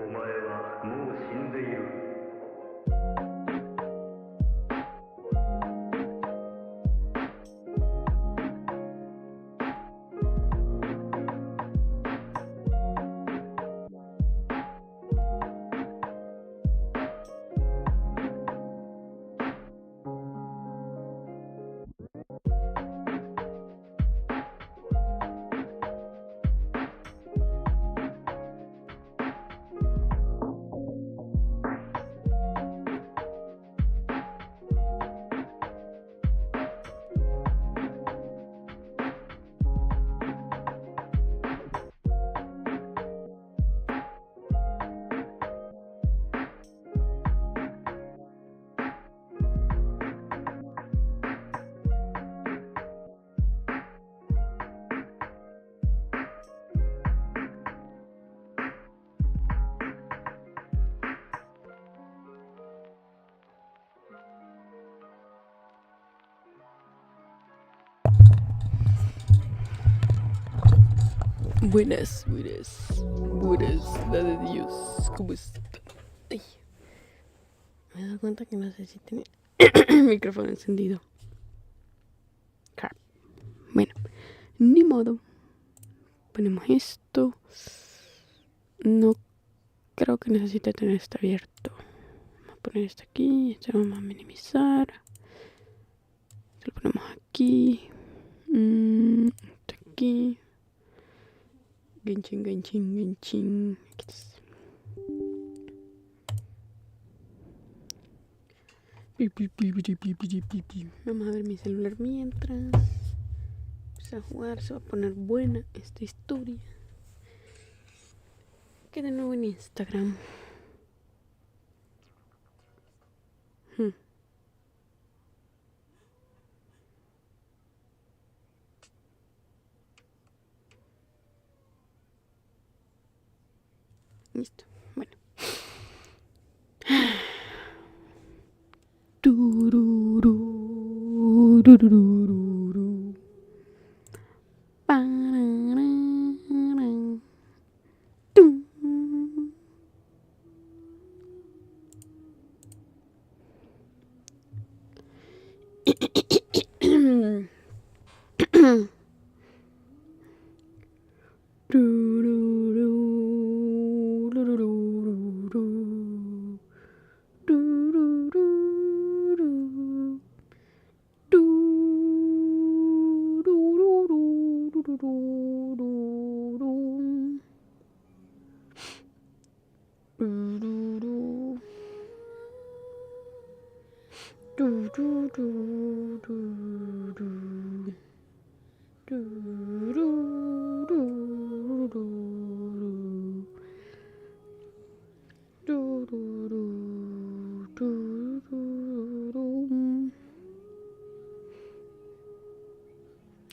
お前はもう死んでいる。Buenas, la de Dios, ¿cómo está? Ay, me he dado cuenta que no sé si tiene el micrófono encendido. Crap. Bueno, ni modo. Ponemos esto. No creo que necesite tener esto abierto. Vamos a poner esto aquí, esto lo vamos a minimizar. Esto lo ponemos aquí. Esto aquí. Ganchin. Aquí está. Vamos a ver mi celular mientras. Vamos a jugar, se va a poner buena esta historia. Que de nuevo en Instagram. Listo, bueno.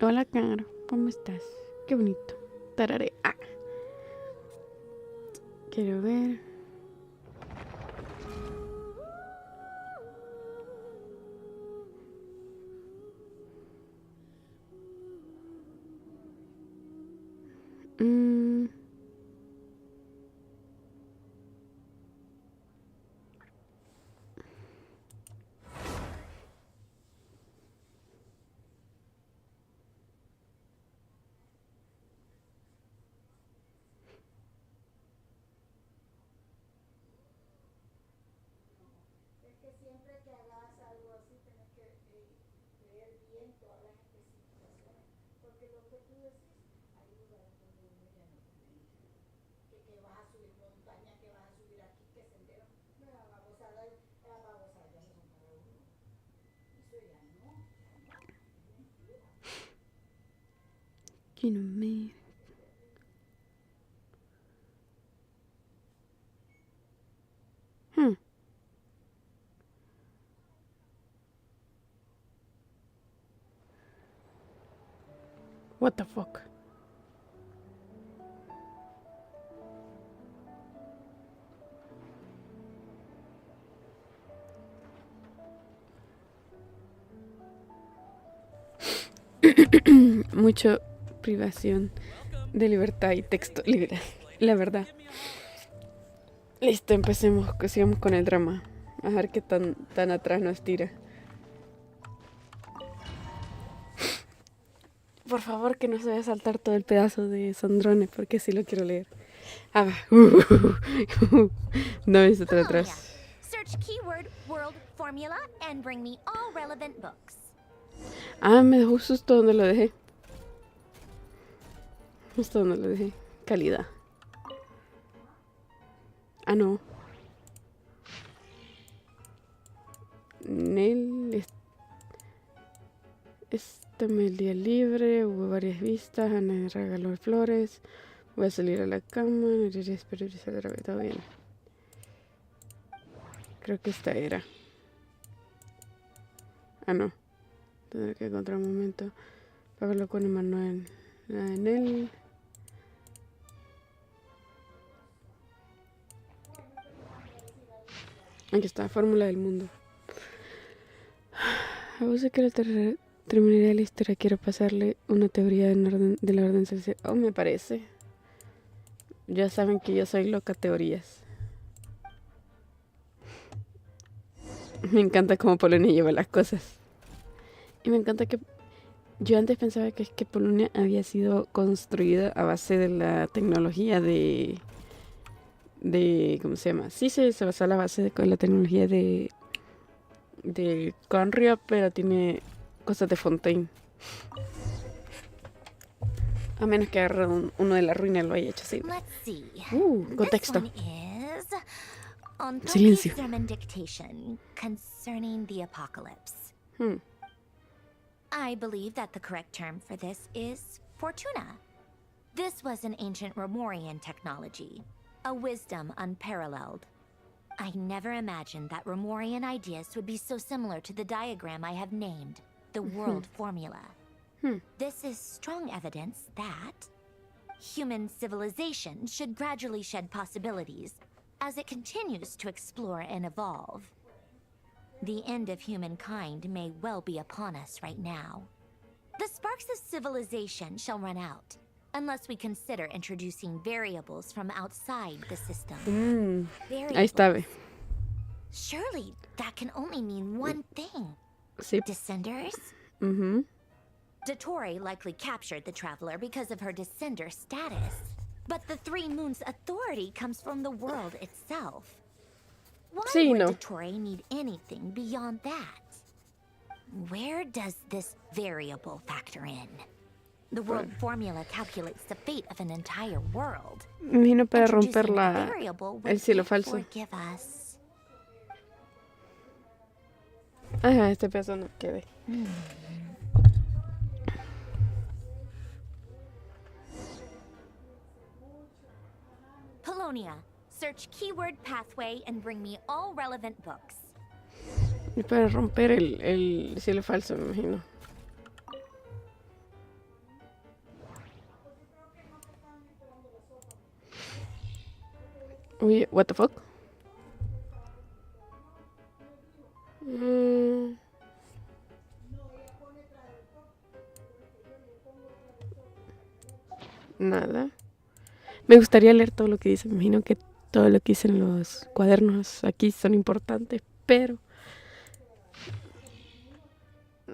Hola, Caro, ¿cómo estás? Qué bonito. Tarare. Ah. Quiero ver. Siempre que hagas algo así tienes que leer bien todas las especificaciones, porque lo que tú decís ayuda a cuando uno ya no tiene que vas a subir montaña, que vas a subir aquí, que sendero, la babosada ya no son para uno, eso ya no, es mentira. Quiero ver. What the fuck? Mucho privación de libertad y texto libre, la verdad. Listo, empecemos. Sigamos con el drama. A ver qué tan atrás nos tira. Por favor, que no se vaya a saltar todo el pedazo de Sandrone, porque sí lo quiero leer. Ah, va. No me otra atrás. Search keyword world formula and bring me all relevant books. Ah, me dejó justo donde lo dejé. Justo donde lo dejé. Calidad. Ah, no. Nel. Este el día libre. Hubo varias vistas. Ana me regaló flores. Voy a salir a la cama. Espero que salga todo bien. Creo que esta era. Ah, no. Tendré que encontrar un momento para verlo con Emanuel. La de Nel. Aquí está, fórmula del mundo. A vos que terminaría la historia, quiero pasarle una teoría de la orden social. Oh, me parece. Ya saben que yo soy loca teorías. Me encanta cómo Polonia lleva las cosas. Y me encanta que... Yo antes pensaba que Polonia había sido construida a base de la tecnología de ¿cómo se llama? Sí, se basó a la base de la tecnología de Conrio, pero tiene cosas de Fontaine. A menos que agarre uno de la ruina y lo haya hecho así. Contexto. Silencio. Dictation concerning the apocalypse. I believe that the correct term for this is fortuna. This was an ancient Romorian technology, a wisdom unparalleled. I never imagined that Romorian ideas would be so similar to the diagram I have named, the world formula. This is strong evidence that human civilization should gradually shed possibilities as it continues to explore and evolve. The end of humankind may well be upon us right now. The sparks of civilization shall run out, unless we consider introducing variables from outside the system. Ahí está, ve. Surely that can only mean one thing. Sí. Descenders? Dottore likely captured the traveler because of her descender status. But the Three Moons' authority comes from the world itself. Why would Dottore need anything beyond that? Where does this variable factor in? The world formula calculates the fate of an entire world. Me imagino para romper el cielo falso. Ajá, este pedazo no quede. Polonia, search keyword pathway and bring me all relevant books. Y para romper el cielo falso, me imagino. Uy, what the fuck? Nada. Me gustaría leer todo lo que dice. Me imagino que todo lo que dicen los cuadernos aquí son importantes, pero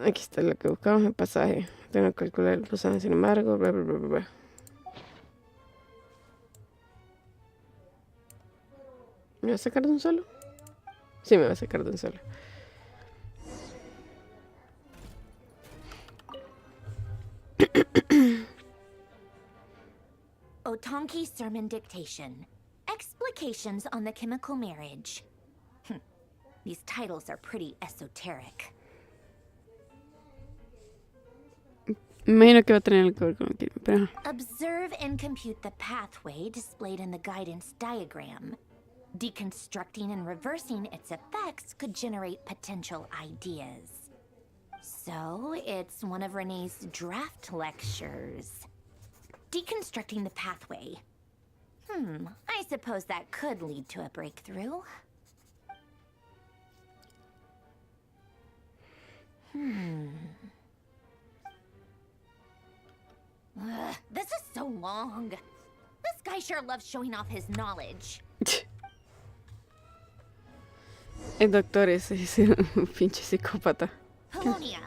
aquí está lo que buscamos en pasaje. Tengo que calcular el pasaje, sin embargo, bla, bla, bla, bla. ¿Me va a sacar de un solo? Sí, me va a sacar de un solo. Otonki Sermon Dictation. Explications on the Chemical Marriage. These titles are pretty esoteric. Me imagino que va a tener algo que ver con aquí, pero... Observe and compute the pathway displayed in the guidance diagram. Deconstructing and reversing its effects could generate potential ideas. So, it's one of Renee's draft lectures. Deconstructing the pathway. I suppose that could lead to a breakthrough. This is so long. This guy sure loves showing off his knowledge. El doctor es un pinche psicópata. Polonia.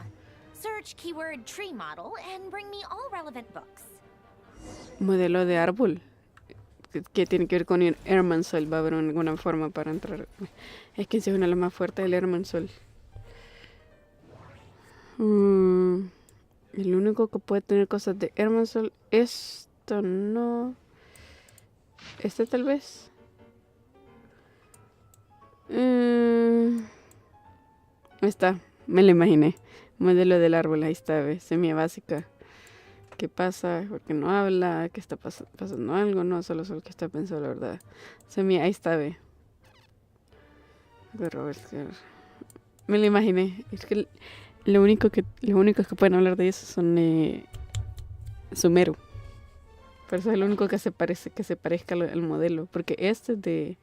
Search keyword tree model and bring me all relevant books. Modelo de árbol. Que tiene que ver con el Hermansol. Va a haber alguna forma para entrar. Es que si es una de las más fuertes del Hermansol. El único que puede tener cosas de Hermansol. Esto no. Este tal vez. Ahí está. Me lo imaginé. Modelo del árbol. Ahí está. Semilla básica. ¿Qué pasa? ¿Por qué no habla? ¿Qué está pasando algo? No, solo que está pensando la verdad. Semilla. Ahí está. De Robert. Me lo imaginé. Es que los únicos que pueden hablar de eso son Sumeru. Por eso es el único que se parezca al modelo. Porque este es de...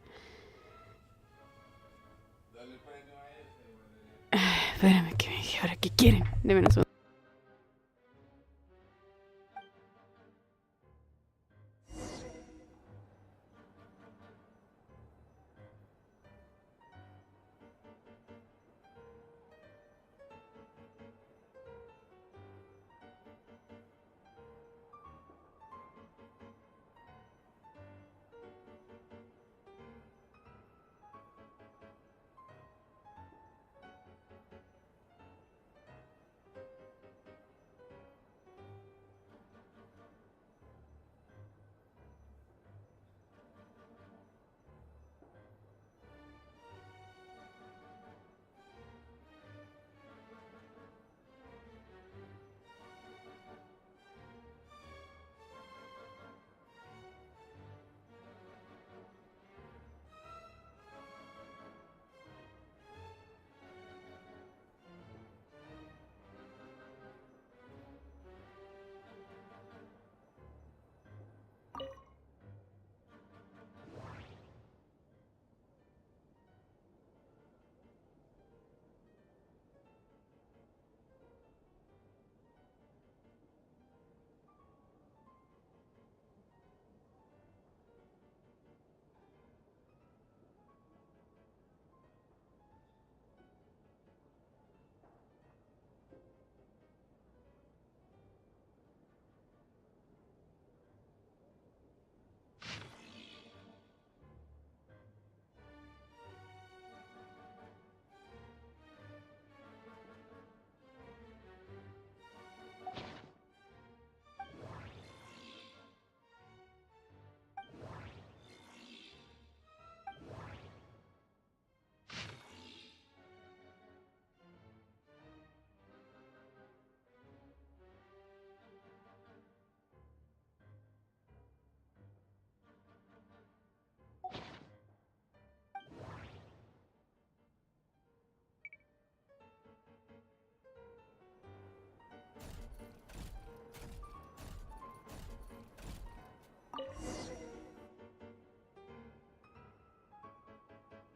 Espérame, que me dije ahora qué quieren. Deme un segundo.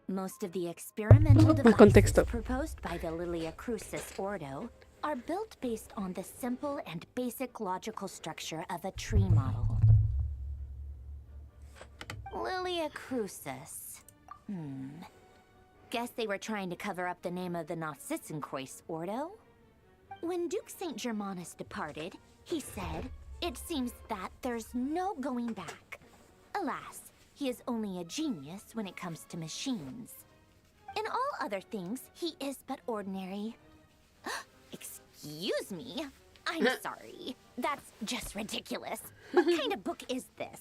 Most of the experimental Más contexto. devices proposed by the Lilia Crucis Ordo are built based on the simple and basic logical structure of a tree model. Lilia Crucis. Guess they were trying to cover up the name of the Narcissenkreuz Ordo? When Duke St. Germanus departed, he said, "It seems that there's no going back." Alas, he is only a genius when it comes to machines. In all other things, he is but ordinary. Excuse me? I'm sorry. That's just ridiculous. What kind of book is this?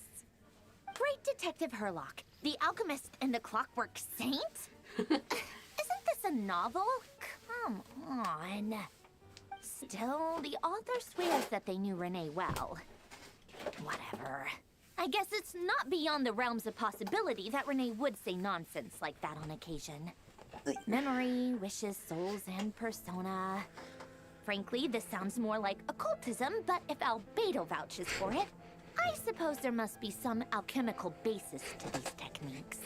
Great Detective Herlock, the Alchemist and the Clockwork Saint? Isn't this a novel? Come on. Still, the author swears that they knew Renee well. Whatever. I guess it's not beyond the realms of possibility that Renee would say nonsense like that on occasion. Memory, wishes, souls, and persona. Frankly, this sounds more like occultism, but if Albedo vouches for it, I suppose there must be some alchemical basis to these techniques.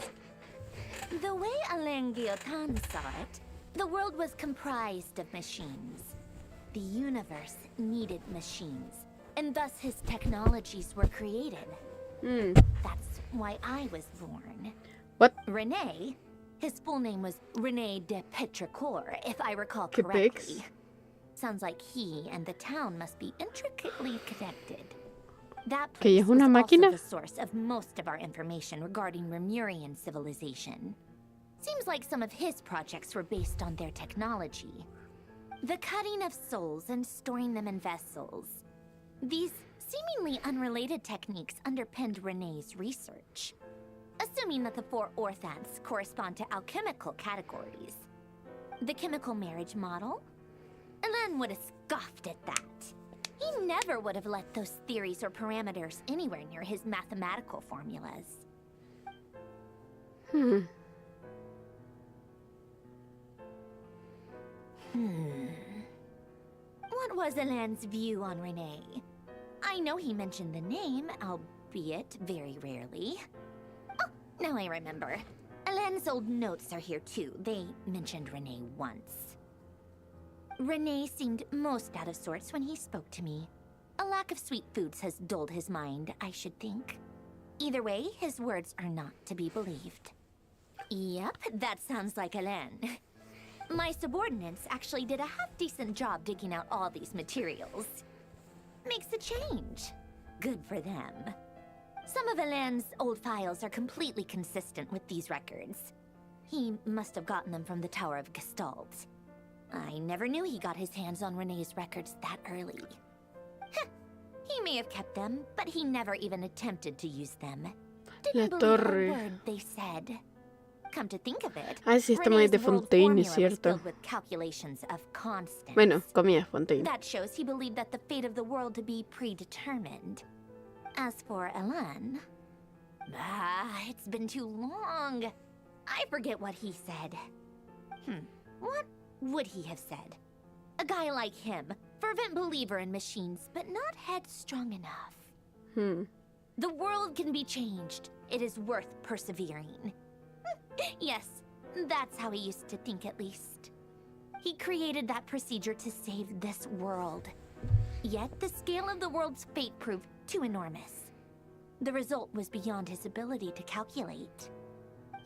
The way Alain Guillotin saw it, the world was comprised of machines. The universe needed machines, and thus his technologies were created. That's why I was born. What? Renee, His full name was René de Petrichor, if I recall ¿Qué correctly. pex? Sounds like he and the town must be intricately connected. That ¿Que ella place es was una also máquina? the source of most of our information regarding Remurian civilization. Seems like some of his projects were based on their technology. The cutting of souls and storing them in vessels. These seemingly unrelated techniques underpinned René's research. Assuming that the 4 orthants correspond to alchemical categories. The chemical marriage model? Elen would have scoffed at that. He never would have let those theories or parameters anywhere near his mathematical formulas. What was Elen's view on René? I know he mentioned the name, albeit very rarely. Oh, now I remember. Elen's old notes are here too. They mentioned René once. René seemed most out of sorts when he spoke to me. A lack of sweet foods has dulled his mind, I should think. Either way, his words are not to be believed. Yep, that sounds like Elen. My subordinates actually did a half-decent job digging out all these materials. Makes a change. Good for them. Some of Elen's old files are completely consistent with these records. He must have gotten them from the Tower of Gestalt. I never knew he got his hands on René's records that early. Heh, he may have kept them, but he never even attempted to use them. Didn't La believe torre. a word they said. Come to think of it, Ah, sí, estamos ahí de René's world Fontaine, es formula was cierto. filled with calculations of constants. Bueno, comía Fontaine. That shows he believed that the fate of the world to be predetermined. As for Elen... it's been too long. I forget what he said. What would he have said? A guy like him, fervent believer in machines, but not headstrong enough. The world can be changed. It is worth persevering. Yes, that's how he used to think at least. He created that procedure to save this world. Yet the scale of the world's fate proved too enormous. The result was beyond his ability to calculate.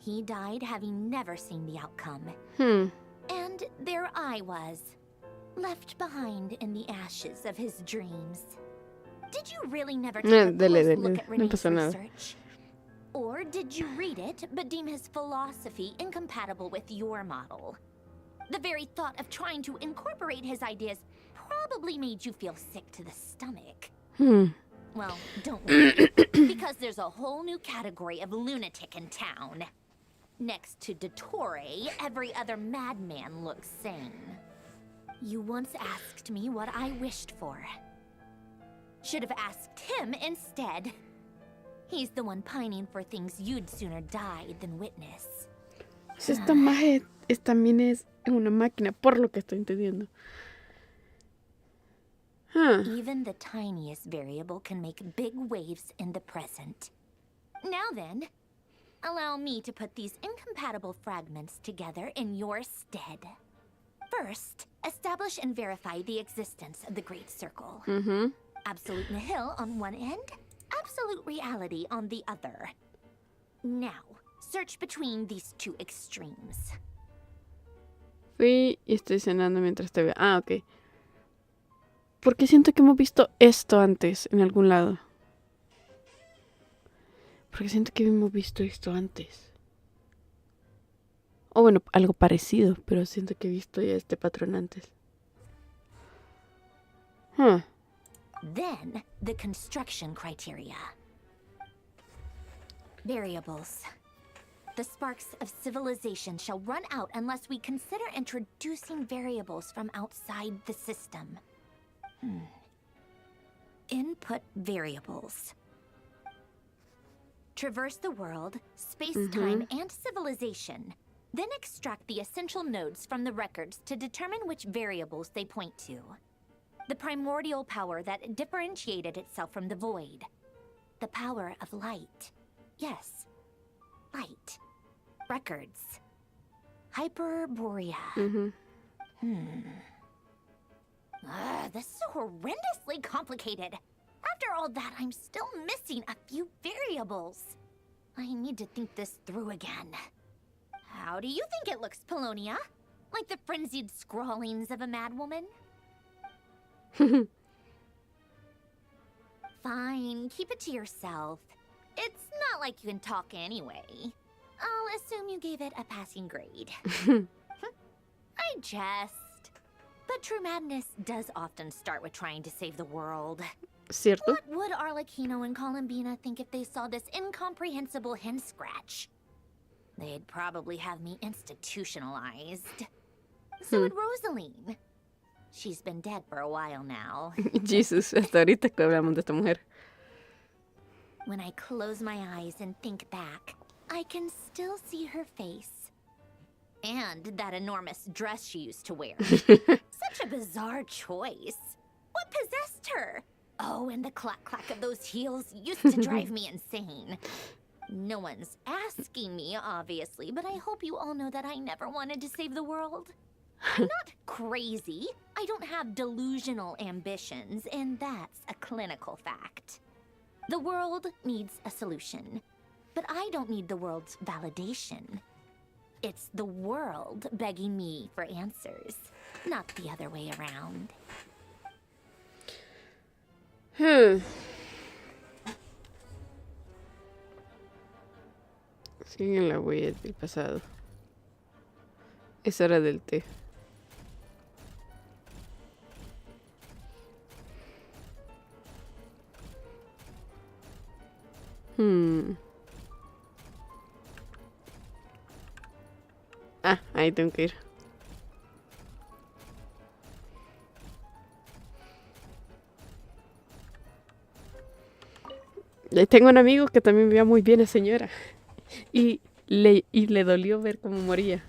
He died having never seen the outcome. And there I was, left behind in the ashes of his dreams. Did you really never take a close look at no René's pasa nada. research? Or did you read it, but deem his philosophy incompatible with your model? The very thought of trying to incorporate his ideas probably made you feel sick to the stomach. Well, don't worry, because there's a whole new category of lunatic in town. Next to doctore, every other madman looks sane. You once asked me what I wished for. Should have asked him instead. He's the one pining for things you'd sooner die than witness. Esta maje también es una máquina, por lo que estoy entendiendo. Even the tiniest variable can make big waves in the present. Now then, allow me to put these incompatible fragments together in your stead. First, establish and verify the existence of the Great Circle. Absolute nihil on one end, absolute reality on the other. Now, search between these two extremes. Fui y estoy cenando mientras te veo. Ah, ok. Porque siento que hemos visto esto antes en algún lado. Porque siento que hemos visto esto antes. O bueno, algo parecido, pero siento que he visto ya este patrón antes. Then, the construction criteria. Variables. The sparks of civilization shall run out unless we consider introducing variables from outside the system. Input variables. Traverse the world, space-time, and civilization. Then extract the essential nodes from the records to determine which variables they point to. The primordial power that differentiated itself from the void. The power of light. Yes, light. Records. Hyperborea. This is horrendously complicated. After all that, I'm still missing a few variables. I need to think this through again. How do you think it looks, Polonia? Like the frenzied scrawlings of a madwoman? Fine, keep it to yourself. It's not like you can talk anyway. I'll assume you gave it a passing grade. I jest. But true madness does often start with trying to save the world. ¿Cierto? What would Arlecchino and Columbina think if they saw this incomprehensible hen scratch? They'd probably have me institutionalized. So would Rosaline. She's been dead for a while now. Jesus, hasta ahorita que hablamos de esta mujer. When I close my eyes and think back, I can still see her face. And that enormous dress she used to wear. Such a bizarre choice. What possessed her? Oh, and the clack-clack of those heels used to drive me insane. No one's asking me, obviously, but I hope you all know that I never wanted to save the world. I'm not crazy. I don't have delusional ambitions, and that's a clinical fact. The world needs a solution, but I don't need the world's validation. It's the world begging me for answers, not the other way around. Siguen la huella del pasado. Es hora del té. Ah, ahí tengo que ir. Tengo un amigo que también veía muy bien a señora. Y le dolió ver cómo moría.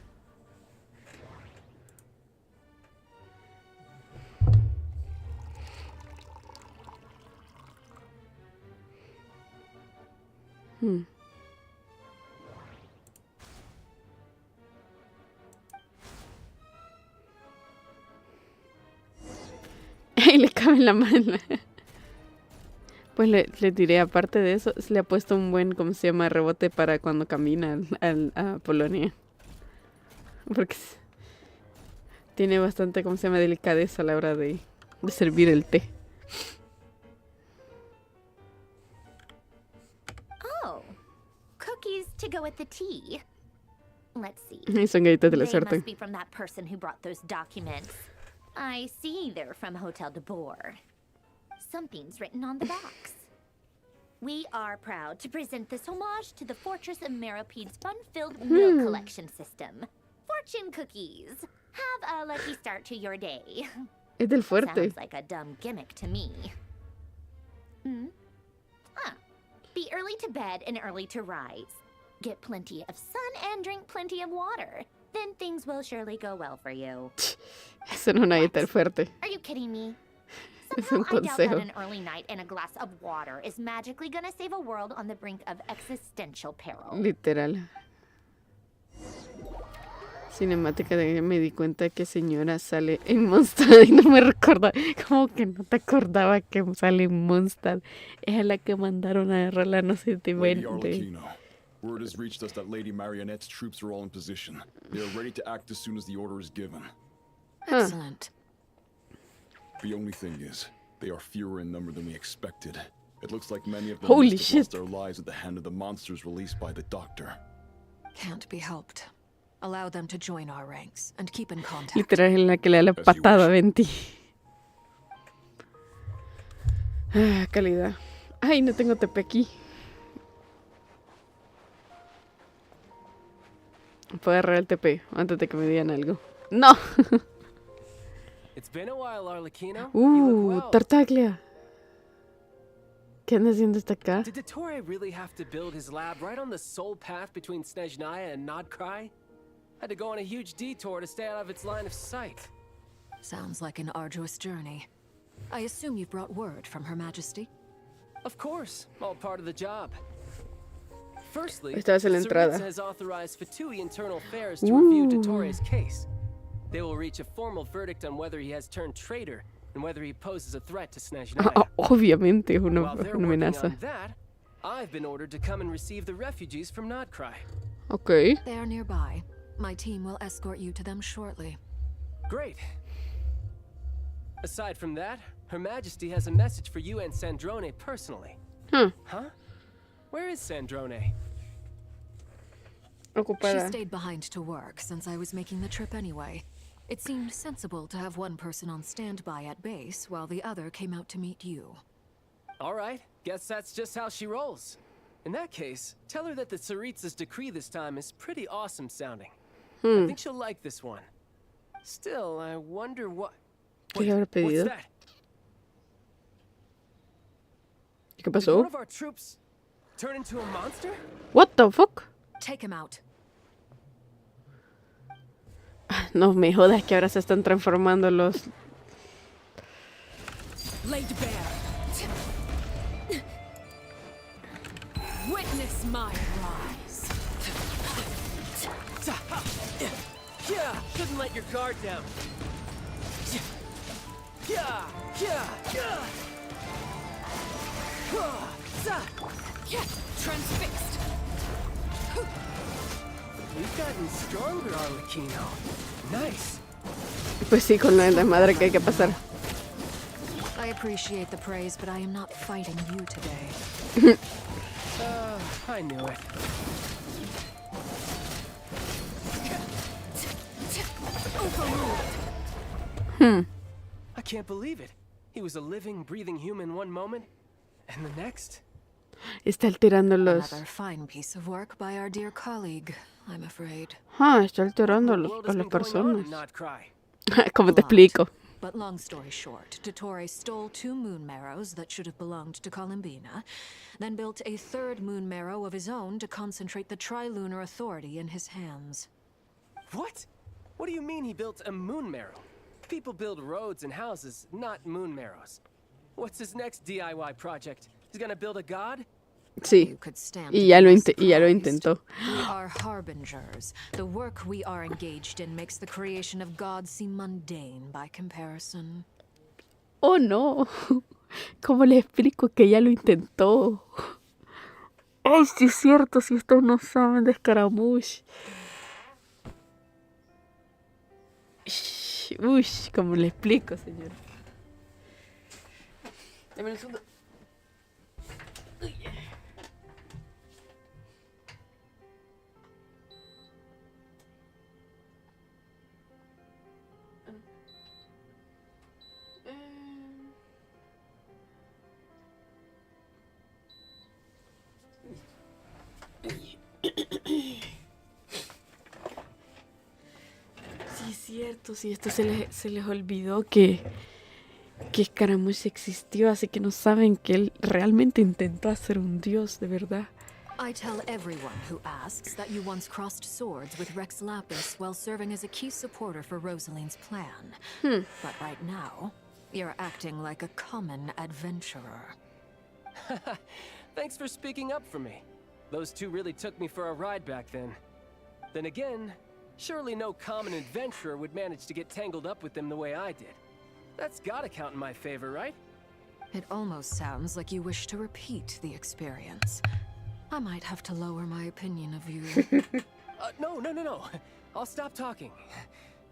Y le cabe en la mano. Pues le diré, aparte de eso, le ha puesto un buen, ¿cómo se llama? Rebote para cuando camina a Polonia. Porque tiene bastante, ¿cómo se llama? Delicadeza a la hora de servir el té. Oh, cookies to go with the tea. Let's see. Y son galletas de la They suerte. must be from that person who brought those documents. I see they're from Hotel de Boer. Something's written on the box. We are proud to present this homage to the Fortress of Meropede's fun-filled milk collection system. Fortune cookies. Have a lucky start to your day. Es del fuerte. Sounds like a dumb gimmick to me. Be early to bed and early to rise. Get plenty of sun and drink plenty of water. Then things will surely go well for you. Eso no es una dieta del fuerte. Are you kidding me? Es un Somehow I doubt that consejo. an early night and a glass of water is magically gonna save a world on the brink of existential peril. Literal. Cinemática de que me di cuenta que señora sale en Mondstadt y no me recuerda. Como que no te acordaba que sale en Mondstadt. Es a la que mandaron a agarrarla, no sé, de Lady 20. Arlecchino, word has reached us that Lady Marionette's troops are all in position. They are ready to act as soon as the order is given. Excellent. The only thing is, they are fewer in number than we expected. It looks like many of them Holy must have lost shit. their lives at the hand of the monsters released by the doctor. Can't be helped. Allow them to join our ranks and keep in contact. Literal es la que le da la patada a Venti. Ah, calidad. Ay, no tengo TP aquí. Puedo agarrar el TP antes de que me digan algo. ¡No! It's been a while, Arlecchino. You look well. Tartaglia. ¿Qué anda haciendo esta acá? Did doctore really have to build his lab right on the sole path between Snezhnaya and Nodcry? Had to go on a huge detour to stay out of its line of sight. Sounds like an arduous journey. I assume you've brought word from Her Majesty? Of course, all part of the job. Firstly, Esta es la entrada. Tsaritsa has authorized Fatui Internal Affairs to review doctore's case. They will reach a formal verdict on whether he has turned traitor and whether he poses a threat to Snezhnaya. Obviamente es una While they're una working amenaza. on that, I've been ordered to come and receive the refugees from Nodcry. Ok. They are nearby. My team will escort you to them shortly. Great. Aside from that, Her Majesty has a message for you and Sandrone personally. Huh? Where is Sandrone? She Ocupada. stayed behind to work since I was making the trip anyway. It seemed sensible to have one person on standby at base while the other came out to meet you. All right, guess that's just how she rolls. In that case, tell her that the Tsaritsa's decree this time is pretty awesome sounding. I think she'll like this one. Still, I wonder what... ¿Qué le habrá What's pedido? that? ¿Qué Did pasó? one of our troops turn into a monster? What the fuck? Take him out. No me jodas que ahora se están transformando los... Laid bare. Witness my rise. Yeah, couldn't let your guard down. Yeah. Transfixed. We've gotten stronger, Arlecchino. Nice. Pues sí, con la desmadre que hay que pasar. I appreciate the praise, but I am not fighting you today. I knew it. I can't believe it. He was a living, breathing human one moment, and the next... Está alterando los... Another fine piece of work by our dear colleague, I'm afraid. Está alterando What a las has been going on in personas. Not Cry? ¿Cómo te explico? But long story short, dottore stole 2 moon marrows that should have belonged to Columbina, then built a 3rd moon marrow of his own to concentrate the Trilunar Authority in his hands. What? What do you mean he built a moon marrow? People build roads and houses, not moon marrows. What's his next DIY project? He's gonna build a god? Sí. You could stand Y to ya be lo surprised. intentó. We are harbingers. The work we are engaged in makes the creation of gods seem mundane by comparison. Oh no. ¿Cómo le explico que ya lo intentó? Ay, sí es cierto, si estos no saben de Scaramouche. Uy, ¿cómo le explico, señor? Dame un segundo. Sí, es cierto, sí, esto se les olvidó que Scaramouche existió, así que no saben que él realmente intentó hacer un dios, de verdad. I tell everyone who asks that you once crossed swords with Rex Lapis while serving as a key supporter for Rosaline's plan. But right now, you're acting like a common adventurer. Thanks for speaking up for me. Those two really took me for a ride back then. Then again, surely no common adventurer would manage to get tangled up with them the way I did. That's gotta count in my favor, right? It almost sounds like you wish to repeat the experience. I might have to lower my opinion of you. No. I'll stop talking.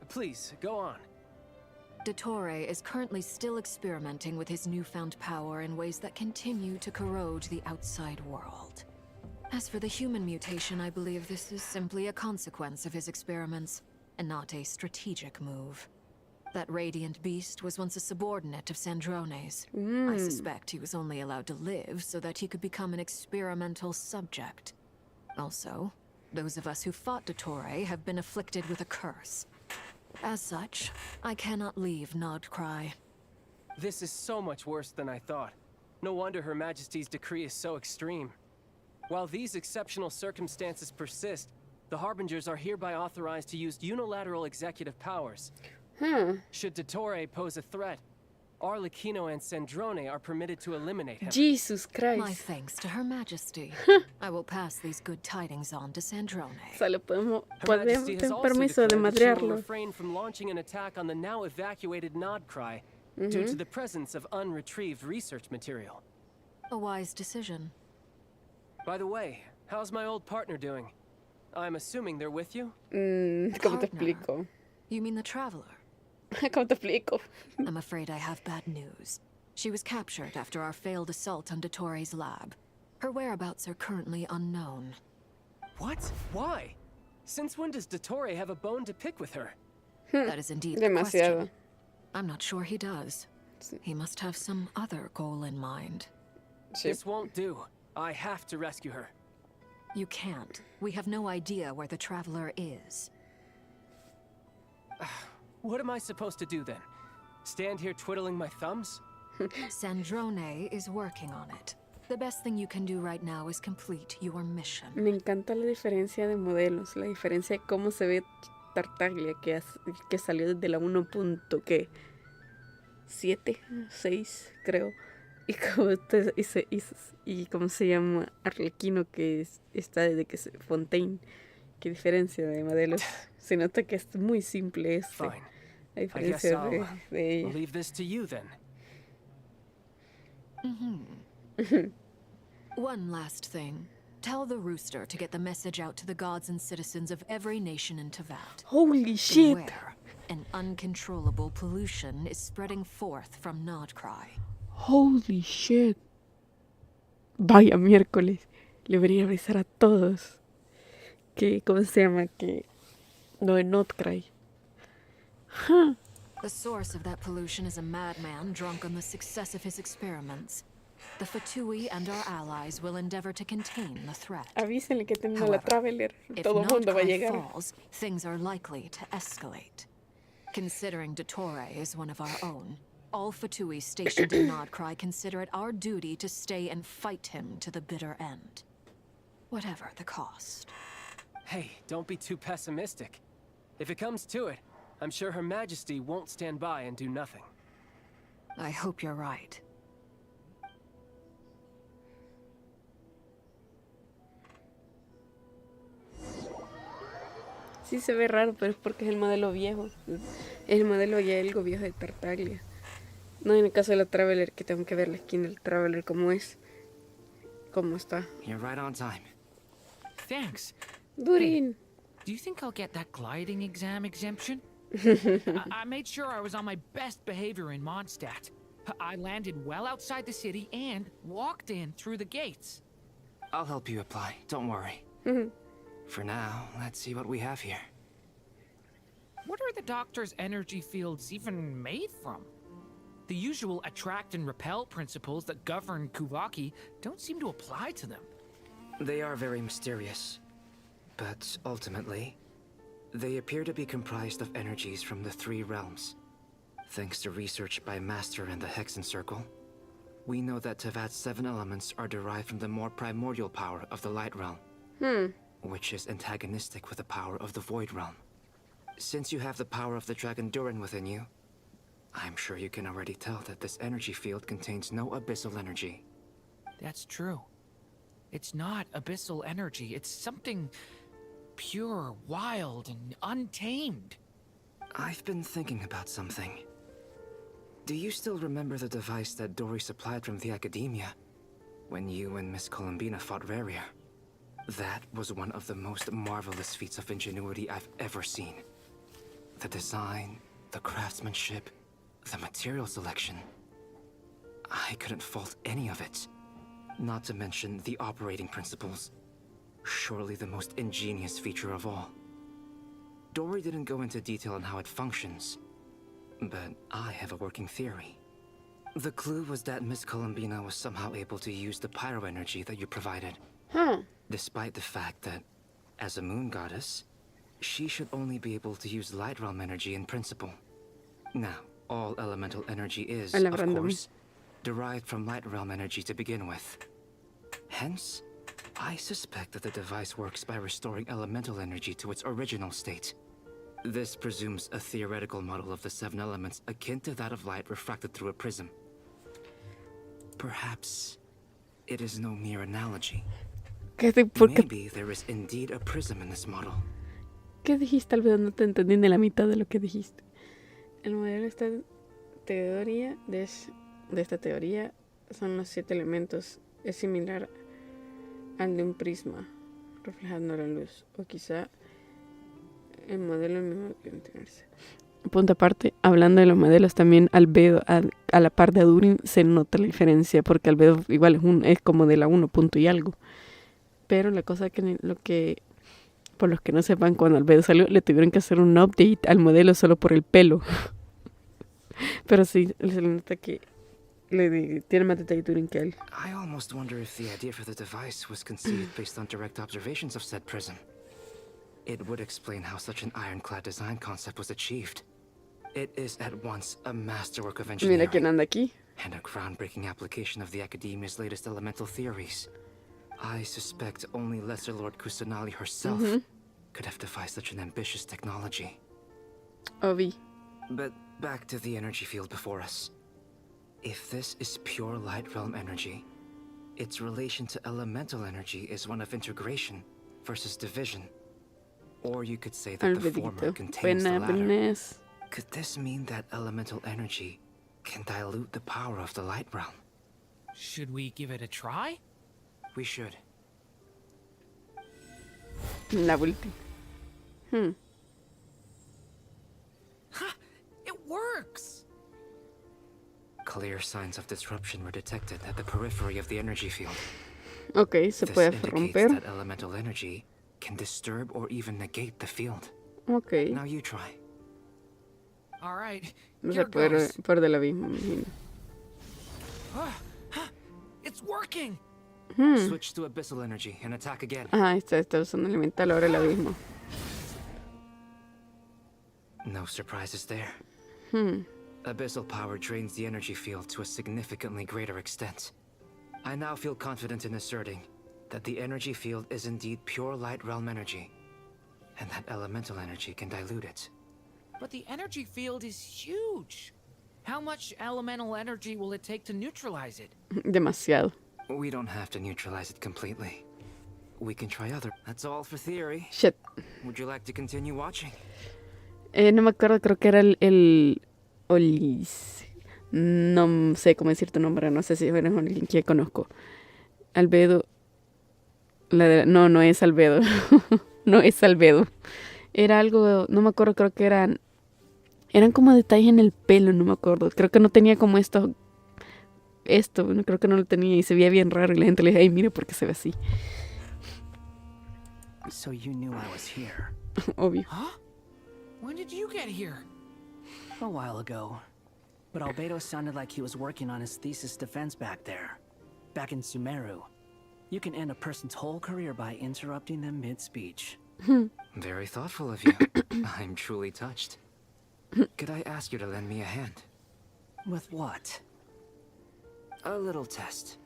Please, go on. Dottore is currently still experimenting with his newfound power in ways that continue to corrode the outside world. As for the human mutation, I believe this is simply a consequence of his experiments, and not a strategic move. That radiant beast was once a subordinate of Sandrone's. I suspect he was only allowed to live so that he could become an experimental subject. Also, those of us who fought Dottore have been afflicted with a curse. As such, I cannot leave Nodcry. This is so much worse than I thought. No wonder Her Majesty's decree is so extreme. While these exceptional circumstances persist, the Harbingers are hereby authorized to use unilateral executive powers. Should Dottore pose a threat, Arlecchino and Sandrone are permitted to eliminate him. Jesus Christ. My thanks to Her Majesty. I will pass these good tidings on to Sandrone. O sea, Her podemos Majesty has tener also permiso de declared that she will madrearlo. refrain from launching an attack on the now evacuated Nodcry due to the presence of unretrieved research material. A wise decision. By the way, how's my old partner doing? I'm assuming they're with you? ¿Cómo te Partner. explico? You mean the traveler? ¿Cómo te explico? I'm afraid I have bad news. She was captured after our failed assault on Dottore's lab. Her whereabouts are currently unknown. What? Why? Since when does Dottore have a bone to pick with her? That is indeed the Demasiado. question. I'm not sure he does. He must have some other goal in mind. Sí. This won't do. I have to rescue her. You can't. We have no idea where the traveler is. What am I supposed to do then? Stand here twiddling my thumbs? Sandrone is working on it. The best thing you can do right now is complete your mission. Me encanta la diferencia de modelos, la diferencia de cómo se ve Tartaglia, que salió desde la 1.7, 6, creo. Y cómo se llama Arlequino, que está desde que Fontaine. Qué diferencia de modelos. Se nota que es muy simple Fine. La I guess diferencia I'll de ella. leave this to you then. One last thing. Tell the rooster to get the message out to the gods and citizens of every nation in Tevat. Holy shit! Beware, an uncontrollable pollution is spreading forth from Nodcry. Holy shit. Vaya miércoles. Le debería avisar a todos. Que, ¿cómo se llama? Que no de Notcry. Huh. The source of that pollution is a madman drunk on the success of his experiments. The Fatui and our allies will endeavor to contain the threat. Avísenle que tenemos la However, Traveler. If Todo el mundo va a Nodcry llegar. falls, things are likely to escalate. Considering Dottore is one of our own, all Fatui stationed in Nodcry consider it our duty to stay and fight him to the bitter end. Whatever the cost. Hey, don't be too pessimistic. If it comes to it, I'm sure Her Majesty won't stand by and do nothing. I hope you're right. Sí se ve raro, pero es porque es el modelo viejo. Es el modelo ya algo viejo de Tartaglia. No en el caso de la Traveler, que tengo que ver la skin del Traveler cómo es. Cómo está. You're right on time. Thanks. Durin. Do you think I'll get that gliding exam exemption? I made sure I was on my best behavior in Mondstadt. I landed well outside the city and walked in through the gates. I'll help you apply, don't worry. For now, let's see what we have here. What are the doctor's energy fields even made from? The usual attract and repel principles that govern Kuvaki don't seem to apply to them. They are very mysterious. But ultimately, they appear to be comprised of energies from the 3 realms. Thanks to research by Master in the Hexen Circle, we know that Tevat's 7 elements are derived from the more primordial power of the Light Realm, which is antagonistic with the power of the Void Realm. Since you have the power of the Dragon Durin within you, I'm sure you can already tell that this energy field contains no abyssal energy. That's true. It's not abyssal energy. It's something pure, wild, and untamed. I've been thinking about something. Do you still remember the device that Dory supplied from the Academia when you and Miss Columbina fought Rarier? That was one of the most marvelous feats of ingenuity I've ever seen. The design, the craftsmanship, the material selection. I couldn't fault any of it. Not to mention the operating principles. Surely the most ingenious feature of all. Dory didn't go into detail on how it functions, but I have a working theory. The clue was that Miss Columbina was somehow able to use the pyro energy that you provided. Despite the fact that, as a moon goddess, she should only be able to use light realm energy in principle. Now, all elemental energy is, of course, derived from light realm energy to begin with. Hence, I suspect that the device works by restoring elemental energy to its original state. This presumes a theoretical model of the 7 elements akin to that of light refracted through a prism. Perhaps it is no mere analogy. Maybe there is indeed a prism in this model. ¿Qué dijiste? Tal vez no te entendí ni la mitad de lo que dijiste. El modelo de esta teoría, de esta teoría son los 7 elementos. Es similar al de un prisma reflejando la luz. O quizá el modelo mismo que integrarse. Punto aparte, hablando de los modelos, también albedo a la par de Adurin se nota la diferencia, porque albedo igual es como de la 1 punto y algo. Pero la cosa que por los que no sepan, cuando albedo salió, le tuvieron que hacer un update al modelo solo por el pelo. Pero sí, se le nota que tiene más detalle Turing que él. I almost wonder if the idea for the device was conceived based on direct observations of said prism. It would explain how such an ironclad design concept was achieved. It is at once a masterwork of engineering Mira quién anda aquí. and a groundbreaking application of the Academia's latest elemental theories. I suspect only Lesser Lord Kusanali herself could have devised such an ambitious technology. Obi. But back to the energy field before us. If this is pure light realm energy, its relation to elemental energy is one of integration versus division. Or you could say that the former contains the latter. Could this mean that elemental energy can dilute the power of the light realm? Should we give it a try? We should. La última. Ha! It works! Clear signs of disruption were detected at the periphery of the energy field. Okay, se puede romper. That elemental energy can disturb or even negate the field. Okay. Now you try. All right. No Here se puede goes. por del abismo, me imagino. It's working. Switch to abyssal energy and attack again. Ajá, está usando elemental ahora el abismo. No surprises there. Abyssal power drains the energy field to a significantly greater extent. I now feel confident in asserting that the energy field is indeed pure light realm energy, and that elemental energy can dilute it. But the energy field is huge. How much elemental energy will it take to neutralize it? Demasiado. We don't have to neutralize it completely. We can try other. That's all for theory. Shit. Would you like to continue watching? No me acuerdo, creo que era el Olis. No sé cómo decir tu nombre, no sé si eres alguien que conozco. Albedo. No es Albedo. No es Albedo. Era algo, no me acuerdo, creo que eran como detalles en el pelo, no me acuerdo. Creo que no tenía como esto, creo que no lo tenía y se veía bien raro y la gente le dije, ay, mira por qué se ve así. So you knew I was here. Obvio. Huh? When did you get here? A while ago. But Albedo sounded like he was working on his thesis defense back there. Back in Sumeru. You can end a person's whole career by interrupting them mid-speech. Very thoughtful of you. I'm truly touched. Could I ask you to lend me a hand? With what? A little test.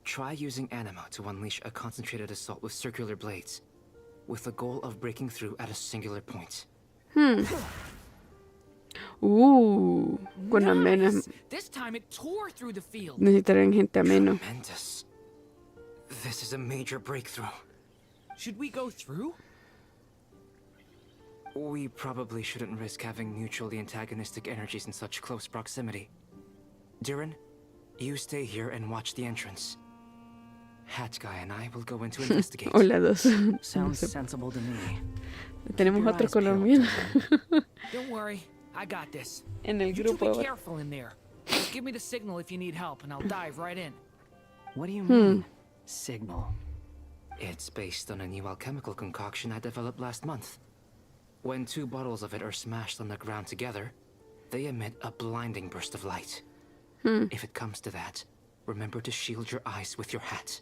Try using Animo to unleash a concentrated assault with circular blades, with the goal of breaking through at a singular point. Con amenas. This time it tore through the field. Necesitarán gente ameno. Tremendous. This is a major breakthrough. Should we go through? We probably shouldn't risk having mutually antagonistic energies in such close proximity. Durin, you stay here and watch the entrance. Hat Guy and I will go in to investigate. Hola, dos. Sounds sensible to me. Tenemos otro colombiano Don't worry, I got this. en el You two grupo. be careful in there. Just give me the signal if you need help, and I'll dive right in. What do you mean, signal? It's based on a new alchemical concoction I developed last month. When two bottles of it are smashed on the ground together, they emit a blinding burst of light. If it comes to that, remember to shield your eyes with your hat.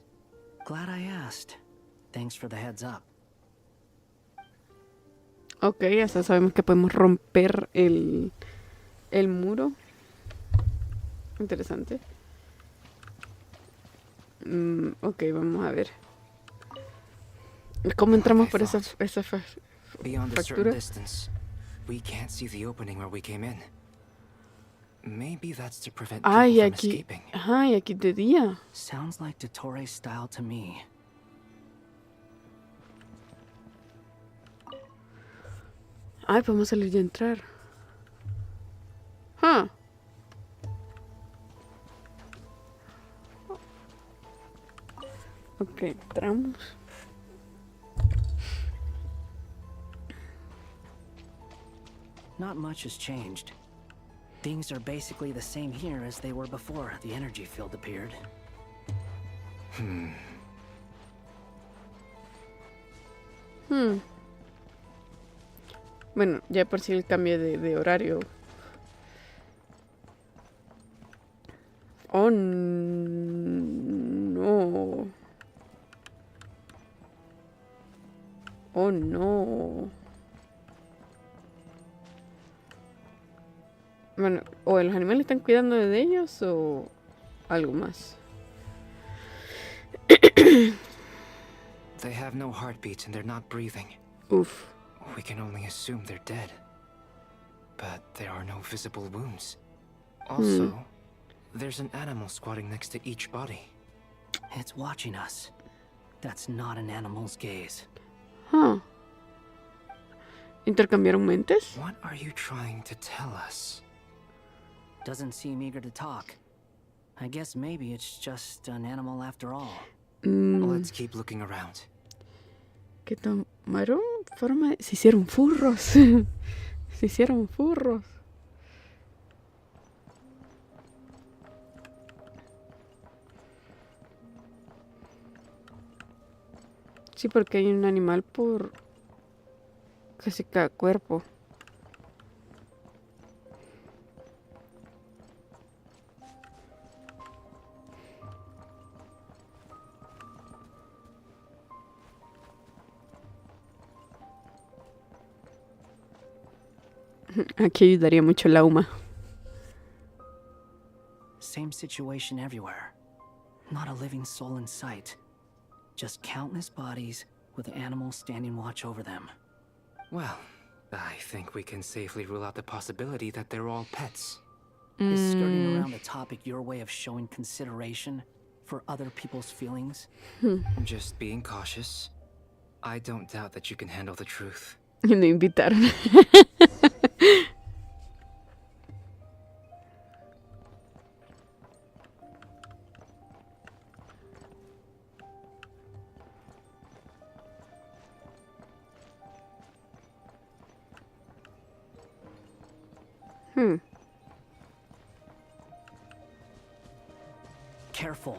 Glad I asked. Thanks for the heads up. Ok, ya sabemos que podemos romper el muro. Interesante. Ok, vamos a ver. ¿Cómo entramos por esa Beyond a certain fractura? distance, we can't see the opening where we came in. Maybe that's to prevent Ay, people from aquí. escaping. Ay, aquí de día. Sounds like Dottore style to me. Ay, podemos salir y entrar. Huh. Ok, entramos. not much has changed. Things are basically the same here as they were before the energy field appeared. Bueno, ya por si el cambio de horario. Oh, no. Oh, no. Bueno, o los animales están cuidando de ellos o algo más. They have no heartbeats and they're not breathing. Uf. We can only assume they're dead. But there are no visible wounds. Also, there's an animal squatting next to each body. It's watching us. That's not an animal's gaze. Huh. ¿Intercambiaron mentes? What are you trying to tell us? Doesn't seem eager to talk. I guess maybe it's just an animal after all. Let's keep looking around. Que tomaron forma de... Se hicieron furros. Se hicieron furros. Sí, porque hay un animal por casi cada cuerpo. Aquí ayudaría mucho la UMA. Same situation everywhere. Not a living soul in sight. Just countless bodies with animals standing watch over them. Well, I think we can safely rule out the possibility that they're all pets. Is skirting around the topic your way of showing consideration for other people's feelings? Just being cautious. I don't doubt that you can handle the truth. Y no invitaron. Careful.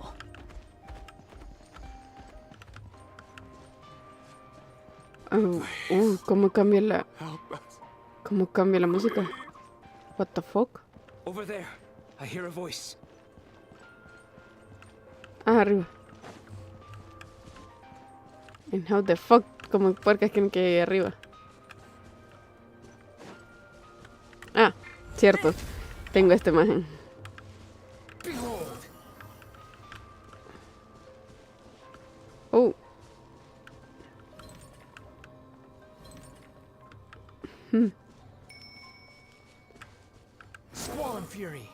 ¿Cómo cambia la... ¿Cómo cambia la música? What the fuck? Over there, I hear a voice. Ah, arriba. And how the fuck, como puercas quieren que llegue arriba. Ah, cierto. Tengo esta imagen. Oh. Squall and fury.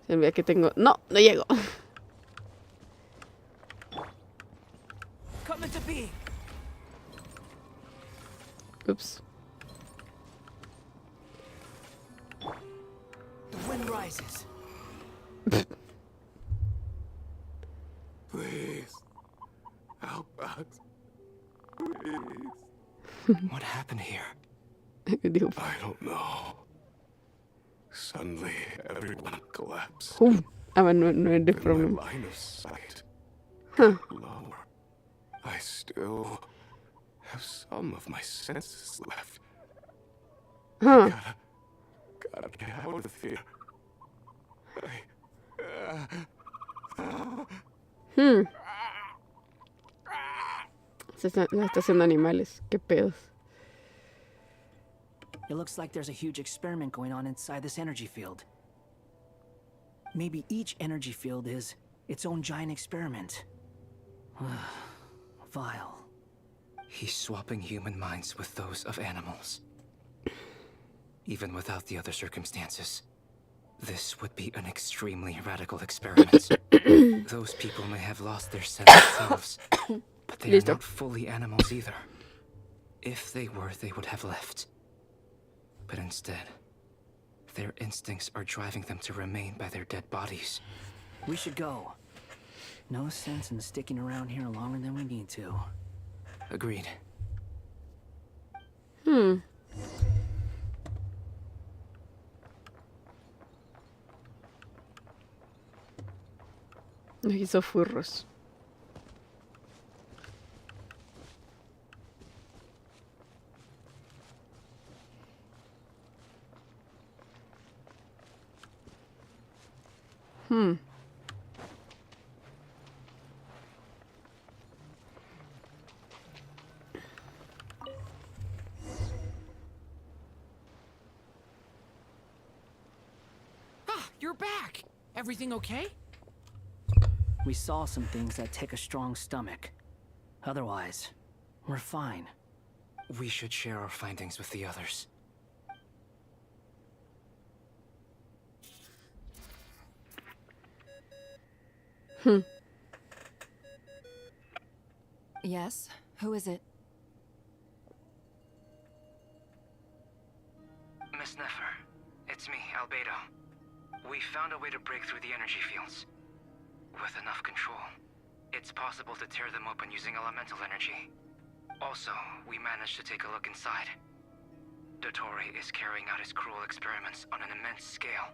Se me olvida que tengo... No, no llego. Come into being. Oops. The wind rises. Please. Help us. Please. What happened here? Digo, I don't know. Suddenly, everyone collapsed. no es de In problema. my line of sight. Huh. Lower. I still have some of my senses left. Huh. Gotta get out of here. La está haciendo animales. Qué pedos. It looks like there's a huge experiment going on inside this energy field. Maybe each energy field is its own giant experiment. Vile. He's swapping human minds with those of animals. Even without the other circumstances. This would be an extremely radical experiment. Those people may have lost their sense of selves, but they are not fully animals either. If they were, they would have left. But instead, their instincts are driving them to remain by their dead bodies. We should go. No sense in sticking around here longer than we need to. Agreed. Nos hizo furros. Ah, you're back! Everything okay? We saw some things that take a strong stomach. Otherwise, we're fine. We should share our findings with the others. Yes? Who is it? Miss Nefer, it's me, Albedo. We found a way to break through the energy fields. With enough control, it's possible to tear them open using elemental energy. Also, we managed to take a look inside. Dottore is carrying out his cruel experiments on an immense scale.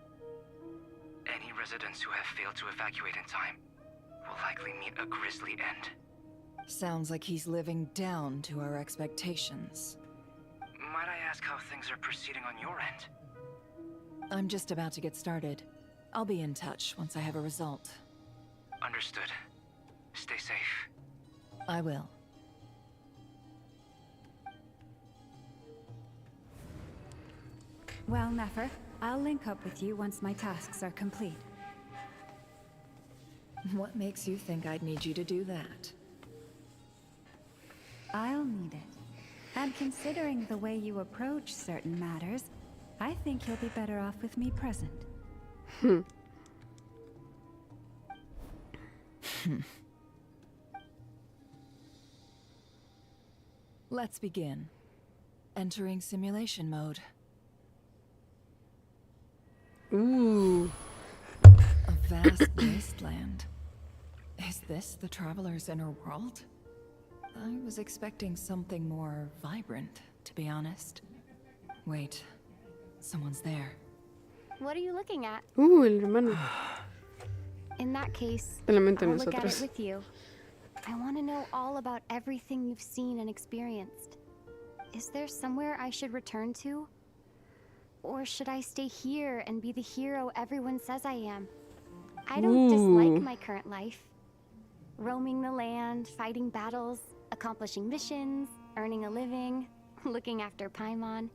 Any residents who have failed to evacuate in time will likely meet a grisly end. Sounds like he's living down to our expectations. Might I ask how things are proceeding on your end? I'm just about to get started. I'll be in touch once I have a result. Understood. Stay safe. I will. Well, Nefer, I'll link up with you once my tasks are complete. What makes you think I'd need you to do that? I'll need it. And considering the way you approach certain matters, I think you'll be better off with me present. Let's begin. Entering simulation mode. Ooh. A vast wasteland. Is this the traveler's inner world? I was expecting something more vibrant, to be honest. Wait, someone's there. What are you looking at? El hermano. In that case, De la mente de I'll look at nosotros. it with you. I want to know all about everything you've seen and experienced. Is there somewhere I should return to? Or should I stay here and be the hero everyone says I am? I don't dislike my current life. Roaming the land, fighting battles, accomplishing missions, earning a living, looking after Paimon.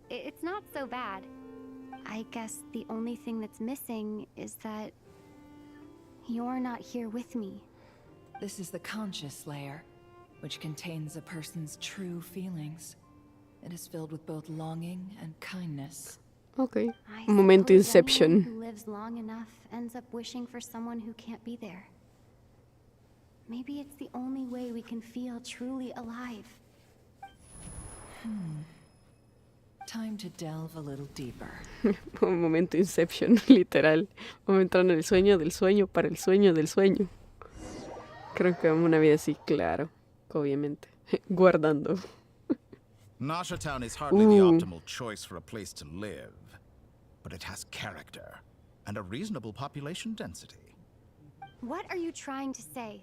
It's not so bad. I guess the only thing that's missing is that you're not here with me. This is the conscious layer, which contains a person's true feelings. It is filled with both longing and kindness. Okay. I Momento suppose anyone Inception. who lives long enough ends up wishing for someone who can't be there. Maybe it's the only way we can feel truly alive. Time to delve a little deeper. Un momento Inception, literal. Vamos a entrar en el sueño del sueño para el sueño del sueño. Creo que vamos una vida así, claro. Obviamente. Guardando. Nasha Town is hardly the optimal choice for a place to live, but it has character and a reasonable population density. What are you trying to say?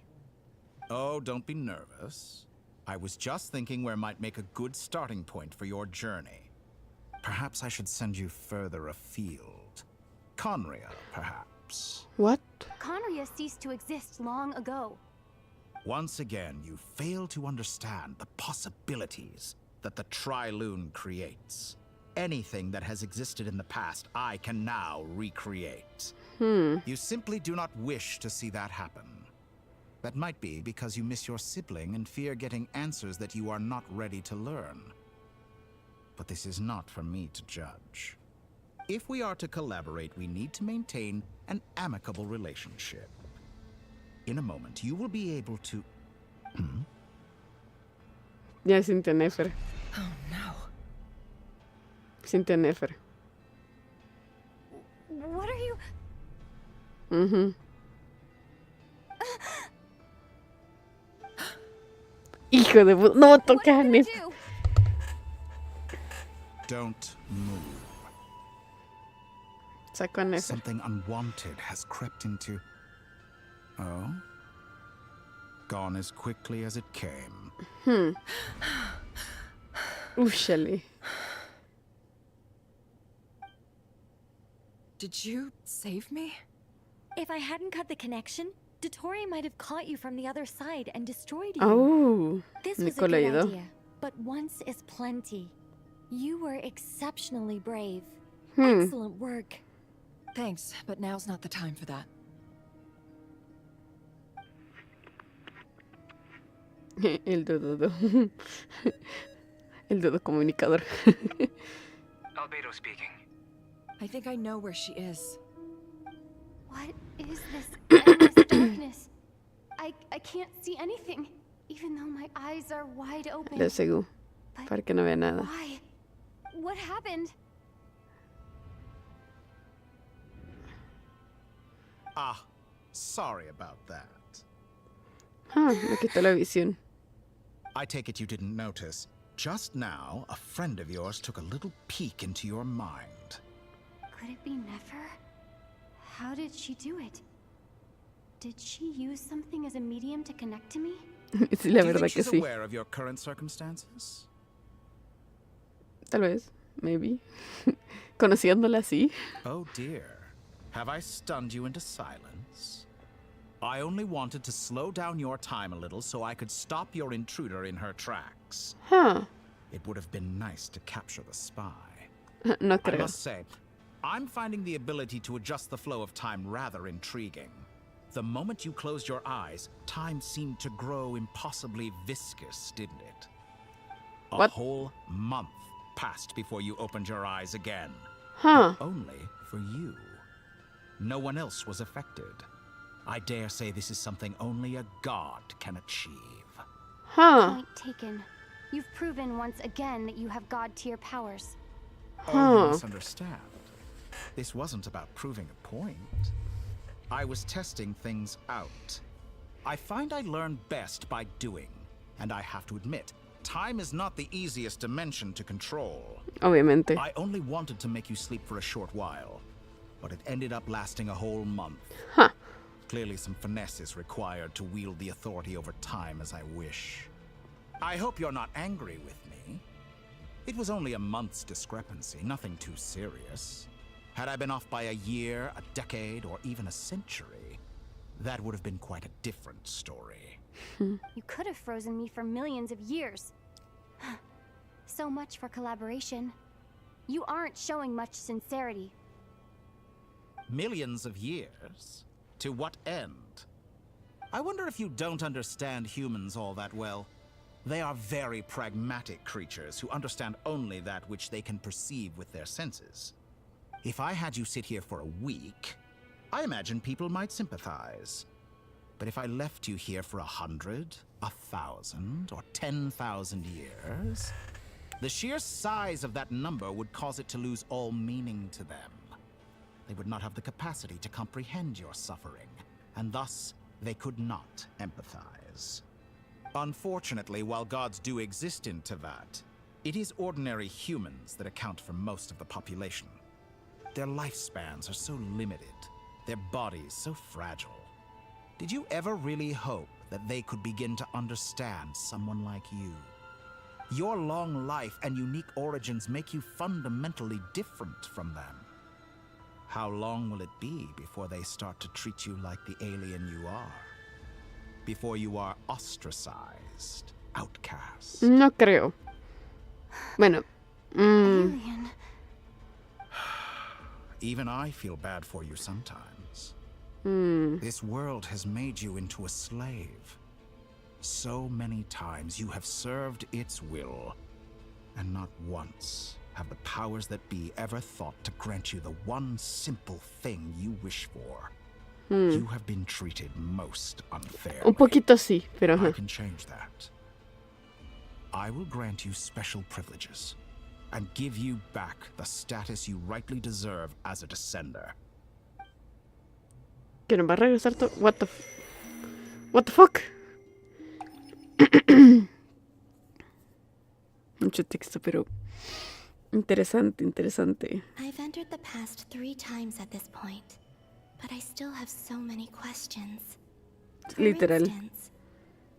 Oh, don't be nervous. I was just thinking where might make a good starting point for your journey. Perhaps I should send you further afield. Conria, perhaps. What? Conria ceased to exist long ago. Once again, you fail to understand the possibilities that the Tri-Lune creates. Anything that has existed in the past, I can now recreate. You simply do not wish to see that happen. That might be because you miss your sibling and fear getting answers that you are not ready to learn. But this is not for me to judge. If we are to collaborate, we need to maintain an amicable relationship. In a moment, you will be able to... Ya siente Nefer. Oh no. Siente Nefer. What are you... Hijo de puta. No toca a What are you Nefer. gonna do? Don't move. Something unwanted has crept into... Oh? Gone as quickly as it came. Usually. Did you save me? If I hadn't cut the connection, doctore might have caught you from the other side and destroyed you. Oh, This was a good idea, but once is plenty. You were exceptionally brave. Excellent work. Thanks, but now's not the time for that. El dodo. El dodo comunicador. Albedo speaking. I think I know where she is. What is this endless darkness? I can't see anything, even though my eyes are wide open. Le cegó, para que no vea nada. Why? What happened? Ah, sorry about that. Me quitó la visión. I take it you didn't notice. Just now, a friend of yours took a little peek into your mind. Could it be Nefer? How did she do it? Did she use something as a medium to connect to me? Sí, la Do you verdad think que she's sí. aware of your current circumstances? Tal vez, maybe. Conociéndola así. Oh dear. Have I stunned you into silence? I only wanted to slow down your time a little so I could stop your intruder in her tracks. It would have been nice to capture the spy. No I creo. must say, I'm finding the ability to adjust the flow of time rather intriguing. The moment you closed your eyes, time seemed to grow impossibly viscous, didn't it? A whole month passed before you opened your eyes again. But only for you. No one else was affected. I dare say this is something only a god can achieve. Point taken. You've proven once again that you have god-tier powers. Oh, you misunderstand. This wasn't about proving a point. I was testing things out. I find I learn best by doing. And I have to admit, time is not the easiest dimension to control. Obviamente. I only wanted to make you sleep for a short while, but it ended up lasting a whole month. Clearly some finesse is required to wield the authority over time as I wish. I hope you're not angry with me. It was only a month's discrepancy, nothing too serious. Had I been off by a year, a decade, or even a century, that would have been quite a different story. You could have frozen me for millions of years. So much for collaboration. You aren't showing much sincerity. Millions of years? To what end? I wonder if you don't understand humans all that well. They are very pragmatic creatures who understand only that which they can perceive with their senses. If I had you sit here for a week, I imagine people might sympathize. But if I left you here for 100, 1,000, or 10,000 years, the sheer size of that number would cause it to lose all meaning to them. They would not have the capacity to comprehend your suffering, and thus they could not empathize. Unfortunately, while gods do exist in Tevat, it is ordinary humans that account for most of the population. Their lifespans are so limited, their bodies so fragile. Did you ever really hope that they could begin to understand someone like you? Your long life and unique origins make you fundamentally different from them. How long will it be before they start to treat you like the alien you are? Before you are ostracized, outcast? No creo. Bueno. Alien. Even I feel bad for you sometimes. This world has made you into a slave. So many times you have served its will, and not once have the powers that be ever thought to grant you the one simple thing you wish for. You have been treated most unfairly. Un poquito sí, pero I can change that. I will grant you special privileges and give you back the status you rightly deserve as a descender. Que nos va a regresar todo. What the fuck? Mucho texto, pero Interesante, interesante. I've entered the past 3 times at this point, but I still have so many questions. For Literal. instance,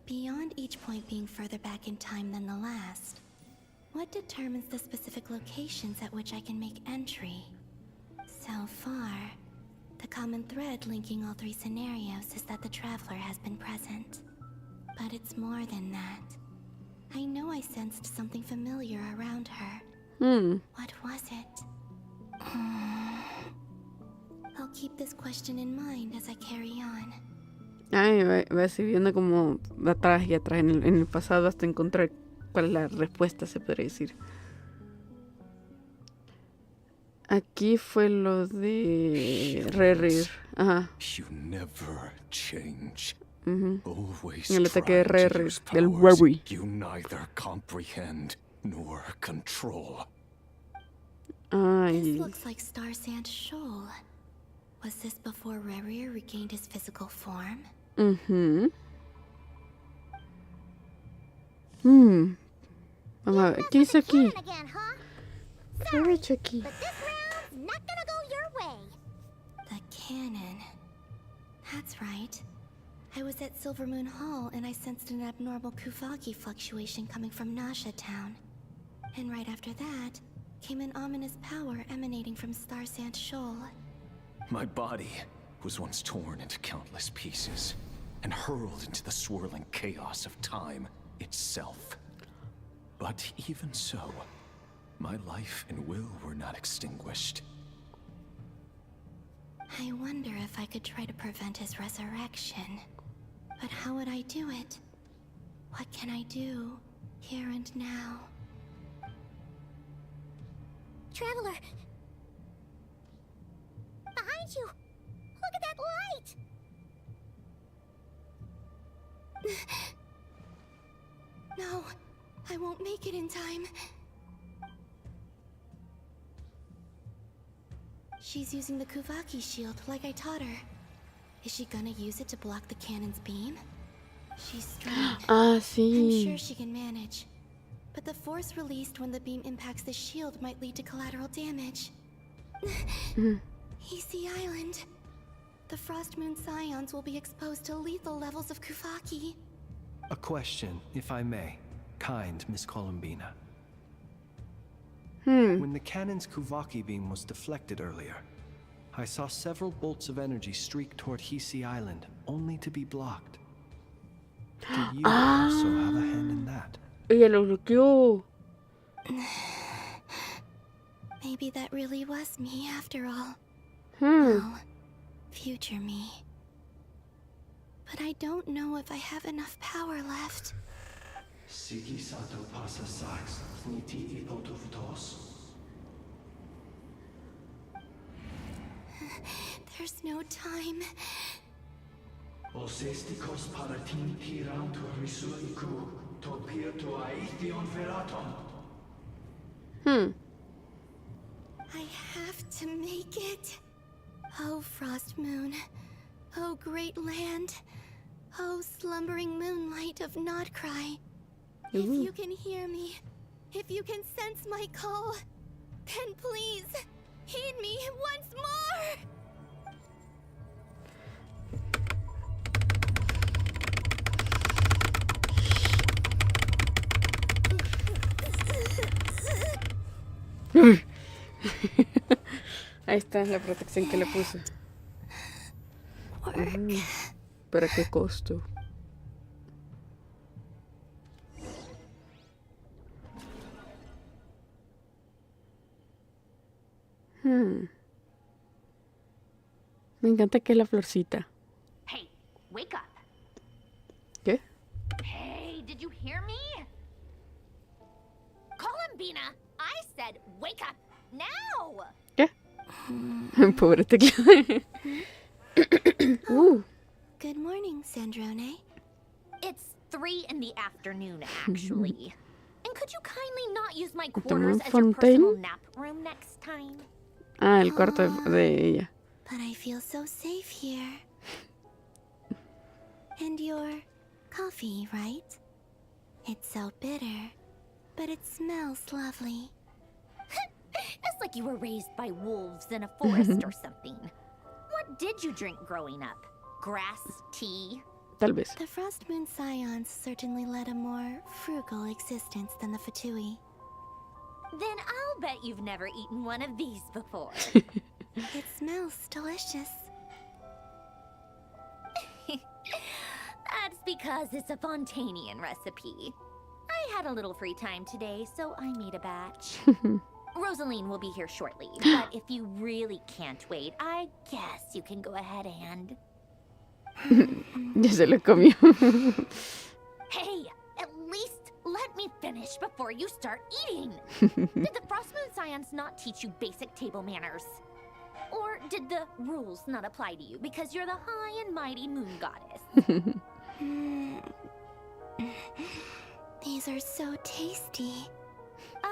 beyond each point being further back in time than the last, what determines the specific locations at which I can make entry? So far, the common thread linking all 3 scenarios is that the traveler has been present. But it's more than that. I know I sensed something familiar around her. What was it? I'll keep this question in mind as I carry on. Ay, va a seguir viendo como atrás y atrás en el pasado hasta encontrar cuál es la respuesta, se podría decir. Aquí fue lo de Rerir. Ajá. You never change. Always El ataque de trying to Rerir, use del powers Worry. you neither comprehend nor control. Ay. This looks like Star Sand Shoal. Was this before Rerir regained his physical form? Vamos a ver, ¿qué dice aquí? Sorry, Chucky. Not gonna go your way. The cannon. That's right. I was at Silver Moon Hall and I sensed an abnormal Kuvagi fluctuation coming from Nasha Town. And right after that, came an ominous power emanating from Star Sand Shoal. My body was once torn into countless pieces and hurled into the swirling chaos of time itself. But even so, my life and will were not extinguished. I wonder if I could try to prevent his resurrection. But how would I do it? What can I do, here and now? Traveler! Behind you! Look at that light! No, I won't make it in time. She's using the Kuvaki shield like I taught her. Is she gonna use it to block the cannon's beam? She's strong. Sí. I'm sure she can manage. But the force released when the beam impacts the shield might lead to collateral damage. EC Island. The Frost Moon Scions will be exposed to lethal levels of Kuvaki. A question, if I may. Kind Miss Columbina. When the cannon's Kuvaki beam was deflected earlier, I saw several bolts of energy streak toward Hisi Island, only to be blocked. Do you also have a hand in that? Ella lo bloqueó. Maybe that really was me after all. Hmm. Future me. But I don't know if I have enough power left. Siki Sato pasa sax, niti ipotovtos. There's no time. Osestikos paratin tiran to risuiku, to pirto aithion veraton. I have to make it. Oh, Frost Moon. Oh, great land. Oh, slumbering moonlight of Nodcry. If you can hear me, if you can sense my call, then please, heed me once more! Ahí está la protección que le puse. ¿Para qué costo? Me encanta que es la florcita. Hey, wake up. ¿Qué? Hey, did you hear me? Columbina, I said wake up now. ¿Qué? Pobre teclado. Good morning, Sandrone. It's 3 in the afternoon, actually. And could you kindly not use my ¿Tomó quarters un as your personal fontaine? nap room next time? Ah, el cuarto de ella. But I feel so safe here. And your coffee, right? It's so bitter, but it smells lovely. like you were raised by wolves in a forest or something. What did you drink growing up? Grass, tea? Tal vez. The Frost Moon Scions certainly led a more frugal existence than the Fatui. Then I'll bet you've never eaten one of these before. It smells delicious. That's because it's a Fontanian recipe. I had a little free time today, so I made a batch. Rosaline will be here shortly, but if you really can't wait, I guess you can go ahead and... Ya se lo comió. Hey, at least let me finish before you start eating. Did the Frost Moon Scions not teach you basic table manners? Or did the rules not apply to you because you're the high and mighty moon goddess? These are so tasty.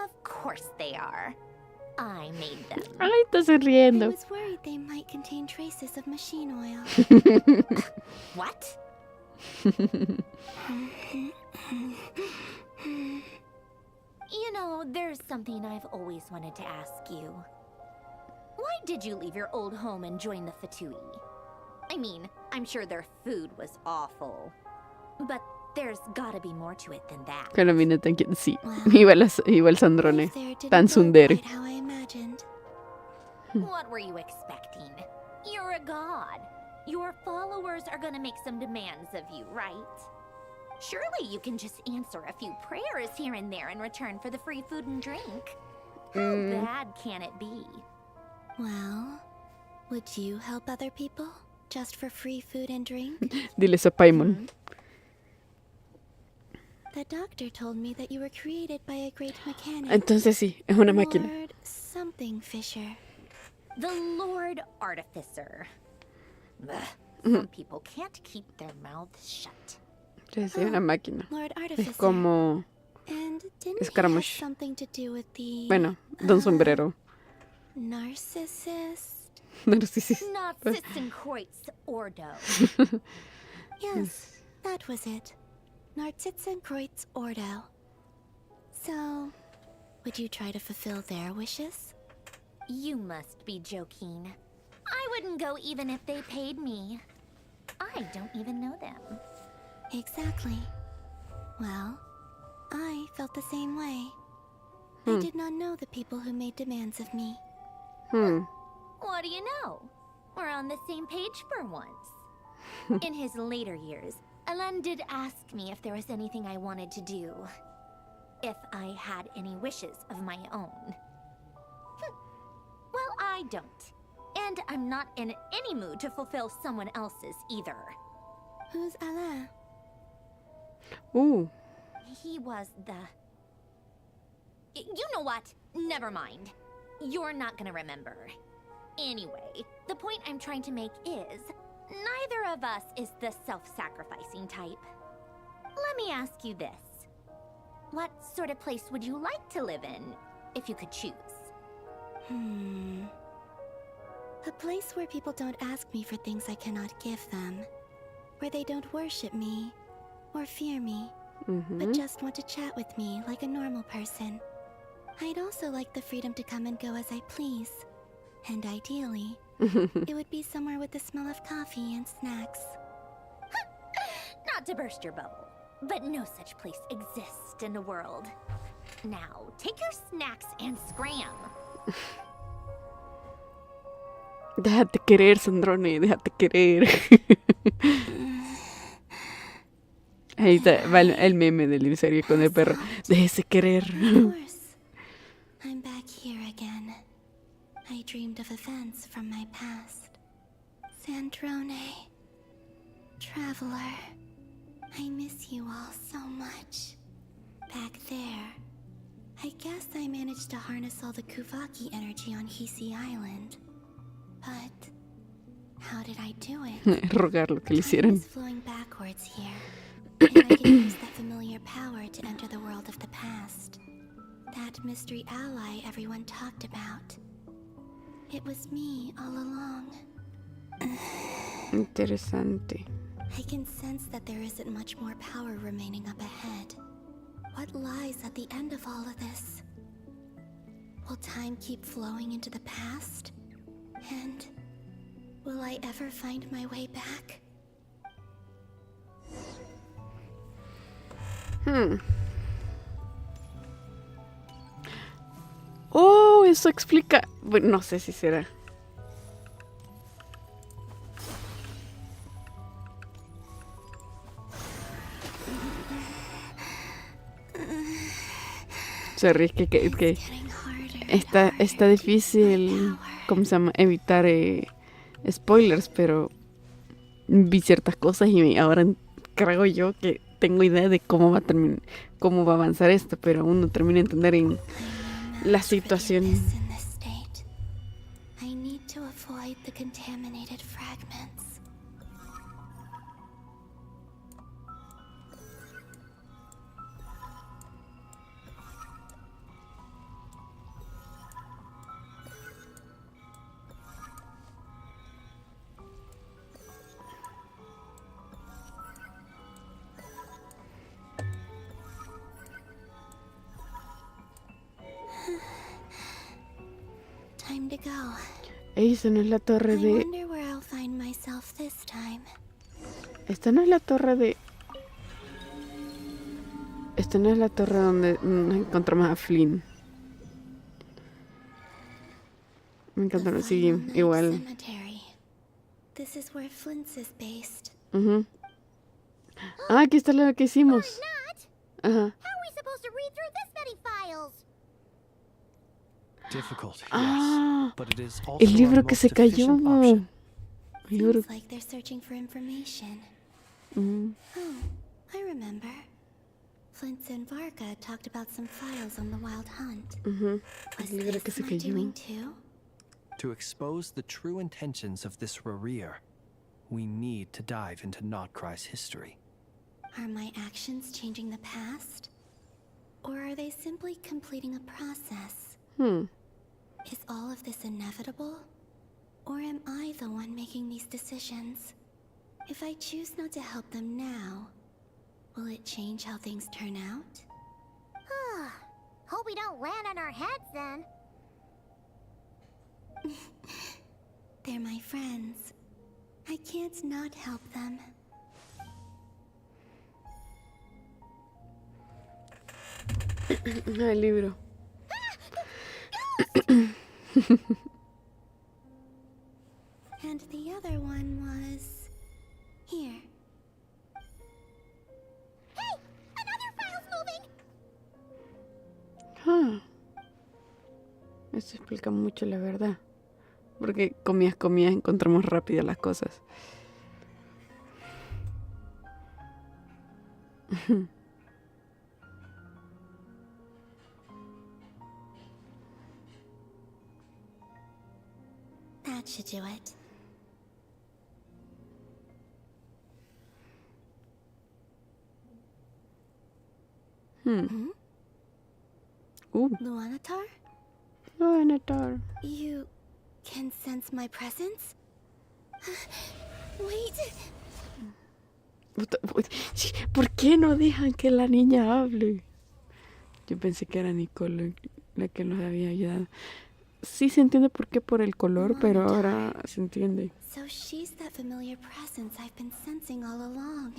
Of course they are. I made them. Ay, está sonriendo. I was worried they might contain traces of machine oil. What? You know, there's something I've always wanted to ask you. Why did you leave your old home and join the Fatui? I mean, I'm sure their food was awful. But there's gotta be more to it than that. Pero mira, sí. Iba el Sandrone. Tan tsundere. How I imagined. What were you expecting? You're a god. Your followers are gonna make some demands of you, right? Surely you can just answer a few prayers here and there in return for the free food and drink. How bad can it be? Well, would you help other people just for free food and drink? Dile eso a Paimon. The doctor told me that you were created by a great mechanic. Entonces sí, es una máquina. Lord something Fisher. The Lord Artificer. Ugh, some people can't keep their mouths shut. Es una máquina. Lord Artificer. Es como And didn't Scaramouche. he have something to do with the Bueno, Don Sombrero. narcissist? Narcissenkreuz Ordo. Yes, that was it. Narcissenkreuz Ordo. So, would you try to fulfill their wishes? You must be joking. I wouldn't go even if they paid me. I don't even know them. Exactly. Well, I felt the same way. I did not know the people who made demands of me. What do you know? We're on the same page for once. In his later years, Alan did ask me if there was anything I wanted to do. If I had any wishes of my own. Well, I don't. And I'm not in any mood to fulfill someone else's either. Who's Alain? He was the... You know what? Never mind. You're not gonna remember. Anyway, the point I'm trying to make is, neither of us is the self-sacrificing type. Let me ask you this. What sort of place would you like to live in, if you could choose? A place where people don't ask me for things I cannot give them. Where they don't worship me, or fear me, but just want to chat with me like a normal person. I'd also like the freedom to come and go as I please. And ideally, it would be somewhere with the smell of coffee and snacks. Not to burst your bubble, but no such place exists in the world. Now, take your snacks and scram. Déjate querer, Sandrone, déjate querer. Ahí está, va el meme del Lisario con el perro. Déjese querer. Of course. I'm back here again. I dreamed of events from my past. Sandrone. Traveler. I miss you all so much. Back there. I guess I managed to harness all the Kuvaki energy on Hisi Island. But how did I do it? Rogar lo que le hicieran. Time is flowing backwards here. And I can use that familiar power to enter the world of the past. That mystery ally everyone talked about. It was me all along. Interesante. I can sense that there isn't much more power remaining up ahead. What lies at the end of all of this? Will time keep flowing into the past? And will I ever find my way back? Oh, eso explica. Bueno, no sé si será. Sorry, es que está difícil, ¿cómo se llama? Evitar spoilers, pero vi ciertas cosas y ahora creo yo que tengo idea de cómo va a terminar, cómo va a avanzar esto, pero aún no termino de entender en la situación. I need to avoid the contaminated fragments. Time to go. Esa no es la torre I de... wonder where I'll find myself this time. Esta no es la torre de... Esta no es la torre donde nos encontramos a Flynn. Me encantaron, sí, igual. This is where Flint's is based. Ah, aquí está lo que hicimos. Ajá. How are we supposed to read through this many files? Difficult, Ah, yes, but it is also el libro our que se most cayó. efficient option. El libro. Seems like they're searching for information. Ujú. Oh, I remember. Flint and Varga talked about some files on the Wild Hunt. Ujú. Was El libro que this se my cayó. doing too? To expose the true intentions of this Rarir, we need to dive into Notcry's history. Are my actions changing the past? Or are they simply completing a process? Is all of this inevitable? Or am I the one making these decisions? If I choose not to help them now, will it change how things turn out? Hope we don't land on our heads then. They're my friends. I can't not help them. El libro. And the other one was... here. Hey! Another file's moving! Ah. Eso explica mucho la verdad. Porque comías, encontramos rápido las cosas. That should do it. Luanatar? Luanatar. You can sense my presence? Wait. ¿Por qué no dejan que la niña hable? Yo pensé que era Nicole la que nos había ayudado. Sí se entiende por qué por el color, pero ahora se entiende. So she's that familiar presence I've been sensing all along.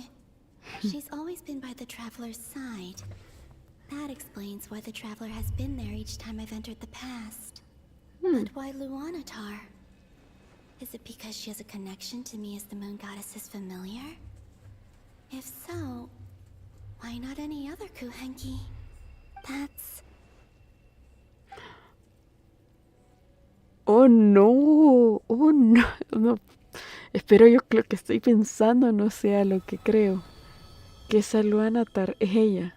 She's always been by the traveler's side. That explains why the traveler has been there each time I've entered the past. But why Luanatar? Is it because she has a connection to me as the moon goddess's familiar? If so, why not any other Kuhenki? That's... Oh no, no. Espero yo que lo que estoy pensando no sea lo que creo. Que esa Luanatar es ella.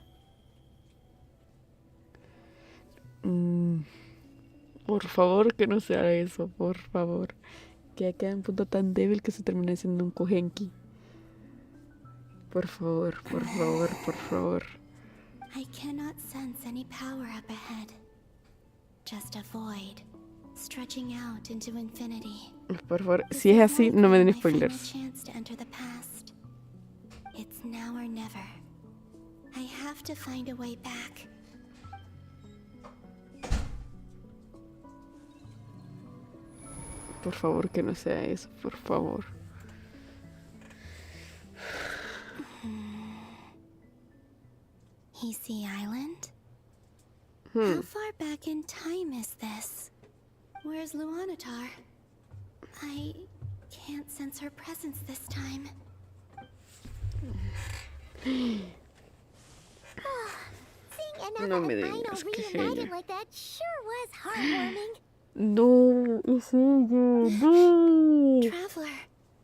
Por favor que no sea eso, por favor. Que ya queda un punto tan débil que se termine siendo un Kuhenki. Por favor, por favor, por favor. I cannot sense any power up ahead. Just a void, stretching out into infinity. Por favor, si es así, no me den spoilers. Chance to enter the past. It's now or never. I have to find a way back. Por favor, que no sea eso, por favor. Easy Island? How far back in time is this? Where's Luanatar? I can't sense her presence this time. Seeing No Anna me and Aino digas que reunited ella. like that sure was heartwarming. No, es ella. No. Traveler,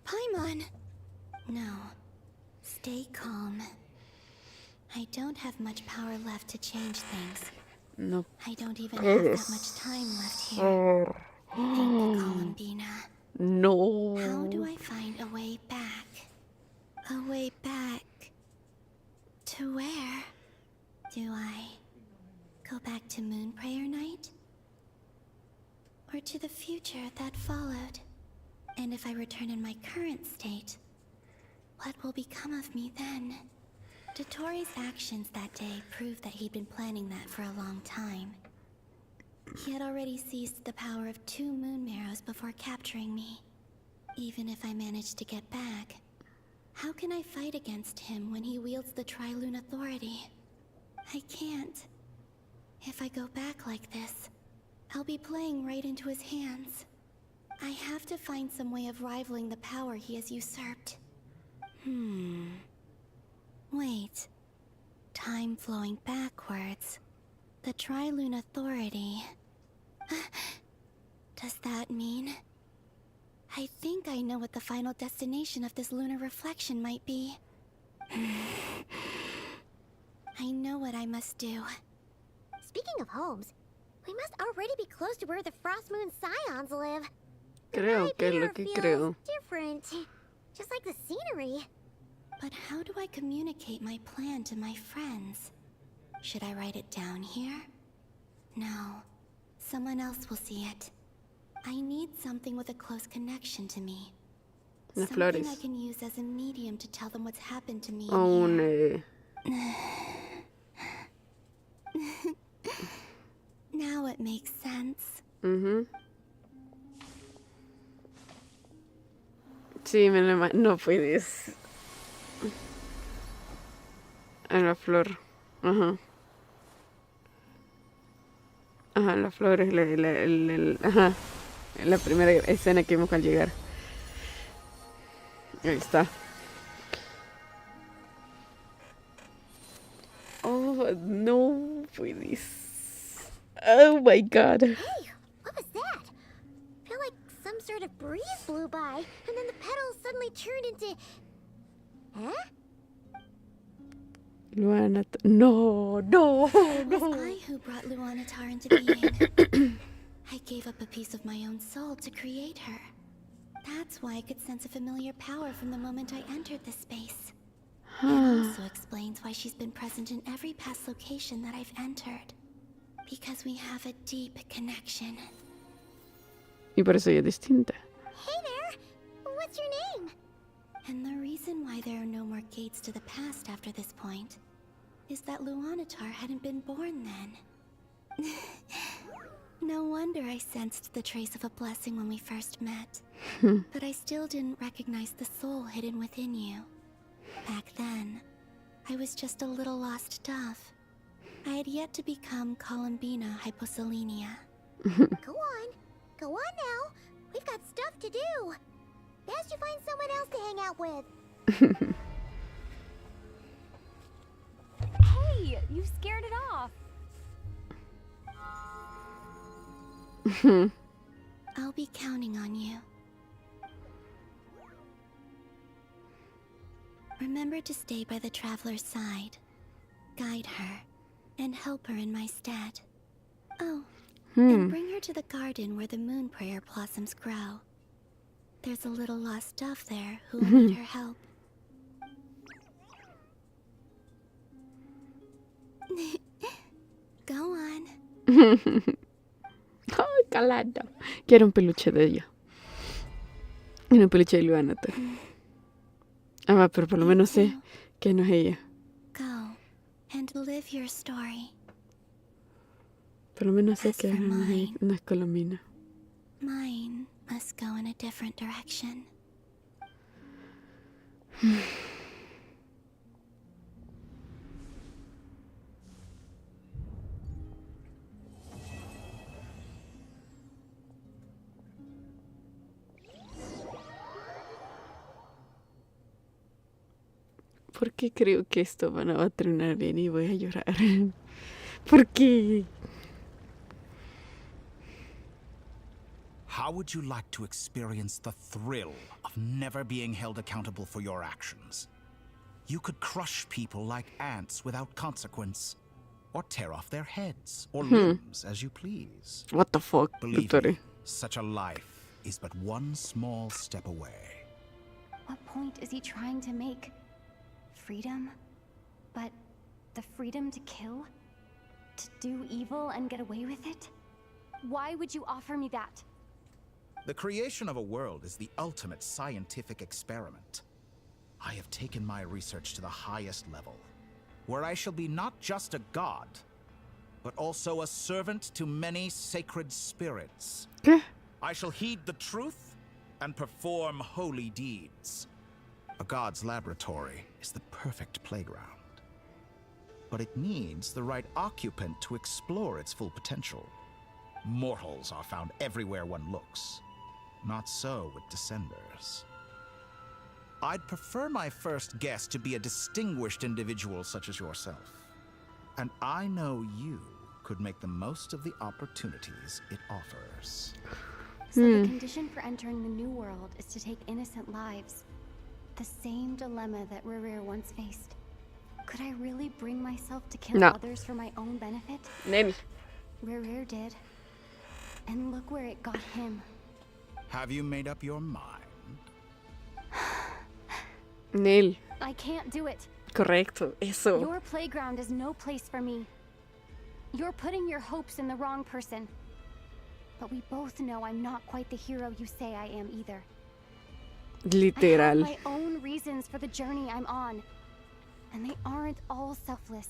Paimon. No. Stay calm. I don't have much power left to change things. No. I don't even have that much time left here. Think, Columbina. No. How do I find a way back? A way back? To where? Do I go back to Moon Prayer Night? Or to the future that followed? And if I return in my current state, what will become of me then? Dottore's actions that day proved that he'd been planning that for a long time. He had already seized the power of 2 moon marrows before capturing me. Even if I managed to get back, how can I fight against him when he wields the Tri-Lune authority? I can't. If I go back like this, I'll be playing right into his hands. I have to find some way of rivaling the power he has usurped. Wait. Time flowing backwards. The Tri-Lune authority. Does that mean... I think I know what the final destination of this lunar reflection might be. I know what I must do. Speaking of homes, we must already be close to where the Frost Moon Scions live. Creo que es lo que creo. Different, just like the scenery. But how do I communicate my plan to my friends? Should I write it down here? No. Someone else will see it. I need something with a close connection to me. Las Something flores. I can use as a medium to tell them what's happened to me. Oh, in no. here. Now it makes sense. Sí, me lo no puedes. En la flor. Ajá. Ajá, la flor es ajá. La primera escena que vimos al llegar. Ahí está. Oh, no puedes. Oh my god. Hey, what was that? I feel like some sort of breeze blew by, and then the petals suddenly turned into... Huh? Luana, no. It was I who brought Luanatar into being. I gave up a piece of my own soul to create her. That's why I could sense a familiar power from the moment I entered this space. It also explains why she's been present in every past location that I've entered. Because we have a deep connection. Y por eso ella es distinta. Hey there! What's your name? And the reason why there are no more gates to the past after this point is that Luanatar hadn't been born then. No wonder I sensed the trace of a blessing when we first met. But I still didn't recognize the soul hidden within you. Back then, I was just a little lost dove. I had yet to become Columbina Hyposelenia. Go on now. We've got stuff to do. Best you find someone else to hang out with. Hey, you scared it off. I'll be counting on you. Remember to stay by the traveler's side, guide her, and help her in my stead. Oh, and bring her to the garden where the moon prayer blossoms grow. There's a little lost dove there who will need her help. Go on. Ay, calado. Quiero un peluche de ella. Quiero un peluche de Luanatar. Ah, pero por lo menos sé que no es ella. Go and live your story. Por lo menos sé que no es Colombina. Mine must go in a different direction. ¿Por qué creo que esto no va a terminar bien y voy a llorar? ¿Por qué? How would you like to experience the thrill of never being held accountable for your actions? You could crush people like ants without consequence, or tear off their heads or limbs as you please. What the fuck, Believe doctore? me, such a life is but one small step away. What point is he trying to make? Freedom? But the freedom to kill? To do evil and get away with it? Why would you offer me that? The creation of a world is the ultimate scientific experiment. I have taken my research to the highest level, where I shall be not just a god, but also a servant to many sacred spirits. I shall heed the truth and perform holy deeds. A god's laboratory is the perfect playground, but it needs the right occupant to explore its full potential. Mortals are found everywhere one looks. Not so with Descenders. I'd prefer my first guest to be a distinguished individual such as yourself. And I know you could make the most of the opportunities it offers. So the condition for entering the new world is to take innocent lives. The same dilemma that Rerir once faced. Could I really bring myself to kill others for my own benefit? Nel. Rerir did. And look where it got him. Have you made up your mind? Nel. I can't do it. Correcto, eso. Your playground is no place for me. You're putting your hopes in the wrong person. But we both know I'm not quite the hero you say I am either. Literal. I have my own reasons for the journey I'm on. And they aren't all selfless.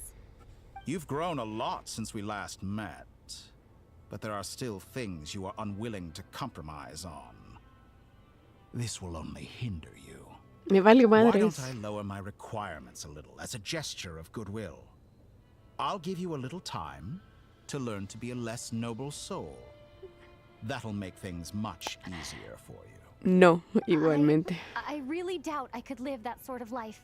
You've grown a lot since we last met. But there are still things you are unwilling to compromise on. This will only hinder you. Me vale Why madres. don't I lower my requirements a little as a gesture of goodwill? I'll give you a little time to learn to be a less noble soul. That'll make things much easier for you. No, igualmente. I really doubt I could live that sort of life.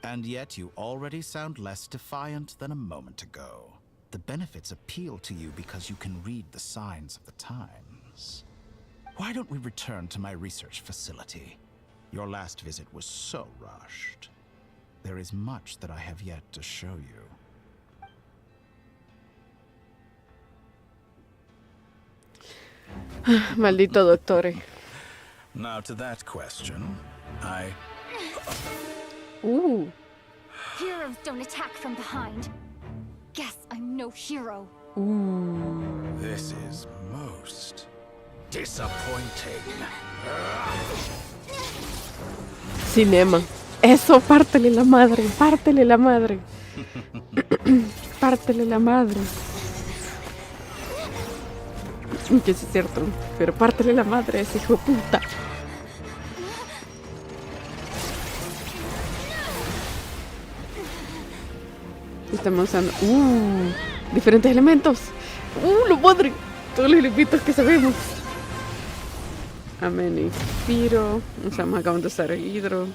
And yet you already sound less defiant than a moment ago. The benefits appeal to you because you can read the signs of the times. Why don't we return to my research facility? Your last visit was so rushed. There is much that I have yet to show you. Maldito doctore. Now to that question, Heroes don't attack from behind. Guess I'm no hero. This is most disappointing. Cinema. Eso, pártele la madre, pártele la madre. Pártele la madre. Que sí es cierto, pero pártele la madre a ese hijo de puta. Estamos usando diferentes elementos. ¡Lo padre! Todos los elementos que sabemos. Amén, inspiro. Usamos acá de usar hidro.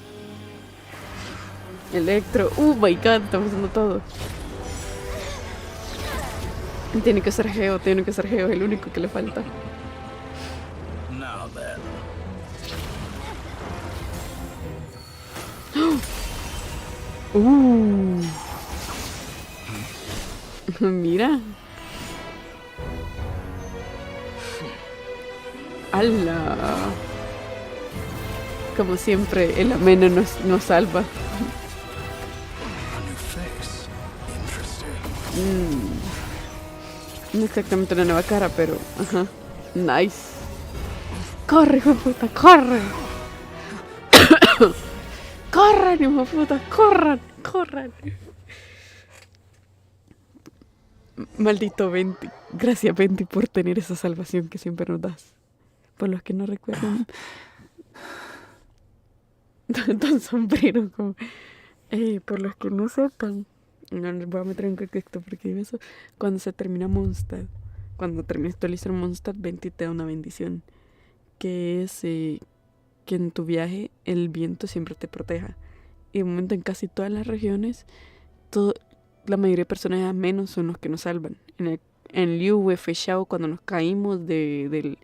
Electro. My god, estamos usando todo. Tiene que ser geo, es el único que le falta. Now then. Mira. ¡Hala! Como siempre, el ameno nos salva. No exactamente una nueva cara, pero... Ajá. Nice. ¡Corre, hijo de puta! ¡Corre! ¡Corran, hijo de puta! ¡Corran! ¡Corran! Maldito Venti. Gracias, Venti, por tener esa salvación que siempre nos das. por los que no recuerdan, Don Sombrero, como, por los que no sepan, no les voy a meter en contexto porque digo eso, cuando se termina Mondstadt, cuando terminas tu lista en Mondstadt, Venti te da una bendición, que es que en tu viaje el viento siempre te proteja. Y de momento en casi todas las regiones, la mayoría de personas a menos son los que nos salvan. En Liu, Fechao, cuando nos caímos de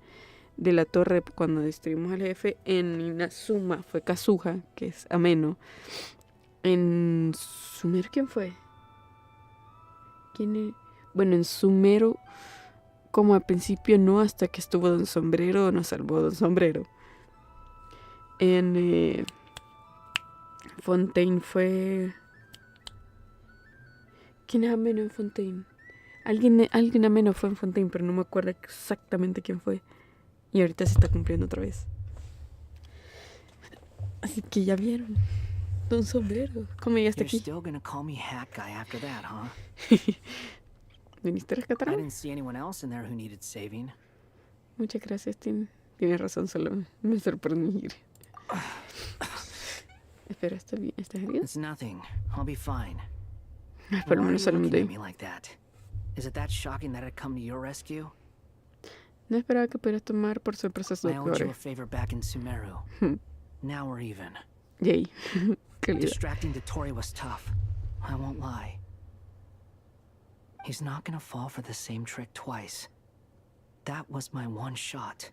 la torre, cuando destruimos al jefe. En Inazuma fue Kazuha, que es ameno. En Sumero, ¿quién fue? Bueno, en Sumero, como al principio no, hasta que estuvo Don Sombrero, nos salvó Don Sombrero. En Fontaine fue... ¿Quién es ameno en Fontaine? Alguien ameno fue en Fontaine, pero no me acuerdo exactamente quién fue. Y ahorita se está cumpliendo otra vez. Así que ya vieron. Don Sombrero, ¿cómo llegaste aquí? You're still gonna call me Hat Guy after that, huh? ¿Viniste a rescatarme? I didn't see anyone else in there who needed saving. Muchas gracias, Tim. Tienes razón, solo me sorprendí. Espera, ¿estás bien? ¿Estás herido? It's nothing. I'll be fine. Por lo menos solo me Why are you doy. looking at me like that? Is it that shocking that I'd come to your rescue? No esperaba que pudieras tomar por sorpresa su I owed you doctore. a favor back in Sumeru. Now we're even. Yay. Calidad. Distracting Dottore was tough. I won't lie. He's not gonna fall for the same trick twice. That was my one shot.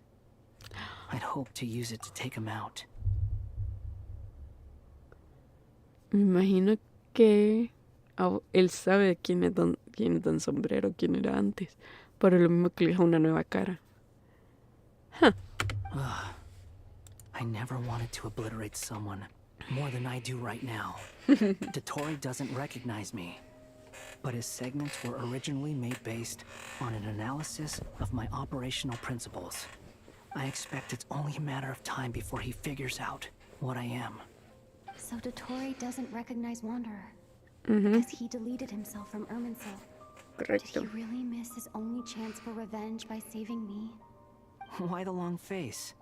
I'd hoped to use it to take him out. Me imagino que él sabe quién es Don Sombrero, quién era antes. Por lo mismo que le deja una nueva cara. I never wanted to obliterate someone more than I do right now. Dottore doesn't recognize me, but his segments were originally made based on an analysis of my operational principles. I expect it's only a matter of time before he figures out what I am. So Dottore doesn't recognize Wanderer. Because he deleted himself from Irminsul. Correcto. Did he really miss his only chance for revenge by saving me? Why the long face?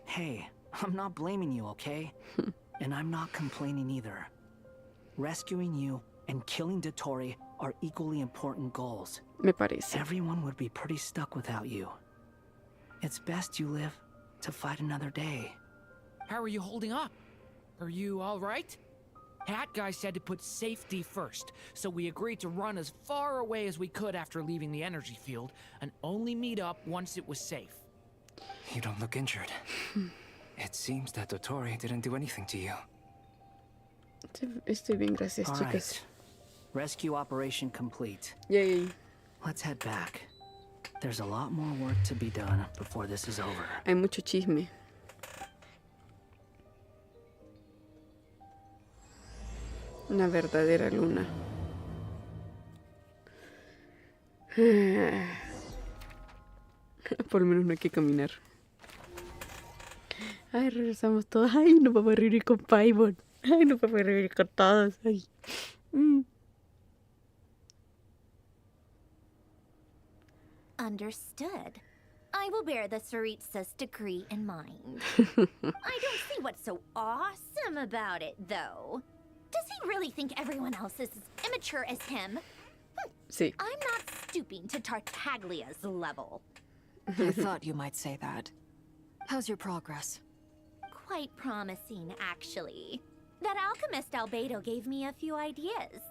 Hey, I'm not blaming you, okay? And I'm not complaining either. Rescuing you and killing Dottore are equally important goals. Me parece. Everyone would be pretty stuck without you. It's best you live to fight another day. How are you holding up? Are you all right? Hat Guy said to put safety first, so we agreed to run as far away as we could after leaving the energy field, and only meet up once it was safe. You don't look injured. It seems that Dottore didn't do anything to you. Estoy bien, gracias, All chicas. right. Rescue operation complete. Yay. Let's head back. There's a lot more work to be done before this is over. Hay mucho chisme. Una verdadera luna. Por lo menos no hay que caminar. Ay, regresamos todos. Ay, nos vamos a reunir con Paimon. Ay, nos vamos a reunir con todos. Ay. Understood. I will bear the Tsaritsa's decree in mind. I don't see what's so awesome about it, though. Does he really think everyone else is as immature as him? Sí. I'm not stooping to Tartaglia's level. I thought you might say that. How's your progress? Quite promising, actually. That alchemist Albedo gave me a few ideas.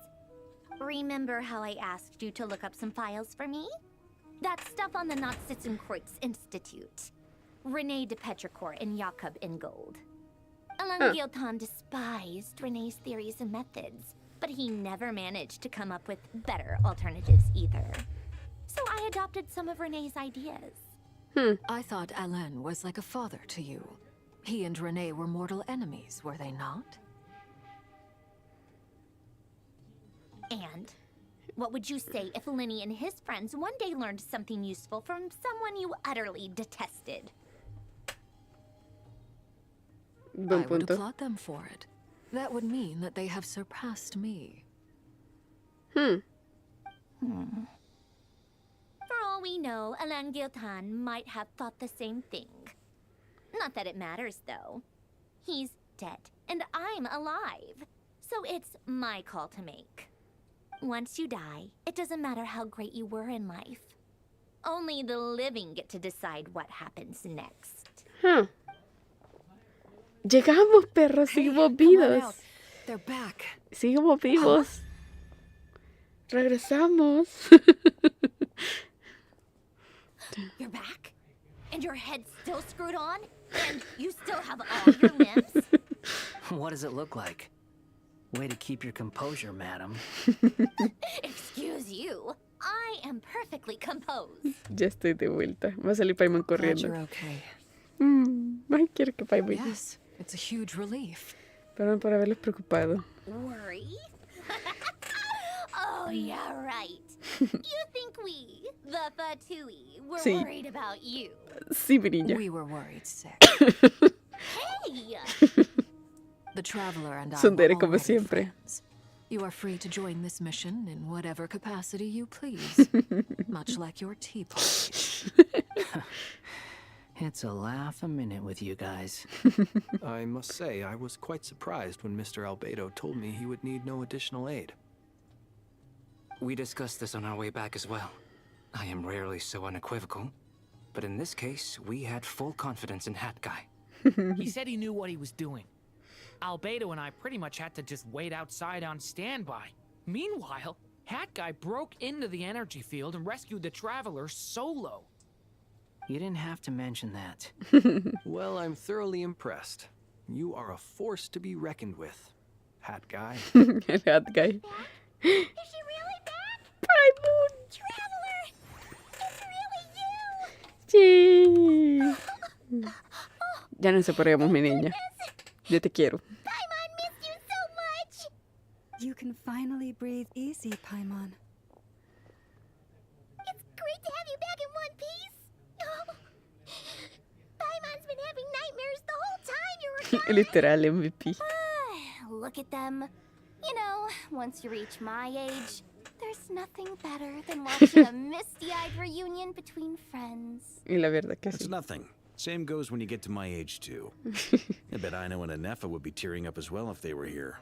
Remember how I asked you to look up some files for me? That stuff on the Nazi-Kreuz Institute. René de Petrichor and Jakob Ingold. Alain Guilton despised René's theories and methods, but he never managed to come up with better alternatives either. So I adopted some of René's ideas. I thought Alain was like a father to you. He and René were mortal enemies, were they not? And what would you say if Lenny and his friends one day learned something useful from someone you utterly detested? I would applaud them for it. That would mean that they have surpassed me. For all we know, Alain Guilton might have thought the same thing. Not that it matters, though. He's dead, and I'm alive. So it's my call to make. Once you die, it doesn't matter how great you were in life. Only the living get to decide what happens next. Huh. Llegamos, perros, seguimos vivos. They're back. Seguimos vivos. Regresamos. You're back? And your head's still screwed on? And you still have all your limbs? What does it look like? Way to keep your composure, madam. Excuse you. I am perfectly composed. Ya estoy de vuelta. Va a salir Paimon corriendo. You're okay. Ay, quiero que Paimon. Yes, it's a huge relief. Perdón por haberlos preocupado. Worry? Oh, yeah, right. You think we, the Fatui, were Sí. worried about you? Sí, mi niña. We were worried sick. Hey! The traveler and I Tsundere were como already siempre. friends. You are free to join this mission in whatever capacity you please. Much like your tea party. It's a laugh a minute with you guys. I must say, I was quite surprised when Mr. Albedo told me he would need no additional aid. We discussed this on our way back as well. I am rarely so unequivocal, but in this case, we had full confidence in Hat Guy. He said he knew what he was doing. Albedo and I pretty much had to just wait outside on standby. Meanwhile, Hat Guy broke into the energy field and rescued the traveler solo. You didn't have to mention that. Well, I'm thoroughly impressed. You are a force to be reckoned with, Hat Guy. Hat Guy. Is she really back? Paimon. Traveler! It's really you! Sí. Ya nos separamos, mi niña. Yo te quiero. Paimon missed you so much! You can finally breathe easy, Paimon. It's great to have you back in one piece! Oh. Paimon's been having nightmares the whole time you were gone! Literal MVP. Look at them. You know, once you reach my age, there's nothing better than watching a misty-eyed reunion between friends. Y la verdad que That's sí. nothing. Same goes when you get to my age, too. I bet Ino and Anefa would be tearing up as well if they were here.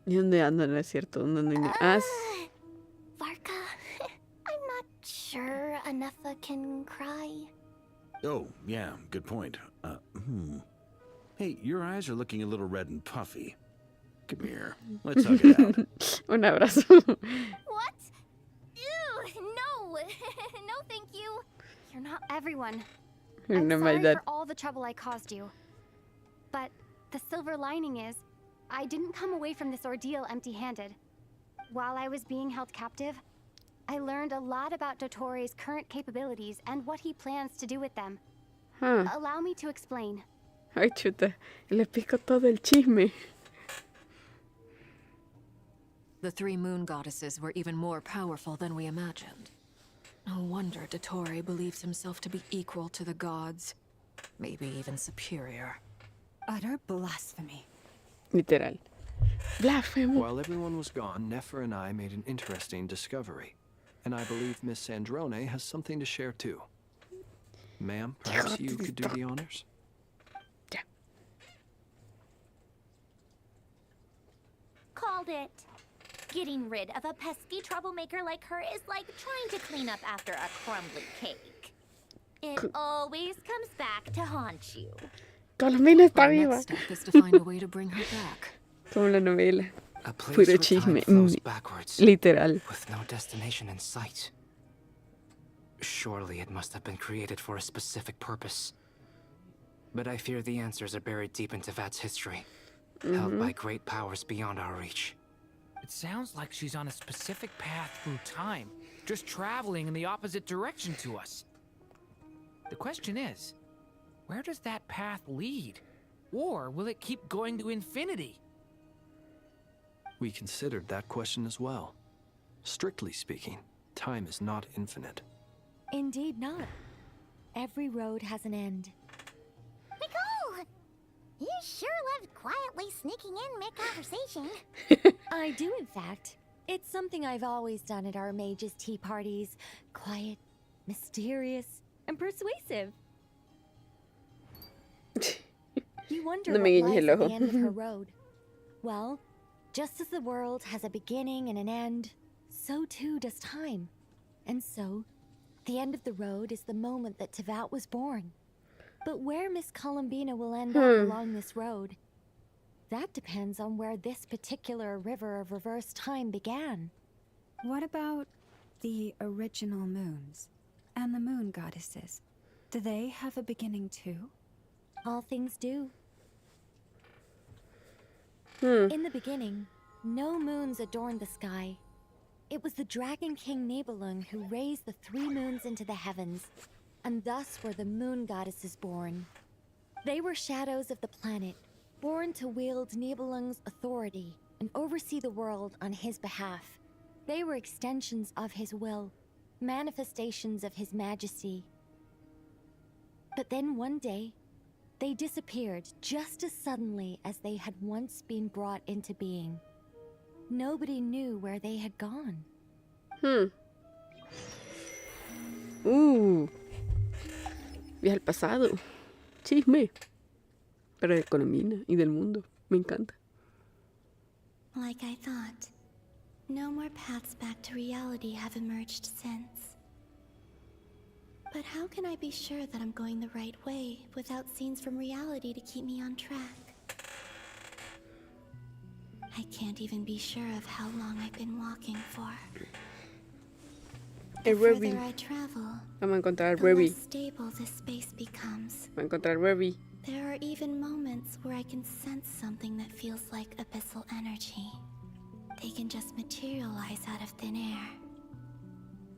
¿Y dónde ando? No es cierto. ¿Dónde ando? Ah, Varka, I'm not sure Anefa can cry. Oh, yeah, good point. Hey, your eyes are looking a little red and puffy. Come here. Let's hug it out. Un abrazo. What? Ew, no. No, thank you. You're not everyone. I'm No, my sorry dad. for all the trouble I caused you. But the silver lining is, I didn't come away from this ordeal empty-handed. While I was being held captive, I learned a lot about Dottore's current capabilities and what he plans to do with them. Huh. Allow me to explain. Ay, chuta. Le pico todo el chisme. The three moon goddesses were even more powerful than we imagined. No wonder Dottore believes himself to be equal to the gods. Maybe even superior. Utter blasphemy. Literal. Blasphemo. While everyone was gone, Nefer and I made an interesting discovery. And I believe Miss Sandrone has something to share too. Ma'am, perhaps you could do the honors? Called it. Getting rid of a pesky troublemaker like her is like trying to clean up after a crumbly cake. It always comes back to haunt you. Colomina está Our viva. next step is to find a way to bring her back. Como la novela. A place Puro where chisme. time flows backwards, Literal. with no destination in sight. Surely it must have been created for a specific purpose. But I fear the answers are buried deep into Vat's history, held by great powers beyond our reach. It sounds like she's on a specific path through time, just traveling in the opposite direction to us. The question is, where does that path lead? Or will it keep going to infinity? We considered that question as well. Strictly speaking, time is not infinite. Indeed not. Every road has an end. Nicole! You sure love quietly sneaking in mid-conversation. I do, in fact. It's something I've always done at our mages' tea parties. Quiet, mysterious, and persuasive. You wonder No what me guiñes lies el at the ojo. end of her road. Well, just as the world has a beginning and an end, so too does time. And so, the end of the road is the moment that Tevat was born. But where Miss Columbina will end up along this road, that depends on where this particular river of reverse time began. What about the original moons and the moon goddesses? Do they have a beginning too? All things do. In the beginning, no moons adorned the sky. It was the Dragon King Nibelung who raised the 3 moons into the heavens, and thus were the moon goddesses born. They were shadows of the planet, born to wield Nibelung's authority and oversee the world on his behalf. They were extensions of his will, manifestations of his majesty. But then one day, they disappeared just as suddenly as they had once been brought into being. Nobody knew where they had gone. Viaje al pasado. Chisme. Pero de economía y del mundo. Me encanta. Like I thought, no more paths back to reality have emerged since. But how can I be sure that I'm going the right way without scenes from reality to keep me on track? I can't even be sure of how long I've been walking for. The further I travel, Vamos a encontrar the Ruby. less stable this space becomes. Vamos a encontrar Ruby. There are even moments where I can sense something that feels like abyssal energy. They can just materialize out of thin air.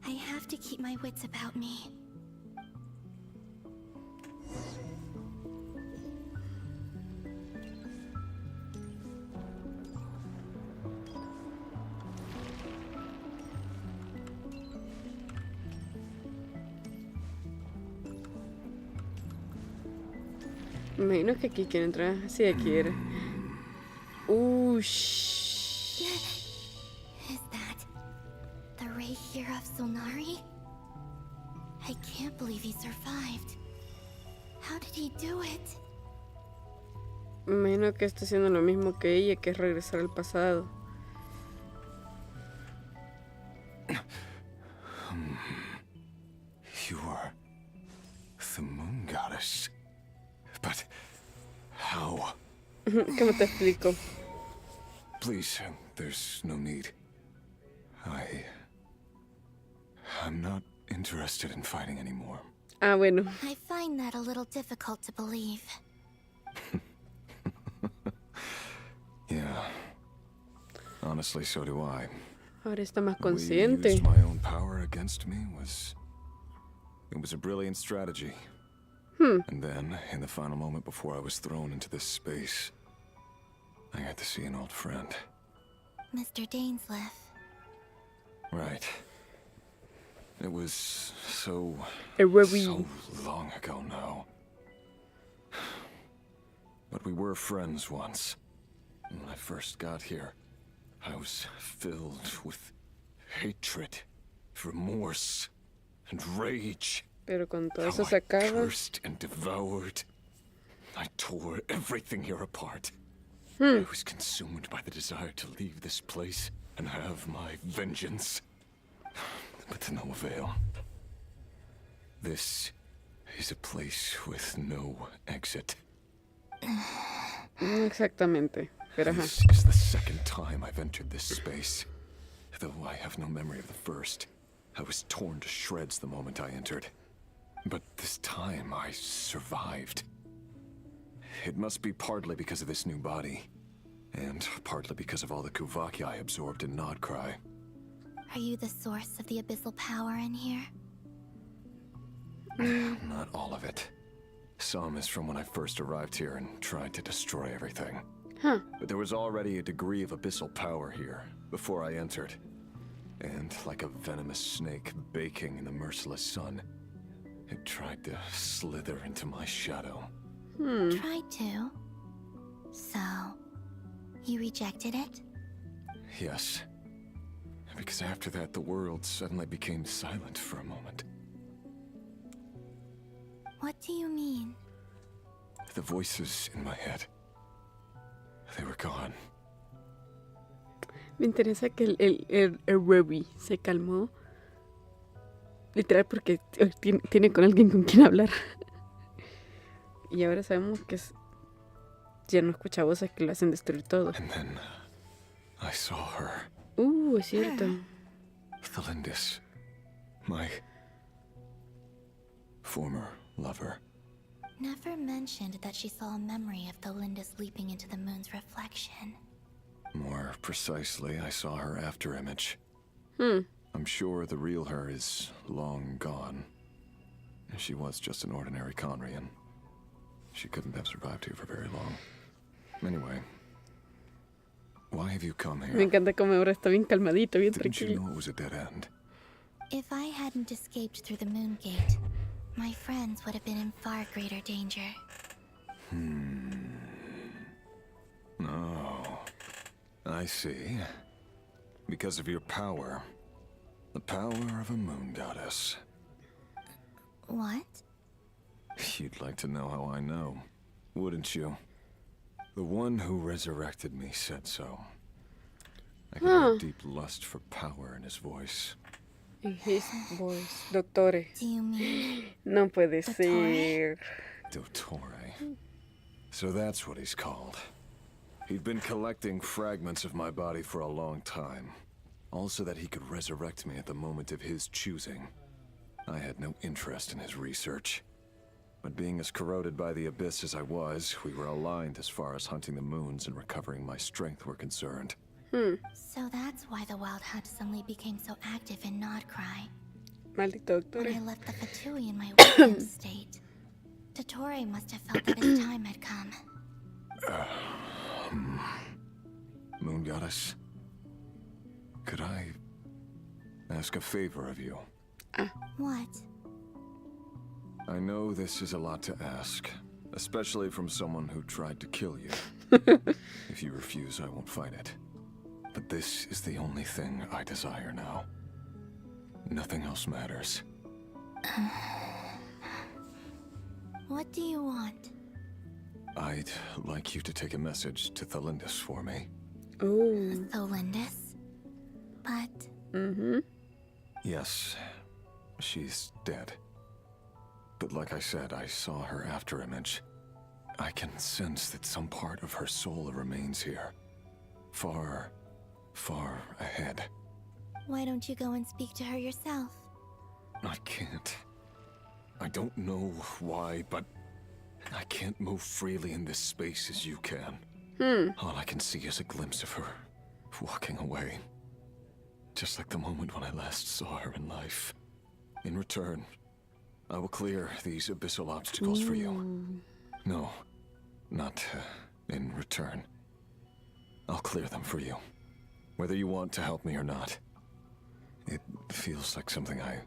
I have to keep my wits about me. Me imagino que aquí quiere entrar. Sí, aquí era. Shh. Is that the Ray here of Solnari? I can't believe he survived. How did he do it? Me imagino que está haciendo lo mismo que ella, que es regresar al pasado. You are the moon goddess. But how? ¿Cómo te explico? Please, there's no need. I'm not interested in fighting anymore. Ah, bueno. I find that a little difficult to believe. Yeah. Honestly, so do I. Ahora está más The way you consciente. used my own power against me it was a brilliant strategy. And then, in the final moment before I was thrown into this space, I got to see an old friend. Mr. Dainsleif. Right. It was so long ago now. But we were friends once. When I first got here, I was filled with hatred, remorse, and rage. Pero con todo How eso se I acaba. cursed and devoured. I tore everything here apart. I was consumed by the desire to leave this place and have my vengeance. But to no avail. This is a place with no exit. No exactamente. Pero ajá. This is the second time I've entered this space. Though I have no memory of the first. I was torn to shreds the moment I entered. But this time I survived. It must be partly because of this new body. And partly because of all the Kuvaki I absorbed in Nodcry. Are you the source of the abyssal power in here? Not all of it. Some is from when I first arrived here and tried to destroy everything. But there was already a degree of abyssal power here before I entered. And like a venomous snake baking in the merciless sun, it tried to slither into my shadow. Tried to? So, you rejected it? Yes. Because after that, the world suddenly became silent for a moment. What do you mean? The voices in my head, they were gone. Me interesa que el Ruby se calmó. Literal porque tiene con alguien con quien hablar. Y ahora sabemos que ya no escucha voces que lo hacen destruir todo. And then I saw her. Es cierto. Thalindis, my former lover. Never mentioned that she saw a memory of Thalindis leaping into the moon's reflection. More precisely, I saw her after image. I'm sure the real her is long gone. She was just an ordinary Conrian. She couldn't have survived here for very long. Anyway, why have you come here? Me encanta como ahora está bien calmadito, bien Didn't you tranquilo. know it was a dead end? If I hadn't escaped through the moon gate, my friends would have been in far greater danger. Oh, I see. Because of your power. The power of a moon goddess. What? You'd like to know how I know, wouldn't you? The one who resurrected me said so. I could hear a deep lust for power in his voice. In his voice, doctore. Do you mean No puede ser. Dottore. So that's what he's called. He'd been collecting fragments of my body for a long time. All so that he could resurrect me at the moment of his choosing. I had no interest in his research. But being as corroded by the abyss as I was, we were aligned as far as hunting the moons and recovering my strength were concerned. So that's why the Wild Hunt suddenly became so active in Nodcry. Maldito When doctore. I left the Fatui in my weakened state, Dottore must have felt that his time had come. Moon Goddess, could I ask a favor of you? What? I know this is a lot to ask, especially from someone who tried to kill you. If you refuse, I won't fight it. But this is the only thing I desire now. Nothing else matters. What do you want? I'd like you to take a message to Thalindis for me. Thalindis? But... Yes, she's dead. But like I said, I saw her after image. I can sense that some part of her soul remains here. Far, far ahead. Why don't you go and speak to her yourself? I can't. I don't know why, but I can't move freely in this space as you can. All I can see is a glimpse of her walking away. Just like the moment when I last saw her in life. In return, I will clear these abyssal obstacles for you. No, not in return. I'll clear them for you. Whether you want to help me or not. It feels like something I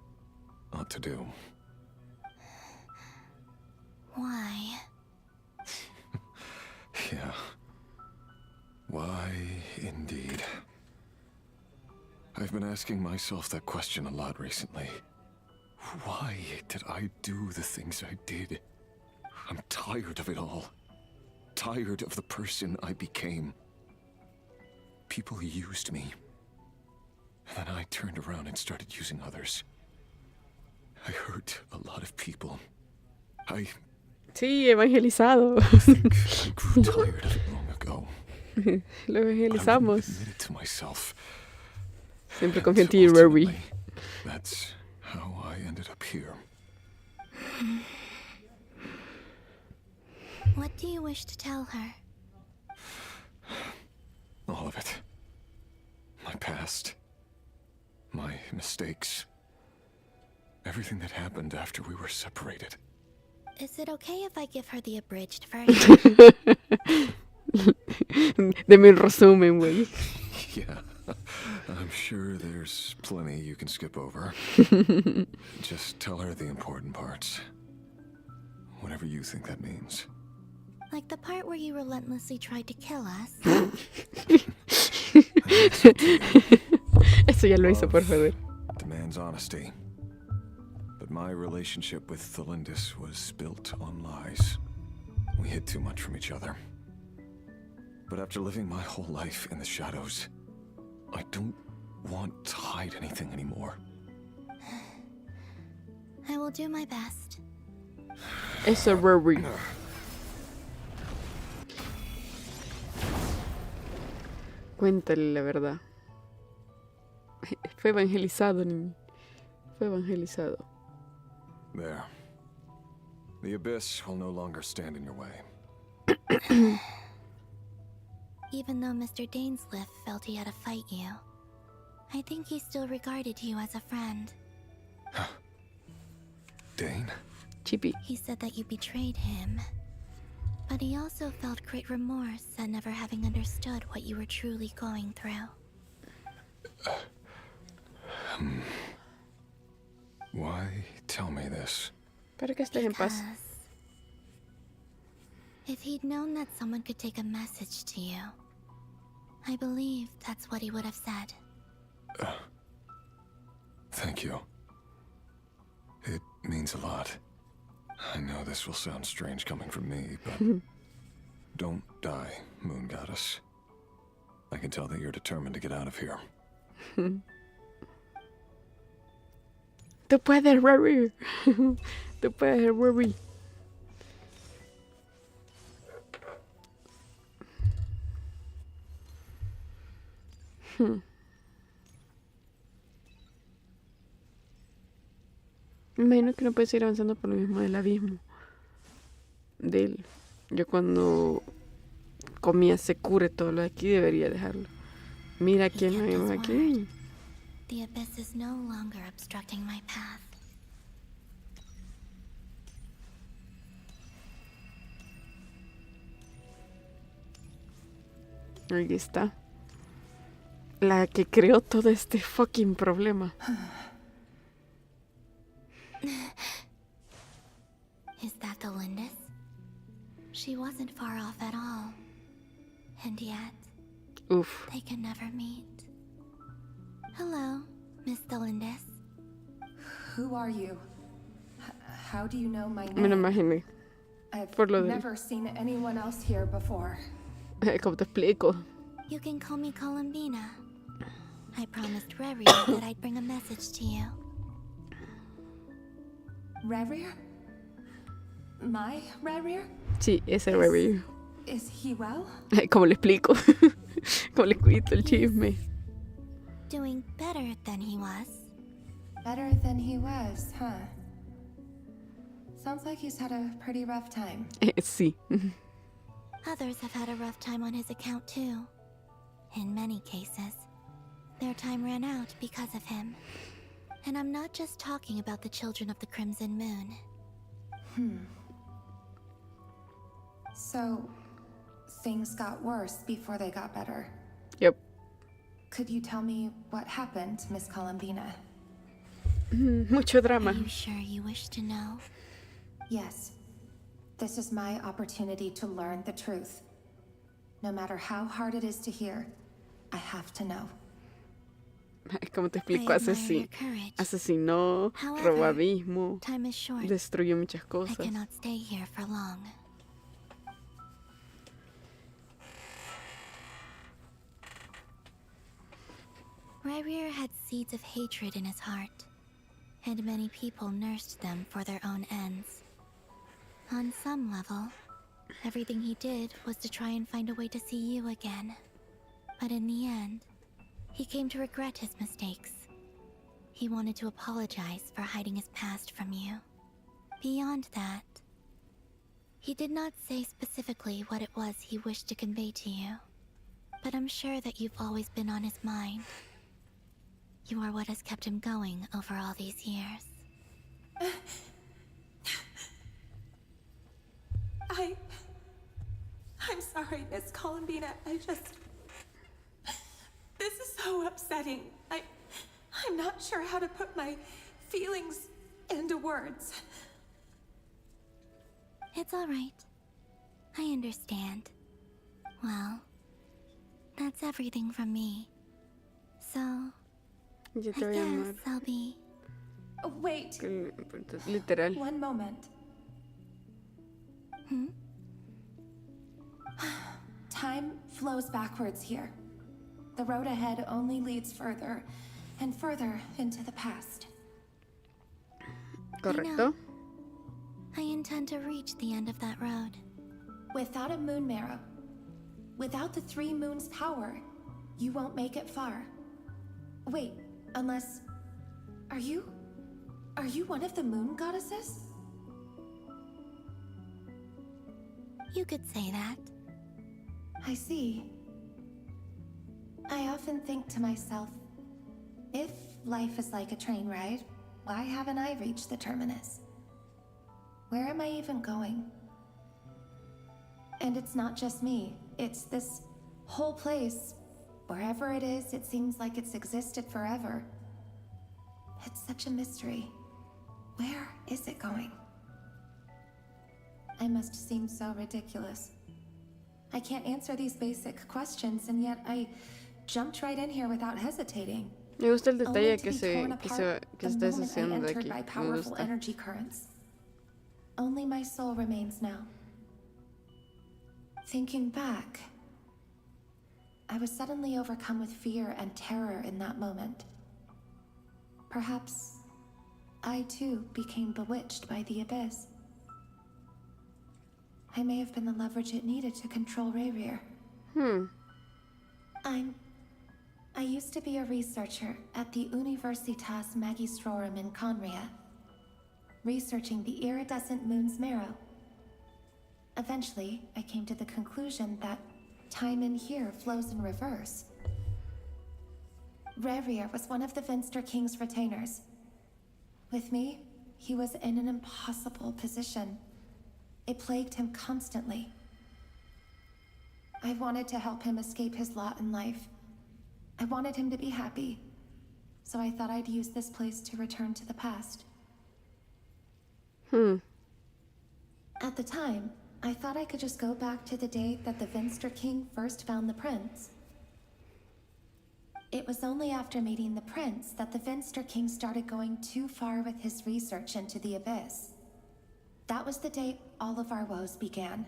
ought to do. Why? Yeah. Why, indeed. I've been asking myself that question a lot recently. Why did I do the things I did? I'm tired of it all. Tired of the person I became. People used me. And then I turned around and started using others. I hurt a lot of people. Sí, evangelizado. I grew tired of it long ago. Lo I evangelizamos. admitted to myself. Siempre confío en ti, Rory. That's how I ended up here. What do you wish to tell her? All of it. My past. My mistakes. Everything that happened after we were separated. Is it okay if I give her the abridged version? Deme el resumen, güey. Yeah. I'm sure there's plenty you can skip over. Just tell her the important parts. Whatever you think that means. Like the part where you relentlessly tried to kill us? Eso ya lo hizo, por favor. Demands honesty. But my relationship with Thalindis was built on lies. we hid too much from each other. But after living my whole life in the shadows, I don't want to hide anything anymore. I will do my best. Eso, Rory. Cuéntale la verdad. Fue evangelizado, niño. Fue evangelizado. There. The abyss will no longer stand in your way. Even though Mr. Dainsliff felt he had to fight you, I think he still regarded you as a friend. Dane? Chippy. He said that you betrayed him, but he also felt great remorse at never having understood what you were truly going through. Why tell me this? Para que estés en paz. If he'd known that someone could take a message to you, I believe that's what he would have said. Thank you. It means a lot. I know this will sound strange coming from me, but don't die, Moon Goddess. I can tell that you're determined to get out of here. Tú puedes, Rory. Tú puedes, Rory. Me imagino que no puedes ir avanzando por lo mismo del abismo. De él. Yo cuando comía secure todo lo de aquí debería dejarlo. Mira quién lo vimos aquí. The abyss is no longer obstructing my path. Ahí está. La que creó todo este fucking problema. Is that the Lindis? She wasn't far off at all. And yet, Oof. they can never meet. Hello, Miss Delindis. Who are you? How do you know my Me lo name? imaginé. I've Por lo de... never seen anyone else here before. ¿Cómo te explico? You can call me Columbina. I promised Reria that I'd bring a message to you. Rerir? My Rerir? Sí, ese Rory. Is he well? ¿Cómo le explico? ¿Cómo le cuento el chisme? Doing better than he was. Better than he was, huh? Sounds like he's had a pretty rough time. Sí. Others have had a rough time on his account too. In many cases, their time ran out because of him. And I'm not just talking about the children of the Crimson Moon. So, things got worse before they got better. Yep. Could you tell me what happened, Miss Columbina? Mucho drama. Are you sure you wish to know? Yes. This is my opportunity to learn the truth. No matter how hard it is to hear, I have to know. ¿Cómo te explico? Asesinó, robó abismo, Time is short. destruyó muchas I cosas. cannot stay here for long. Rerir had seeds of hatred in his heart, and many people nursed them for their own ends. On some level, everything he did was to try and find a way to see you again. But in the end, he came to regret his mistakes. He wanted to apologize for hiding his past from you. Beyond that, he did not say specifically what it was he wished to convey to you, but I'm sure that you've always been on his mind. You are what has kept him going over all these years. I'm sorry, Miss Columbina. This is so upsetting. I'm not sure how to put my feelings into words. It's all right. I understand. Well, that's everything from me. So, I Yo te voy a amar. guess I'll be... Wait. Literal. One moment. Time flows backwards here. The road ahead only leads further and further into the past. Correcto. I intend to reach the end of that road. Without a moon marrow, without the 3 moons' power, you won't make it far. Wait, unless... Are you one of the moon goddesses? You could say that. I see. I often think to myself, if life is like a train ride, why haven't I reached the terminus? Where am I even going? And it's not just me. It's this whole place. Wherever it is, it seems like it's existed forever. It's such a mystery. Where is it going? I must seem so ridiculous. I can't answer these basic questions, and yet I jumped right in here without hesitating. Me gusta el Only detalle to que be se torn apart está the moment I sucediendo de entered aquí. by Me powerful gusta. energy currents. Only my soul remains now. Thinking back, I was suddenly overcome with fear and terror in that moment. Perhaps I too became bewitched by the abyss. I may have been the leverage it needed to control Rayrir. I used to be a researcher at the Universitas Magistrorum in Conria, researching the iridescent moon's marrow. Eventually, I came to the conclusion that time in here flows in reverse. Rayrir was one of the Vinster King's retainers. With me, he was in an impossible position. It plagued him constantly. I wanted to help him escape his lot in life. I wanted him to be happy. So I thought I'd use this place to return to the past. At the time, I thought I could just go back to the day that the Vinster King first found the prince. It was only after meeting the prince that the Vinster King started going too far with his research into the abyss. That was the day all of our woes began.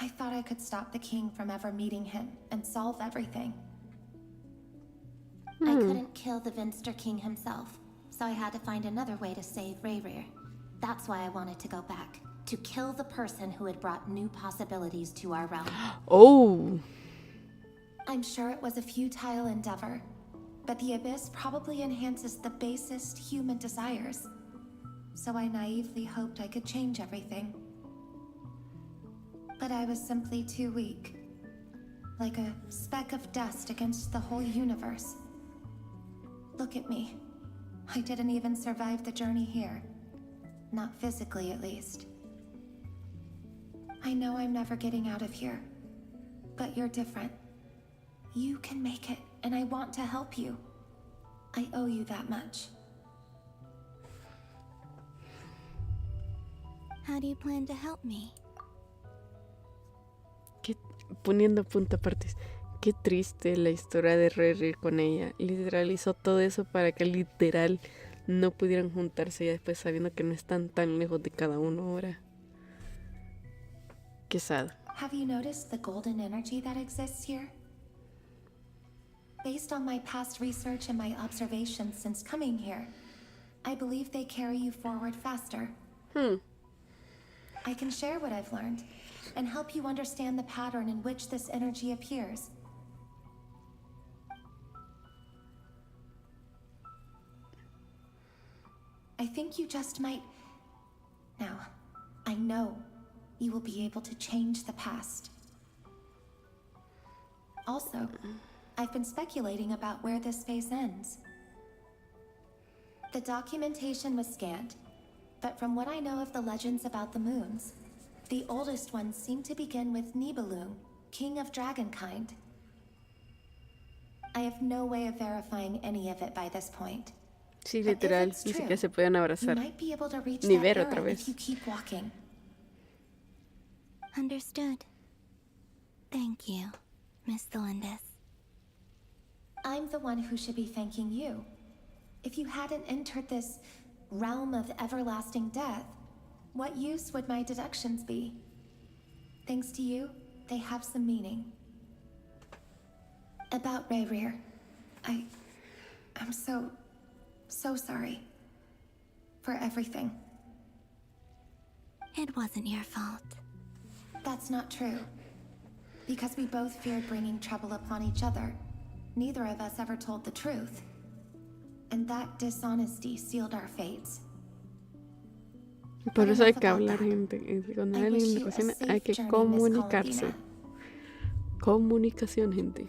I thought I could stop the king from ever meeting him and solve everything. I couldn't kill the Vinster King himself, so I had to find another way to save Rayrir. That's why I wanted to go back, to kill the person who had brought new possibilities to our realm. Oh. I'm sure it was a futile endeavor, but the abyss probably enhances the basest human desires. So I naively hoped I could change everything. But I was simply too weak. Like a speck of dust against the whole universe. Look at me. I didn't even survive the journey here. Not physically, at least. I know I'm never getting out of here. But you're different. You can make it, and I want to help you. I owe you that much. How do you plan to help me? Poniendo punto aparte. Qué triste la historia de Rayrir con ella. Literal hizo todo eso para que literal no pudieran juntarse ya después sabiendo que no están tan lejos de cada uno ahora. Qué sad. Have you noticed the golden energy that exists here? Based on my past research and my observations since coming here, I believe they carry you forward faster. I can share what I've learned and help you understand the pattern in which this energy appears. I think you just might... Now, I know you will be able to change the past. Also, I've been speculating about where this phase ends. The documentation was scanned, but from what I know of the legends about the moons, the oldest ones seem to begin with Nibelung, king of dragonkind. I have no way of verifying any of it by this point. Sí, literal, ni siquiera se pueden abrazar. You might be able to reach Ni that ver otra era vez. if you keep walking. Understood. Thank you, Miss Delendis. I'm the one who should be thanking you. If you hadn't entered this realm of everlasting death, what use would my deductions be? Thanks to you, they have some meaning. About Rayrir, I'm so sorry for everything. It wasn't your fault. That's not true. Because we both feared bringing trouble upon each other, neither of us ever told the truth. And that dishonesty sealed our fates. Por eso hay que hablar, gente. Cuando hay alguien en la cocina hay que comunicarse. Comunicación, gente.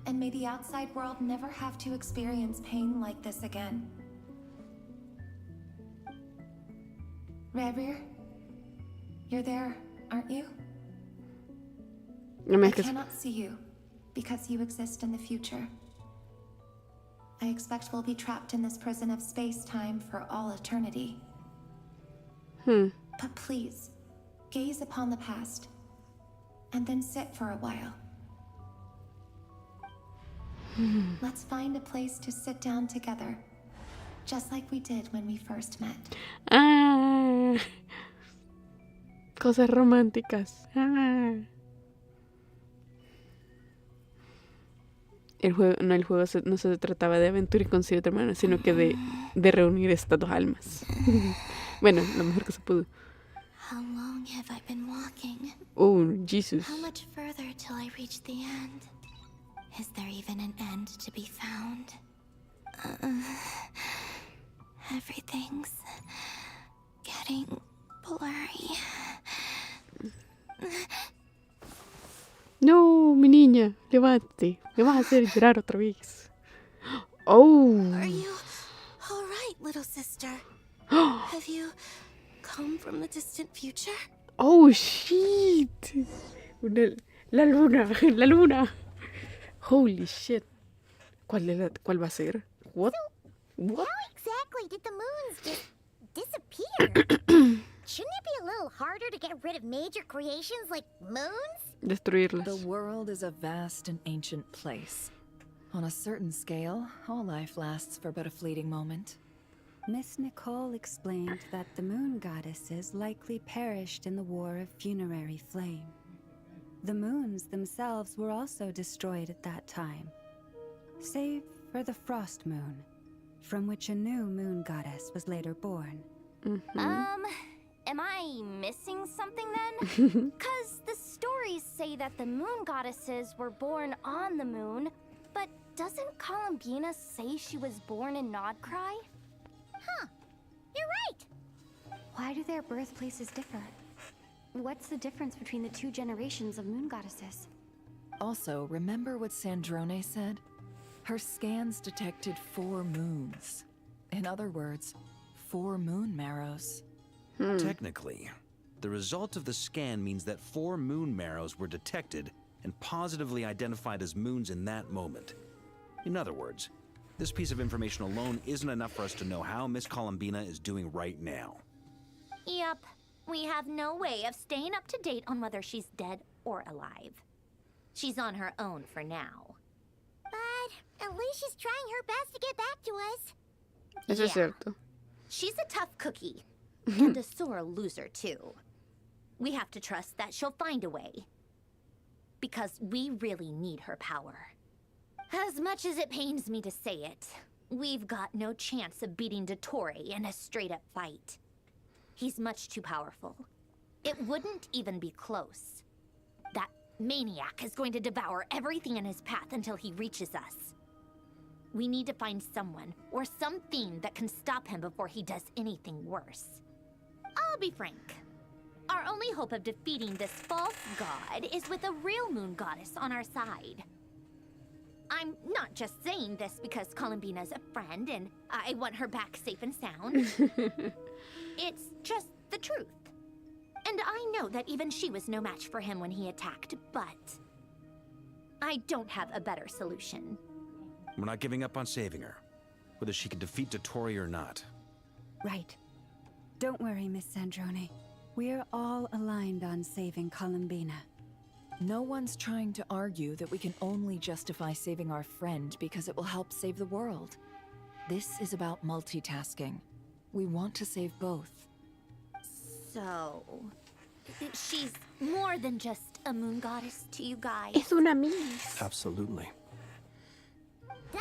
And may the outside world never have to experience pain like this again. Rayrir, you're there, aren't you? I cannot see you, because you exist in the future. I expect we'll be trapped in this prison of space-time for all eternity. But please, gaze upon the past, and then sit for a while. Let's find a place to sit down together, just like we did when we first met. Ah, cosas románticas. Ah. El juego no se trataba de aventura y concilio de hermanos, sino que de reunir estas dos almas. Bueno, lo mejor que se pudo. How long have I been walking? Oh, Jesus. How much further till I reach the end? Is there even an end to be found? Everything's getting blurry. No, mi niña, levántate. Me vas a hacer llorar otra vez. Oh. Are you all right, little sister? Have you come from the distant future? Oh, shit. La luna. Holy shit. ¿Cuál va a ser? What? How exactly did the moons just disappear? Shouldn't it be a little harder to get rid of major creations like moons? Destruirlas. The world is a vast and ancient place. On a certain scale, all life lasts for but a fleeting moment. Miss Nicole explained that the moon goddesses likely perished in the War of Funerary Flame. The moons themselves were also destroyed at that time, save for the Frost Moon, from which a new moon goddess was later born. Am I missing something then? 'Cause the stories say that the moon goddesses were born on the moon, but doesn't Columbina say she was born in Nodcry? Huh. You're right. Why do their birthplaces differ? What's the difference between the two generations of moon goddesses? Also, remember what Sandrone said? Her scans detected 4 moons. In other words, 4 moon marrows. Technically, the result of the scan means that 4 moon marrows were detected and positively identified as moons in that moment. In other words, this piece of information alone isn't enough for us to know how Miss Columbina is doing right now. Yep. We have no way of staying up to date on whether she's dead or alive. She's on her own for now. But at least she's trying her best to get back to us. Eso es cierto. She's a tough cookie. And a sore loser, too. We have to trust that she'll find a way. Because we really need her power. As much as it pains me to say it, we've got no chance of beating dottore in a straight-up fight. He's much too powerful. It wouldn't even be close. That maniac is going to devour everything in his path until he reaches us. We need to find someone or something that can stop him before he does anything worse. I'll be frank. Our only hope of defeating this false god is with a real moon goddess on our side. I'm not just saying this because Columbina's a friend and I want her back safe and sound. It's just the truth. And I know that even she was no match for him when he attacked, but I don't have a better solution. We're not giving up on saving her, whether she can defeat dottore or not. Right. Don't worry, Miss Sandrone. We're all aligned on saving Columbina. No one's trying to argue that we can only justify saving our friend because it will help save the world. This is about multitasking. We want to save both. So, she's more than just a moon goddess to you guys. Es una miss. Absolutely. Duh!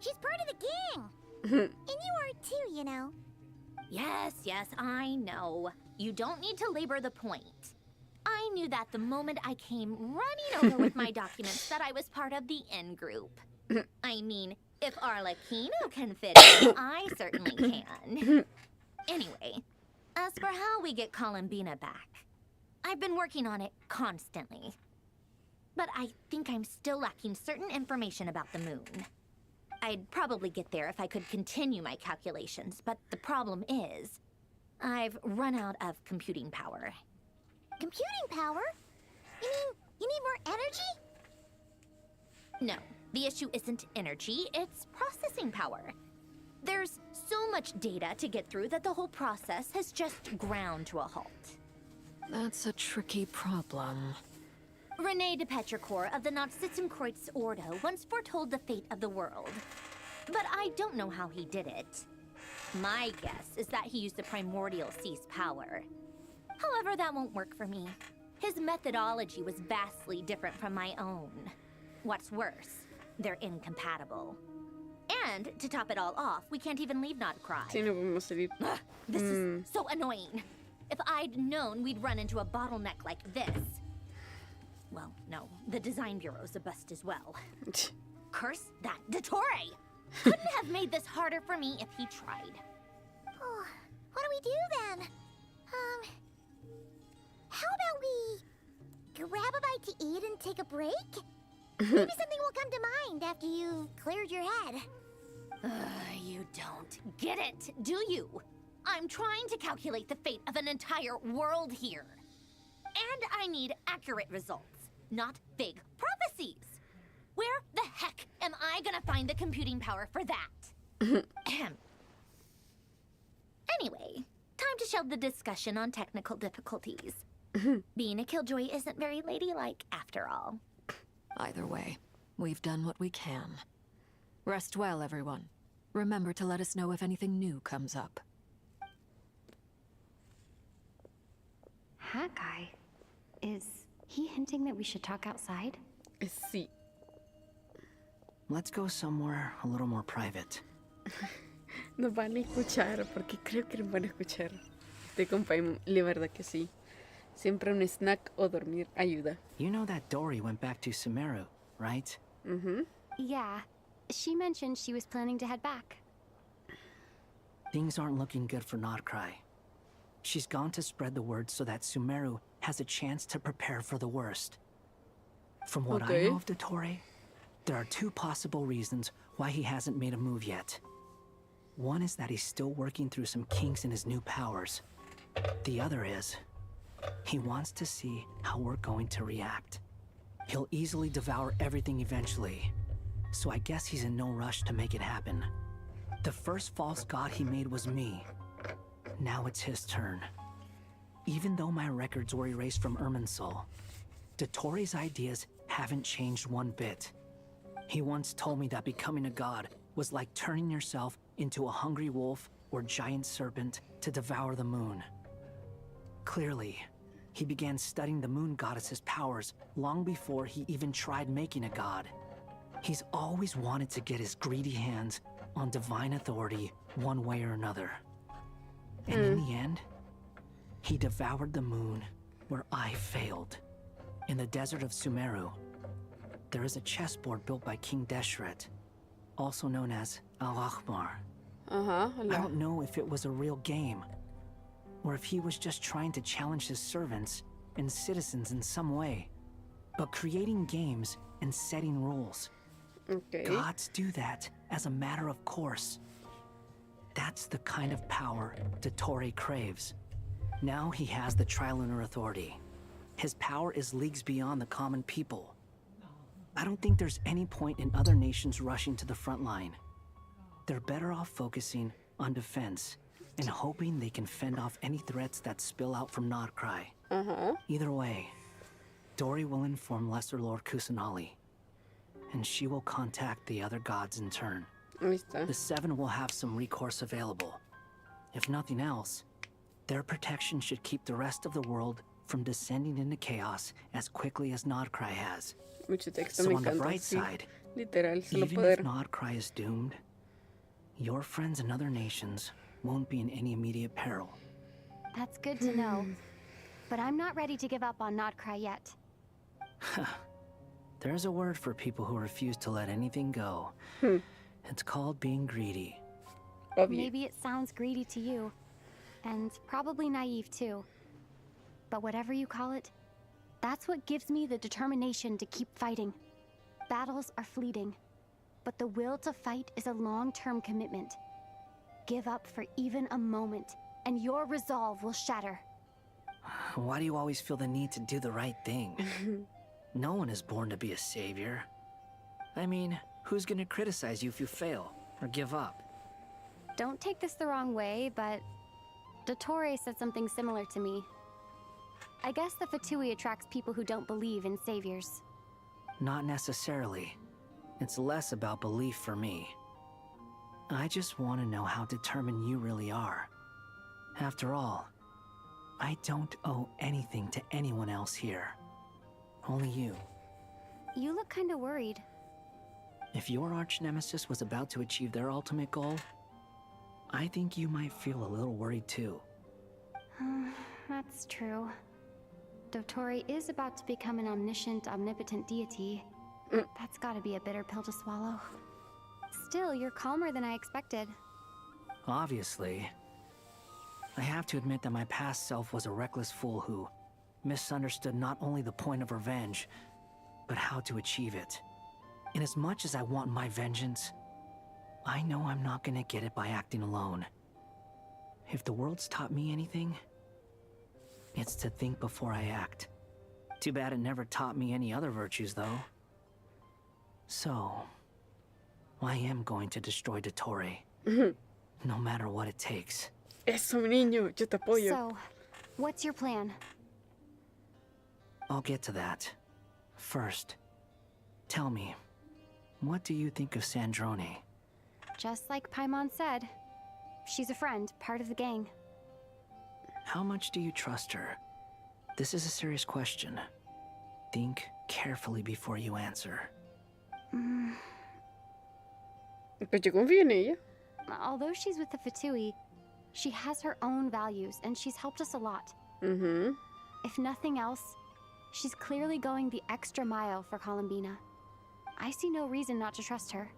She's part of the gang! And you are too, you know. Yes, I know. You don't need to labor the point. I knew that the moment I came running over with my documents that I was part of the in-group. I mean, if Arlecchino can fit in, I certainly can. Anyway, as for how we get Columbina back, I've been working on it constantly. But I think I'm still lacking certain information about the moon. I'd probably get there if I could continue my calculations, but the problem is, I've run out of computing power. Computing power? You mean, you need more energy? No, the issue isn't energy, it's processing power. There's so much data to get through that the whole process has just ground to a halt. That's a tricky problem. René de Petrichor of the Nazissenkreuz Ordo once foretold the fate of the world. But I don't know how he did it. My guess is that he used the primordial sea's power. However, that won't work for me. His methodology was vastly different from my own. What's worse, they're incompatible. And to top it all off, we can't even leave Nodcry. Sí, no podemos salir. This is so annoying. If I'd known we'd run into a bottleneck like this. Well, no, the design bureau's a bust as well. Curse that dottore! Couldn't have made this harder for me if he tried. Oh, what do we do then? How about we grab a bite to eat and take a break? Maybe something will come to mind after you've cleared your head. You don't get it, do you? I'm trying to calculate the fate of an entire world here. And I need accurate results, not vague prophecies. Where the heck am I gonna find the computing power for that? Anyway, time to shelve the discussion on technical difficulties. Being a killjoy isn't very ladylike after all. Either way, we've done what we can. Rest well, everyone. Remember to let us know if anything new comes up. That guy. Is he hinting that we should talk outside? Sí. Let's go somewhere a little more private. Nos van a escuchar, porque creo que nos van a escuchar. Estoy con Paimon, la verdad que sí. Siempre un snack o dormir ayuda. You know that Dory went back to Sumeru, right? Mm-hmm. Yeah. She mentioned she was planning to head back. Things aren't looking good for Nodcry. She's gone to spread the word so that Sumeru has a chance to prepare for the worst. From what I know of dottore, there are two possible reasons why he hasn't made a move yet. One is that he's still working through some kinks in his new powers. The other is, he wants to see how we're going to react. He'll easily devour everything eventually, so I guess he's in no rush to make it happen. The first false god he made was me. Now it's his turn. Even though my records were erased from Irminsul, dottore's ideas haven't changed one bit. He once told me that becoming a god was like turning yourself into a hungry wolf or giant serpent to devour the moon. Clearly, he began studying the moon goddess's powers long before he even tried making a god. He's always wanted to get his greedy hands on divine authority one way or another. And in the end, he devoured the moon where I failed. In the desert of Sumeru, there is a chessboard built by King Deshret, also known as Al-Ahmar. I don't know if it was a real game, or if he was just trying to challenge his servants and citizens in some way. But creating games and setting rules, gods do that as a matter of course. That's the kind of power dottore craves. Now he has the Trilunar Authority. His power is leagues beyond the common people. I don't think there's any point in other nations rushing to the front line. They're better off focusing on defense and hoping they can fend off any threats that spill out from Nodcry. Either way, Dory will inform Lesser Lord Kusanali, and she will contact the other gods in turn. The Seven will have some recourse available. If nothing else, their protection should keep the rest of the world from descending into chaos as quickly as Nodcry has. Mucho texto, So me on the encanta, bright sí. side, Literal, solo even poder. if Nodcry is doomed, your friends in other nations won't be in any immediate peril. That's good to know. But I'm not ready to give up on Nodcry yet. There's a word for people who refuse to let anything go. It's called being greedy. Maybe it sounds greedy to you, and probably naive too. But whatever you call it, that's what gives me the determination to keep fighting. Battles are fleeting, but the will to fight is a long-term commitment. Give up for even a moment, and your resolve will shatter. Why do you always feel the need to do the right thing? No one is born to be a savior. I mean, who's gonna criticize you if you fail or give up? Don't take this the wrong way, but doctore said something similar to me. I guess the Fatui attracts people who don't believe in saviors. Not necessarily. It's less about belief for me. I just want to know how determined you really are. After all, I don't owe anything to anyone else here. Only you. You look kinda worried. If your arch-nemesis was about to achieve their ultimate goal, I think you might feel a little worried too. That's true. Doctore is about to become an omniscient, omnipotent deity. That's gotta be a bitter pill to swallow. Still, you're calmer than I expected. Obviously. I have to admit that my past self was a reckless fool who misunderstood not only the point of revenge, but how to achieve it. And as much as I want my vengeance, I know I'm not gonna get it by acting alone. If the world's taught me anything, it's to think before I act. Too bad it never taught me any other virtues, though. So, I am going to destroy doctore. No matter what it takes. Eso, mi niño, yo te apoyo. So, what's your plan? I'll get to that. First, tell me, what do you think of Sandrone? Just like Paimon said, she's a friend, part of the gang. How much do you trust her? This is a serious question. Think carefully before you answer. Pues yo confío en ella. Although she's with the Fatui, she has her own values, and she's helped us a lot. If nothing else, she's clearly going the extra mile for Columbina. I see no reason not to trust her.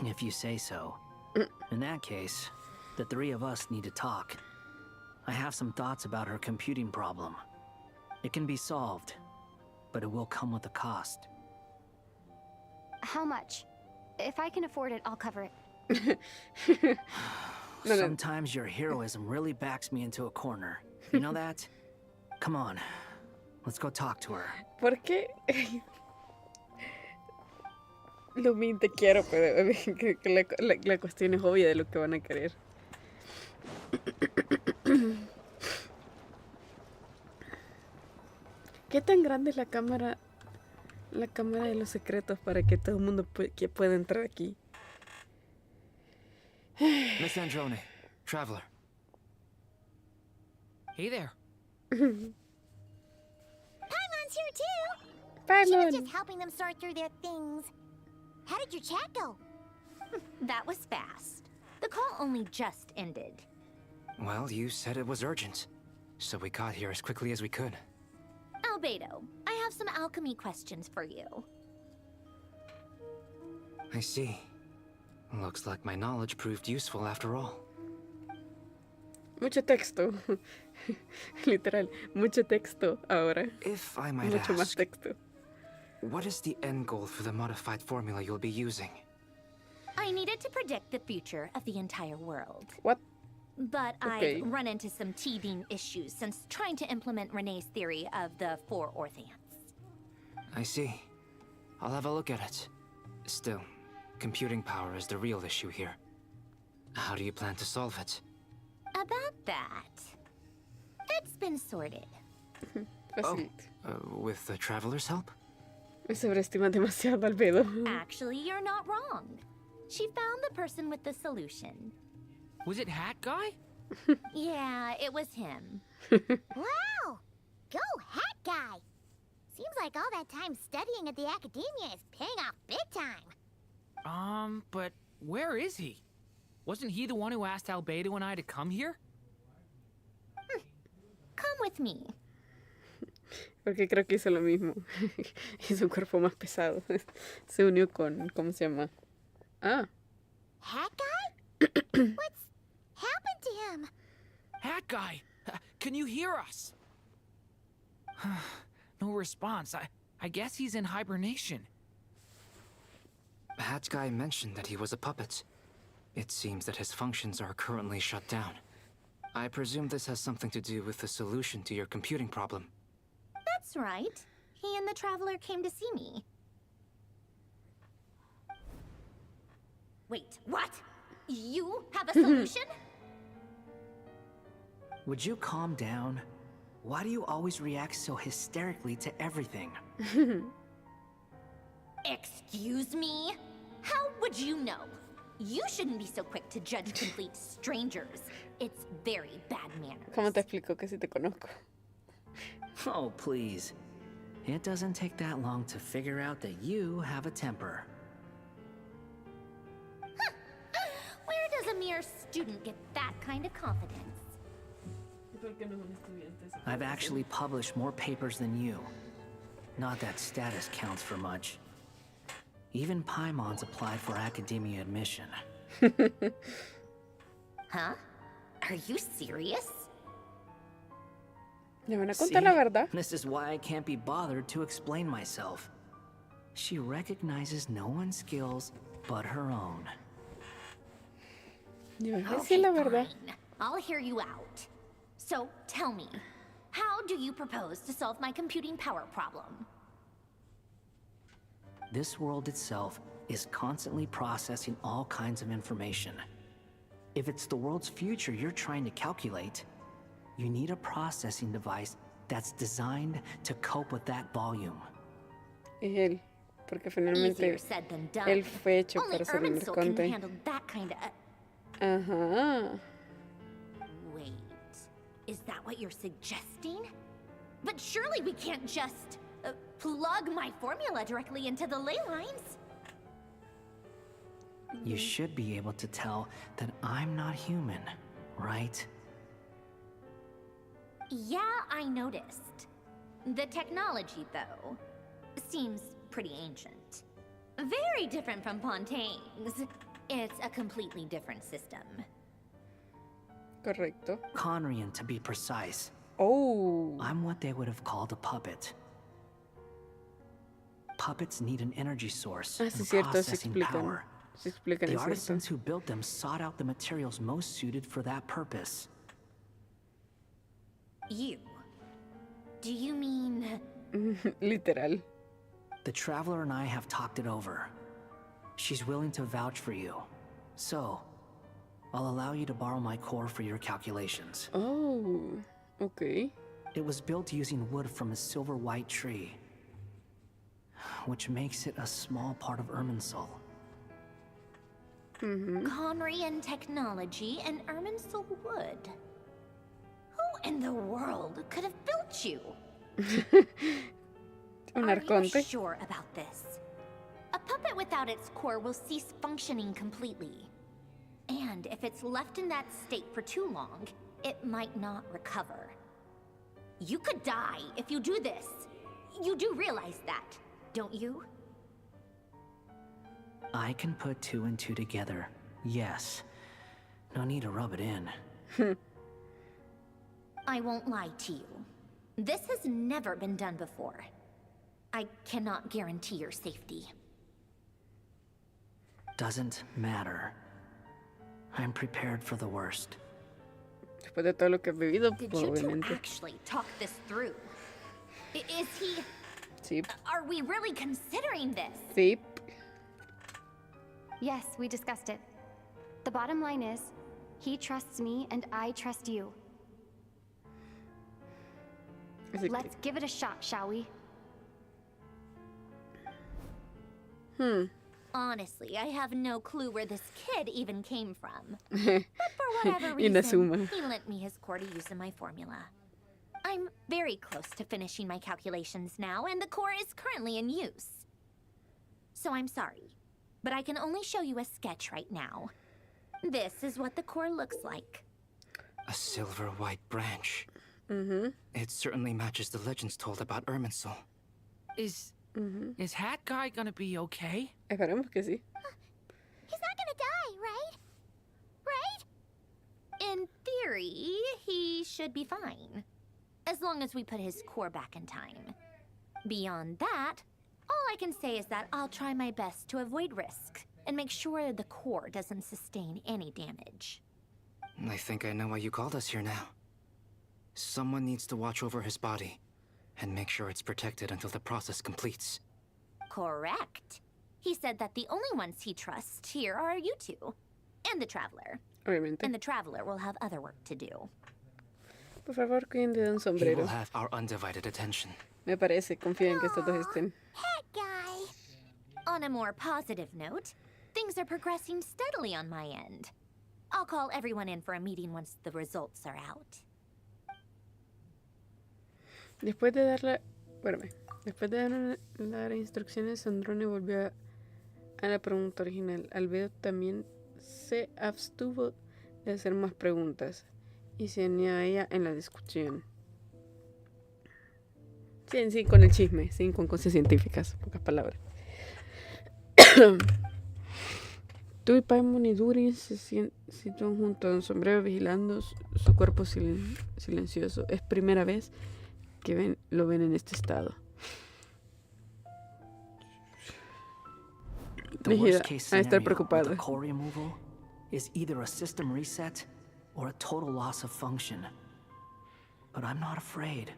If you say so. In that case, the three of us need to talk. I have some thoughts about her computing problem. It can be solved, but it will come with a cost. How much? If I can afford it, I'll cover it. Sometimes your heroism really backs me into a corner. You know that? Come on, let's go talk to her. ¿Por qué? Lumin, te quiero, pero la cuestión es obvia de lo que van a querer. ¿Qué tan grande es la cámara de los secretos para que todo el mundo pueda entrar aquí? Miss Androne, traveler. Hey there. Paimon's here too. Paimon. She was just helping them sort through their things. How did your chat go? That was fast. The call only just ended. Well, you said it was urgent, so we got here as quickly as we could. Albedo, I have some alchemy questions for you. I see. Looks like my knowledge proved useful after all. Mucho texto. Literal, mucho texto ahora. If I might Mucho más ask, texto. what is the end goal for the modified formula you'll be using? I needed to predict the future of the entire world. What? But Okay. I've run into some teething issues since trying to implement Renee's theory of the four Orthants. I see. I'll have a look at it. Still, computing power is the real issue here. How do you plan to solve it? About that, it's been sorted. Facilito. With the traveler's help? Me sobreestimas demasiado, Albedo. Actually, you're not wrong. She found the person with the solution. Was it Hat Guy? Yeah, it was him. Wow! Go Hat Guy! Seems like all that time studying at the academia is paying off big time. But where is he? Wasn't he the one who asked Albedo and I to come here? Come with me. Porque creo que hizo lo mismo. Hizo un cuerpo más pesado. Se unió con... ¿Cómo se llama? Ah. Hat Guy? What's happened to him? Hat Guy! Can you hear us? No response. I guess he's in hibernation. Hat Guy mentioned that he was a puppet. It seems that his functions are currently shut down. I presume this has something to do with the solution to your computing problem. That's right. He and the traveler came to see me. Wait, what? You have a solution? Would you calm down? Why do you always react so hysterically to everything? Excuse me? How would you know? You shouldn't be so quick to judge complete strangers. It's very bad manners. ¿Cómo te explico que si te conozco? Oh, please. It doesn't take that long to figure out that you have a temper. Where does a mere student get that kind of confidence? I've actually published more papers than you. Not that status counts for much. Even Paimon's applied for academia admission. Huh? Are you serious? ¿Le van a contar la verdad? This is why I can't be bothered to explain myself. She recognizes no one's skills but her own. Decir la verdad. Fine. I'll hear you out. So, tell me, how do you propose to solve my computing power problem? This world itself is constantly processing all kinds of information. If it's the world's future you're trying to calculate, you need a processing device that's designed to cope with that volume. Es él, porque finalmente Easier said than done. él fue hecho Only para ser un Irminsul can arconte. handle that kind of... Ajá. Wait, is that what you're suggesting? But surely we can't just plug my formula directly into the ley lines. You should be able to tell that I'm not human, right? Yeah, I noticed. The technology, though, seems pretty ancient. Very different from Pontaine's. It's a completely different system. Correcto. Conrian, to be precise. Oh. I'm what they would have called a puppet. Puppets need an energy source Ah, and sí, cierto, se processing explican. power. Se explican, The es cierto. artisans who built them sought out the materials most suited for that purpose. You? Do you mean... Literal. The Traveler and I have talked it over. She's willing to vouch for you. So, I'll allow you to borrow my core for your calculations. Oh, okay. It was built using wood from a silver white tree, which makes it a small part of Irminsul. Conrian technology and Irminsul wood. Who in the world could have built you? Un Are you arconte. sure about this? A puppet without its core will cease functioning completely. And if it's left in that state for too long, it might not recover. You could die if you do this. You do realize that, don't you? I can put two and two together, yes. No need to rub it in. I won't lie to you. This has never been done before. I cannot guarantee your safety. Doesn't matter. I'm prepared for the worst. Después de todo lo que he vivido, Did pues, you two obviamente. actually talk this through? Is he... Sí. Are we really considering this? Sí. Yes, we discussed it. The bottom line is, he trusts me and I trust you. Let's give it a shot, shall we? Honestly, I have no clue where this kid even came from. But for whatever reason, Inazuma. he lent me his core to use in my formula. I'm very close to finishing my calculations now, and the core is currently in use. So I'm sorry, but I can only show you a sketch right now. This is what the core looks like. A silver white branch. It certainly matches the legends told about Irminsul. Is Hat Guy gonna be okay? Esperemos que sí. He's not gonna die, right? Right? In theory, he should be fine. As long as we put his core back in time. Beyond that, all I can say is that I'll try my best to avoid risk and make sure the core doesn't sustain any damage. I think I know why you called us here now. Someone needs to watch over his body and make sure it's protected until the process completes. Correct. He said that the only ones he trusts here are you two. And the Traveler. Obviamente. And the Traveler will have other work to do. Por favor, cuiden de un He sombrero. will have our undivided attention. Me parece, confío en que estos dos estén. Hat guy. On a more positive note, things are progressing steadily on my end. I'll call everyone in for a meeting once the results are out. Después de dar instrucciones, Sandrone volvió a la pregunta original. Albedo también se abstuvo de hacer más preguntas y se unió a ella en la discusión. Sí, con el chisme, sí, con cosas científicas, pocas palabras. Tú y Paimon y Durin se sitúan junto a un sombrero vigilando su cuerpo silencioso. Es primera vez que lo ven en este estado. The worst case A estar scenario with preocupada. the core removal is either a system reset or a total loss of function. But I'm not afraid.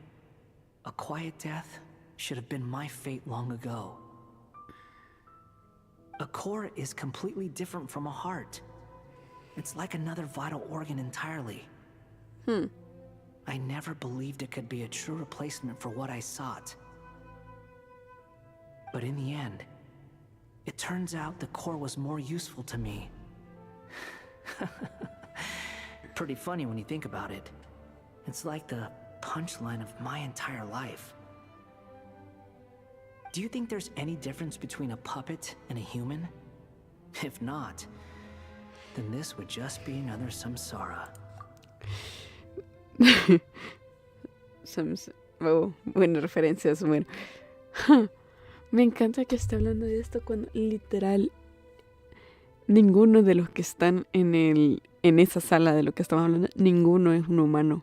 A quiet death should have been my fate long ago. A core is completely different from a heart. It's like another vital organ entirely. I never believed it could be a true replacement for what I sought. But in the end, it turns out the core was more useful to me. Pretty funny when you think about it. It's like the punchline of my entire life. Do you think there's any difference between a puppet and a human? If not, then this would just be another samsara. Buena referencia, bueno. Me encanta que esté hablando de esto cuando literal ninguno de los que están en esa sala de lo que estamos hablando, ninguno es un humano.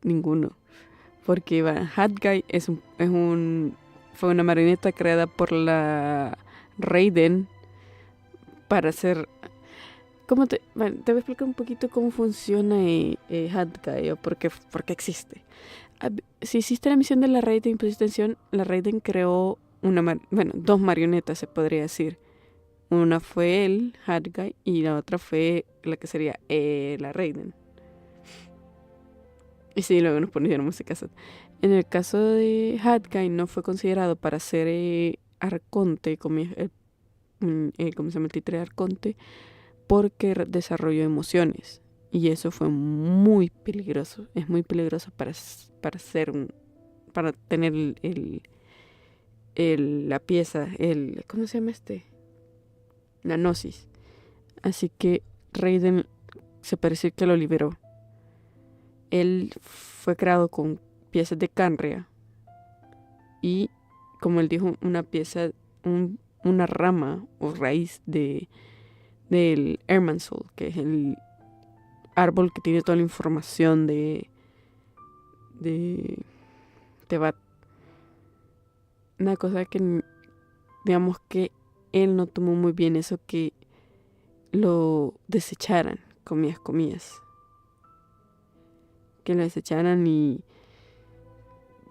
Ninguno. Porque Hat Guy fue una marioneta creada por la Raiden para hacer... te voy a explicar un poquito cómo funciona Hat Guy o por qué existe. Si hiciste la misión de la Raiden, pusiste atención, la Raiden creó dos marionetas, se podría decir. Una fue él, Hat Guy, y la otra fue la que sería la Raiden. Y sí, luego nos ponieron música. En el caso de Hat Guy no fue considerado para ser arconte, como se llama el títere arconte, porque desarrolló emociones. Y eso fue muy peligroso. Es muy peligroso para tener la pieza, ¿cómo se llama la gnosis. Así que Raiden se parece que lo liberó. Él fue creado con piezas de Canria y, como él dijo, una pieza, una rama o raíz del Irminsul, que es el árbol que tiene toda la información de Tebat. Una cosa que, digamos que él no tomó muy bien eso, que lo desecharan, comillas. Que lo desecharan, y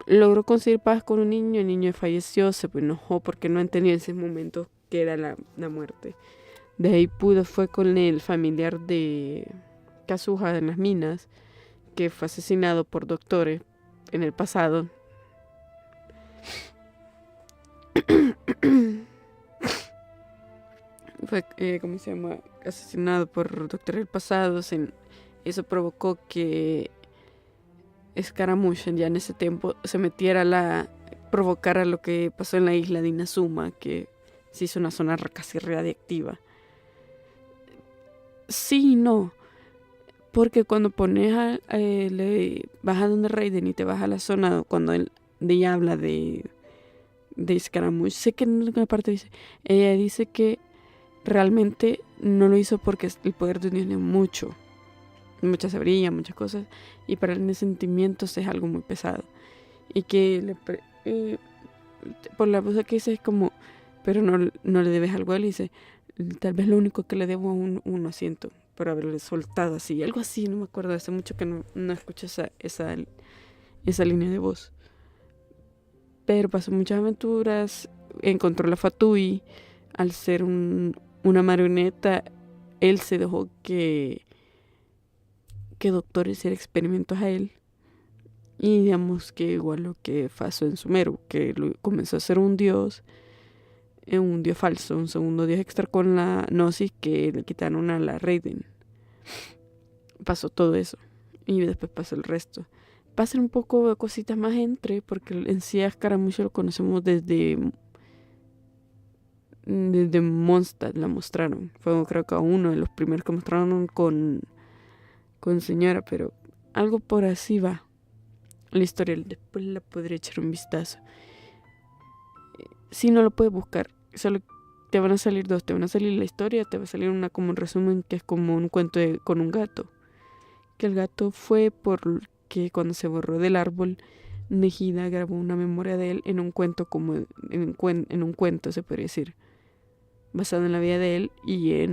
logró conseguir paz con un niño. El niño falleció, se enojó porque no entendió en ese momento que era la muerte. De ahí fue con el familiar de Kazuha en las minas, que fue asesinado por doctore en el pasado. Fue, ¿cómo se llama? Asesinado por doctore del pasado. Eso provocó que Scaramouche ya en ese tiempo se metiera provocara lo que pasó en la isla de Inazuma, que se hizo una zona casi radiactiva. Sí y no, porque cuando le vas a donde Raiden y te vas a la zona cuando ella habla de Scaramouche, sé que en una parte ella dice que realmente no lo hizo porque el poder de unión es mucho, mucha sabiduría, muchas cosas, y para él sentimientos es algo muy pesado, y que por la cosa que dice es como, pero no le debes algo a él, y dice, tal vez lo único que le debo a un asiento por haberle soltado así, algo así, no me acuerdo, hace mucho que no escucho esa línea de voz. Pero pasó muchas aventuras, encontró la Fatui. Al ser una marioneta, él se dejó que doctore hiciera experimentos a él. Y digamos que igual lo que pasó en Sumeru, que comenzó a ser un dios falso, un segundo dios extra con la Gnosis que le quitaron a la Raiden. Pasó todo eso. Y después pasó el resto. Pasan un poco de cositas más porque en sí a Scaramouche lo conocemos desde Mondstadt, la mostraron. Fue creo que uno de los primeros que mostraron con señora, pero algo por así va la historia. Después la podré echar un vistazo. Si no lo puedes buscar, solo te van a salir dos. Te van a salir la historia, te va a salir como un resumen que es como un cuento con un gato. Que el gato fue porque cuando se borró del árbol, Nejida grabó una memoria de él en un cuento, como en un cuento se podría decir, basado en la vida de él, y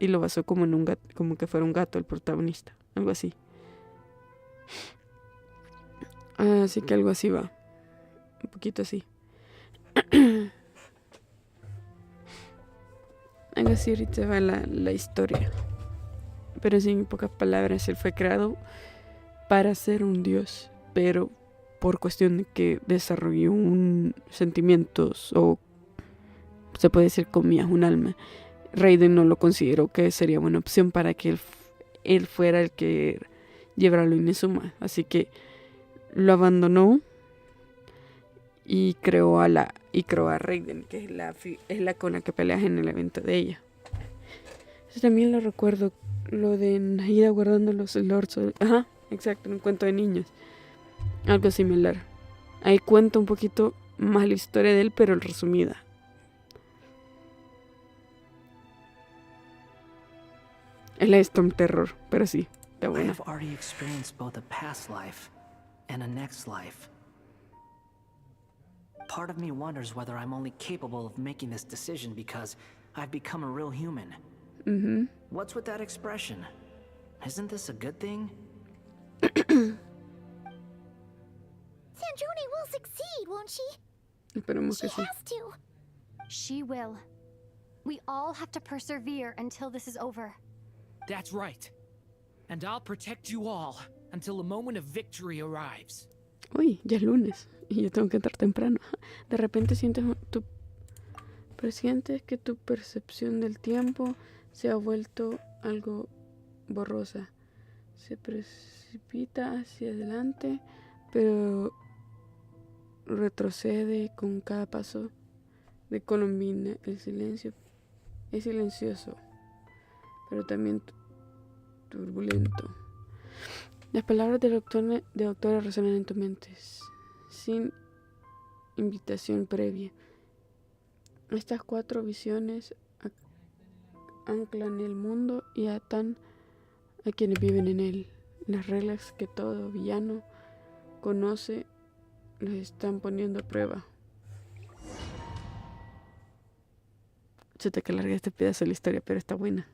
lo basó como en un gato, como que fuera un gato el protagonista, algo así. Así que algo así va, un poquito así. Algo así ahorita va la historia. Pero sin pocas palabras, él fue creado para ser un dios, pero por cuestión de que desarrolló sentimientos, o se puede decir comillas, un alma, Raiden no lo consideró que sería buena opción para que él fuera el que llevara a Inazuma, así que lo abandonó y creó a Raiden, que es la con la que peleas en el evento de ella. Eso también lo recuerdo, lo de Nejida guardando los lords. Ajá, exacto, en un cuento de niños. Algo similar. Ahí cuento un poquito más la historia de él, pero resumida. Es la Storm Terror, pero sí, está buena. I have already experienced both a past life and a next life. Part of me wonders whether I'm only capable of making this decision because I've become a real human. Mm-hmm. What's with that expression? Isn't this a good thing? Sandrone will succeed, won't she? Esperemos que She sí. has to. She will. We all have to persevere until this is over. That's right. And I'll protect you all until the moment of victory arrives. Uy, ya es lunes y yo tengo que entrar temprano. De repente sientes que tu percepción del tiempo se ha vuelto algo borrosa. Se precipita hacia adelante, pero retrocede con cada paso de Colombina. El silencio es silencioso, pero también turbulento. Las palabras del doctor resuenan en tu mente, sin invitación previa. Estas 4 visiones anclan el mundo y atan a quienes viven en él. Las reglas que todo villano conoce los están poniendo a prueba. Chuta que larga este pedazo de la historia, pero está buena.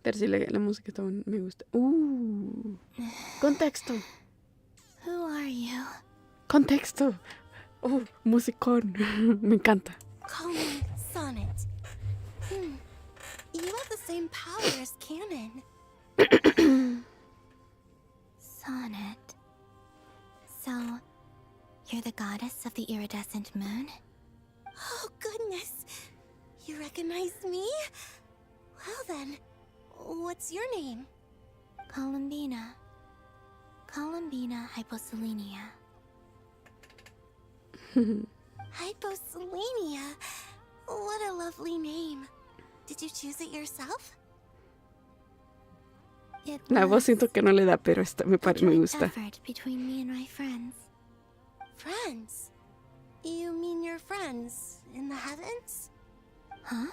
Pero sí, la música está buena, me gusta. Contexto. Who are you? Contexto. Musicón. Me encanta. Call me Sonnet. You have the same power as Canon. goddess of the iridescent moon? Oh, goodness. You recognize me? Well then, what's your name? Columbina. Columbina Hyposelenia. Hyposelenia? What a lovely name. Did you choose it yourself? La voz siento que no le da, pero esta me gusta. Effort between me and my friends. Friends? You mean your friends in the heavens? Huh?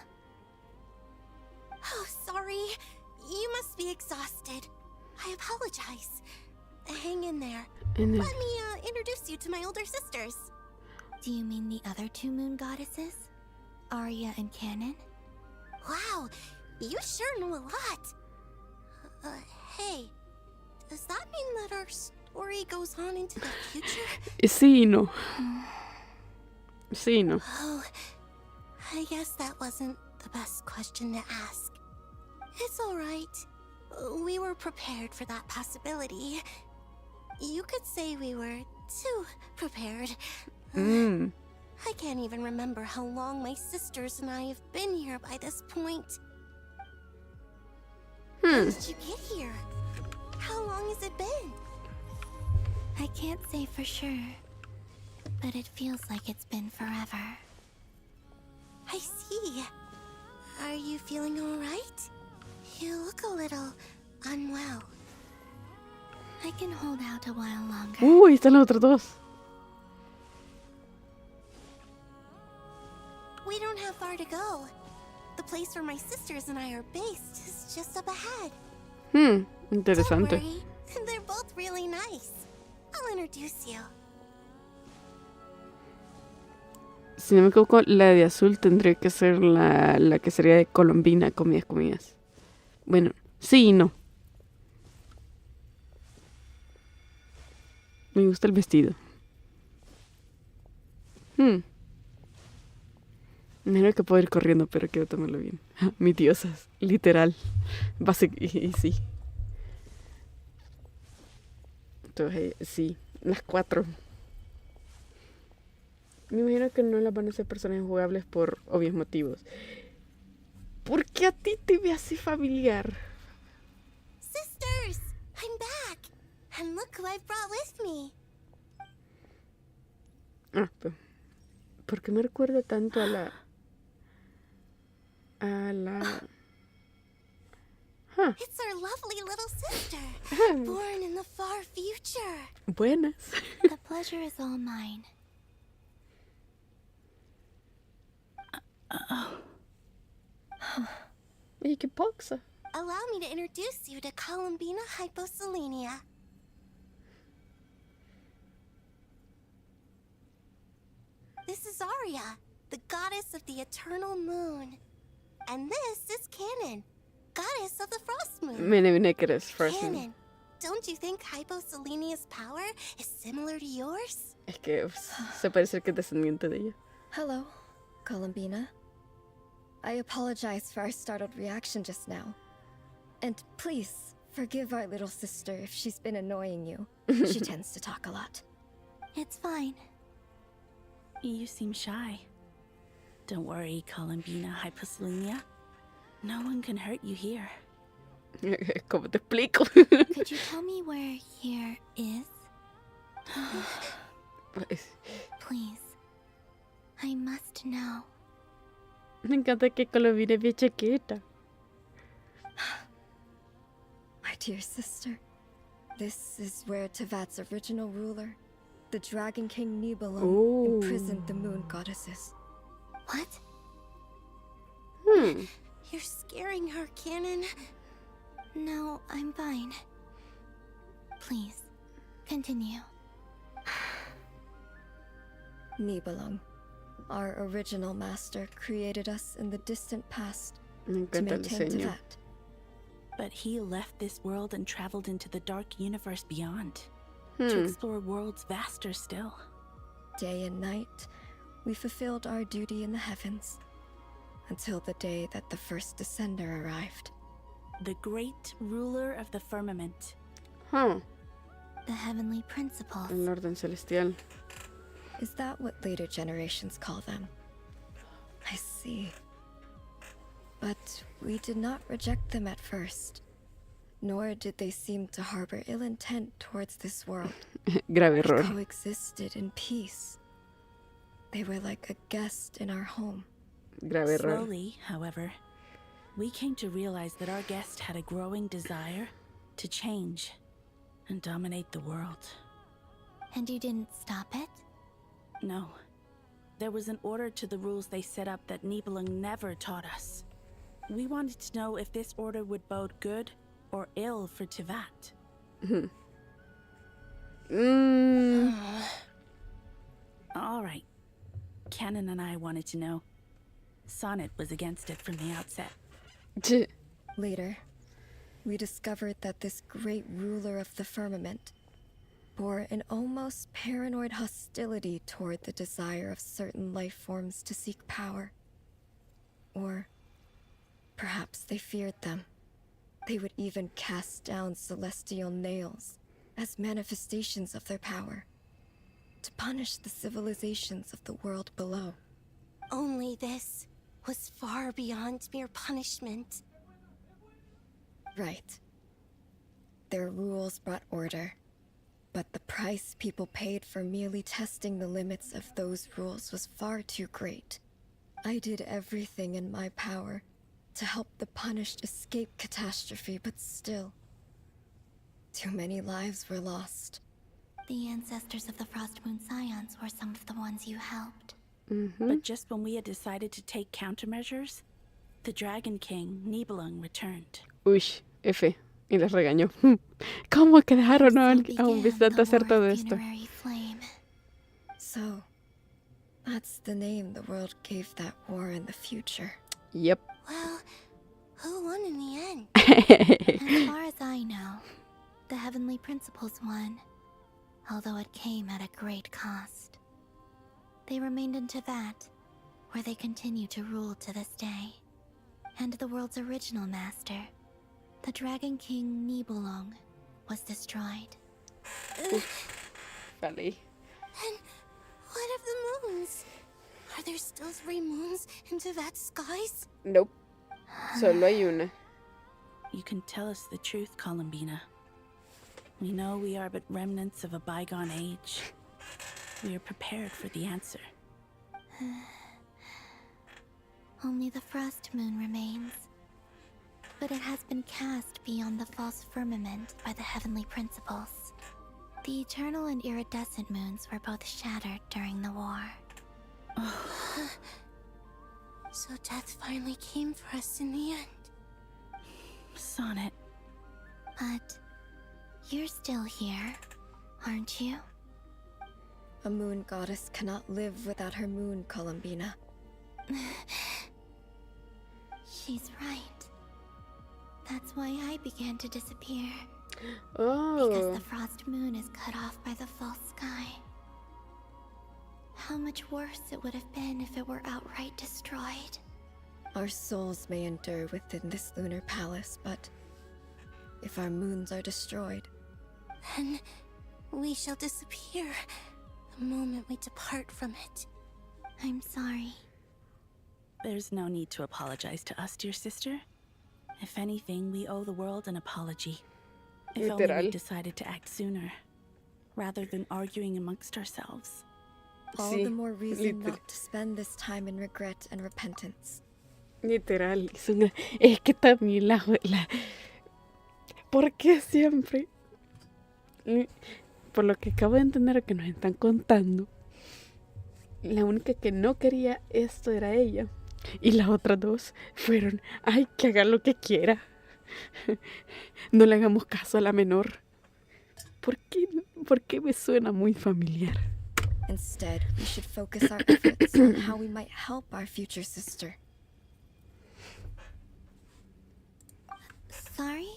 Oh, sorry. You must be exhausted. I apologize. Hang in there. Let me introduce you to my older sisters. Do you mean the other two moon goddesses? Arya and Canon? Wow, you sure know a lot. Hey, does that mean that our story goes on into the future? Sí y no. Sí y no. Oh, I guess that wasn't the best question to ask. It's alright. We were prepared for that possibility. You could say we were too prepared. I can't even remember how long my sisters and I have been here by this point. How did you get here? How long has it been? I can't say for sure, but it feels like it's been forever. I see. Are you feeling alright? You look a little unwell. I can hold out a while longer. Ahí están los otros dos. We don't have far to go. The place where my sisters and I are based is just up ahead. Interesante. Don't worry. They're both really nice. I'll introduce you. Si no me equivoco, la de azul tendría que ser la que sería de Colombina, comillas. Bueno, sí y no. Me gusta el vestido. Mira que puedo ir corriendo, pero quiero tomarlo bien. Mis diosas, literal. Y sí. Entonces, sí, las 4. Me imagino que no las van a hacer personajes jugables por obvios motivos. ¿Por qué a ti te ve así familiar? Sisters, I'm back. And look who I've brought with me. ¿Por qué me recuerda tanto a la... It's our lovely little sister, born in the far future. Buenas. The pleasure is all mine. ¿Y qué pasa? Allow me to introduce you to Columbina Hyposelenia. This is Arya, the goddess of the eternal moon. And this is Canon, goddess of the frost moon. Canon, don't you think Hyposelenia's power is similar to yours? Es que se parece que es descendiente de ella. Hello, Columbina. I apologize for our startled reaction just now. And please, forgive our little sister if she's been annoying you. She tends to talk a lot. It's fine. You seem shy. Don't worry, Columbina Hyposelenia. No one can hurt you here. ¿Cómo te explico? Could you tell me where here is? Please. I must know. Me encanta que Colombina es bien chiquita. My dear sister, this is where Tevat's original ruler, the Dragon King Nibelung, imprisoned the moon goddesses. What? You're scaring her, Canon. No, I'm fine. Please, continue. Nibelung, our original master, created us in the distant past to Me encanta el maintain diseño. Tevat. But he left this world and traveled into the dark universe beyond to explore worlds vaster still. Day and night, we fulfilled our duty in the heavens until the day that the first descender arrived. The great ruler of the firmament. The heavenly principles. El orden celestial. Is that what later generations call them? I see. But we did not reject them at first, nor did they seem to harbor ill intent towards this world. Grave error. We coexisted in peace. They were like a guest in our home. Grave error. Slowly, however, we came to realize that our guest had a growing desire to change and dominate the world. And you didn't stop it? No. There was an order to the rules they set up that Nibelung never taught us. We wanted to know if this order would bode good or ill for Tivat. All right. Canon and I wanted to know. Sonnet was against it from the outset. Later, we discovered that this great ruler of the firmament bore an almost paranoid hostility toward the desire of certain life forms to seek power. Or perhaps they feared them. They would even cast down celestial nails as manifestations of their power, to punish the civilizations of the world below. Only this was far beyond mere punishment. Right. Their rules brought order, but the price people paid for merely testing the limits of those rules was far too great. I did everything in my power to help the punished escape catastrophe, but still, too many lives were lost. The ancestors of the Frost Moon Scions were some of the ones you helped. But just when we had decided to take countermeasures, the Dragon King, Nibelung, returned. Uy, F. Y les regañó. ¿Cómo que dejaron a un visitante hacer todo esto? So, that's the name the world gave that war in the future. Yep. Well, who won in the end? As far as I know, the Heavenly Principles won, although it came at a great cost. They remained in Tivat, where they continue to rule to this day. And the world's original master, the Dragon King Nibelung, was destroyed. Vale. And what of the moons? Are there still 3 moons in Tivat's skies? Nope. Solo hay una. You can tell us the truth, Columbina. We know we are but remnants of a bygone age. We are prepared for the answer. Only the Frost Moon remains. But it has been cast beyond the false firmament by the Heavenly Principles. The eternal and iridescent moons were both shattered during the war. So death finally came for us in the end. Sonnet. But you're still here, aren't you? A moon goddess cannot live without her moon, Columbina. She's right. That's why I began to disappear. Oh. Because the Frost Moon is cut off by the false sky. How much worse it would have been if it were outright destroyed. Our souls may endure within this lunar palace, but if our moons are destroyed, then we shall disappear the moment we depart from it. I'm sorry. There's no need to apologize to us, dear sister. If anything, we owe the world an apology. If only we decided to act sooner, rather than arguing amongst ourselves. All the more reason not to spend this time in regret and repentance. Literal. Es que también la... ¿Por qué siempre? Por lo que acabo de entender que nos están contando, la única que no quería esto era ella. Y las otras dos fueron, ay, que haga lo que quiera. No le hagamos caso a la menor. ¿Por qué me suena muy familiar? Instead, we should focus our efforts on how we might help our future sister. Sorry?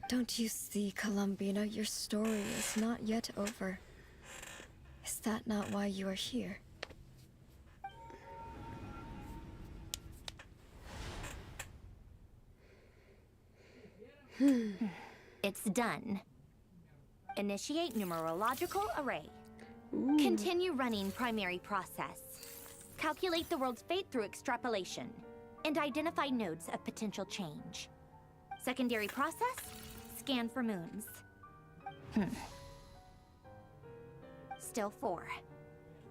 Don't you see, Columbina, your story is not yet over. Is that not why you are here? It's done. Initiate numerological array. Continue running primary process. Calculate the world's fate through extrapolation. And identify nodes of potential change. Secondary process, scan for moons. Still 4.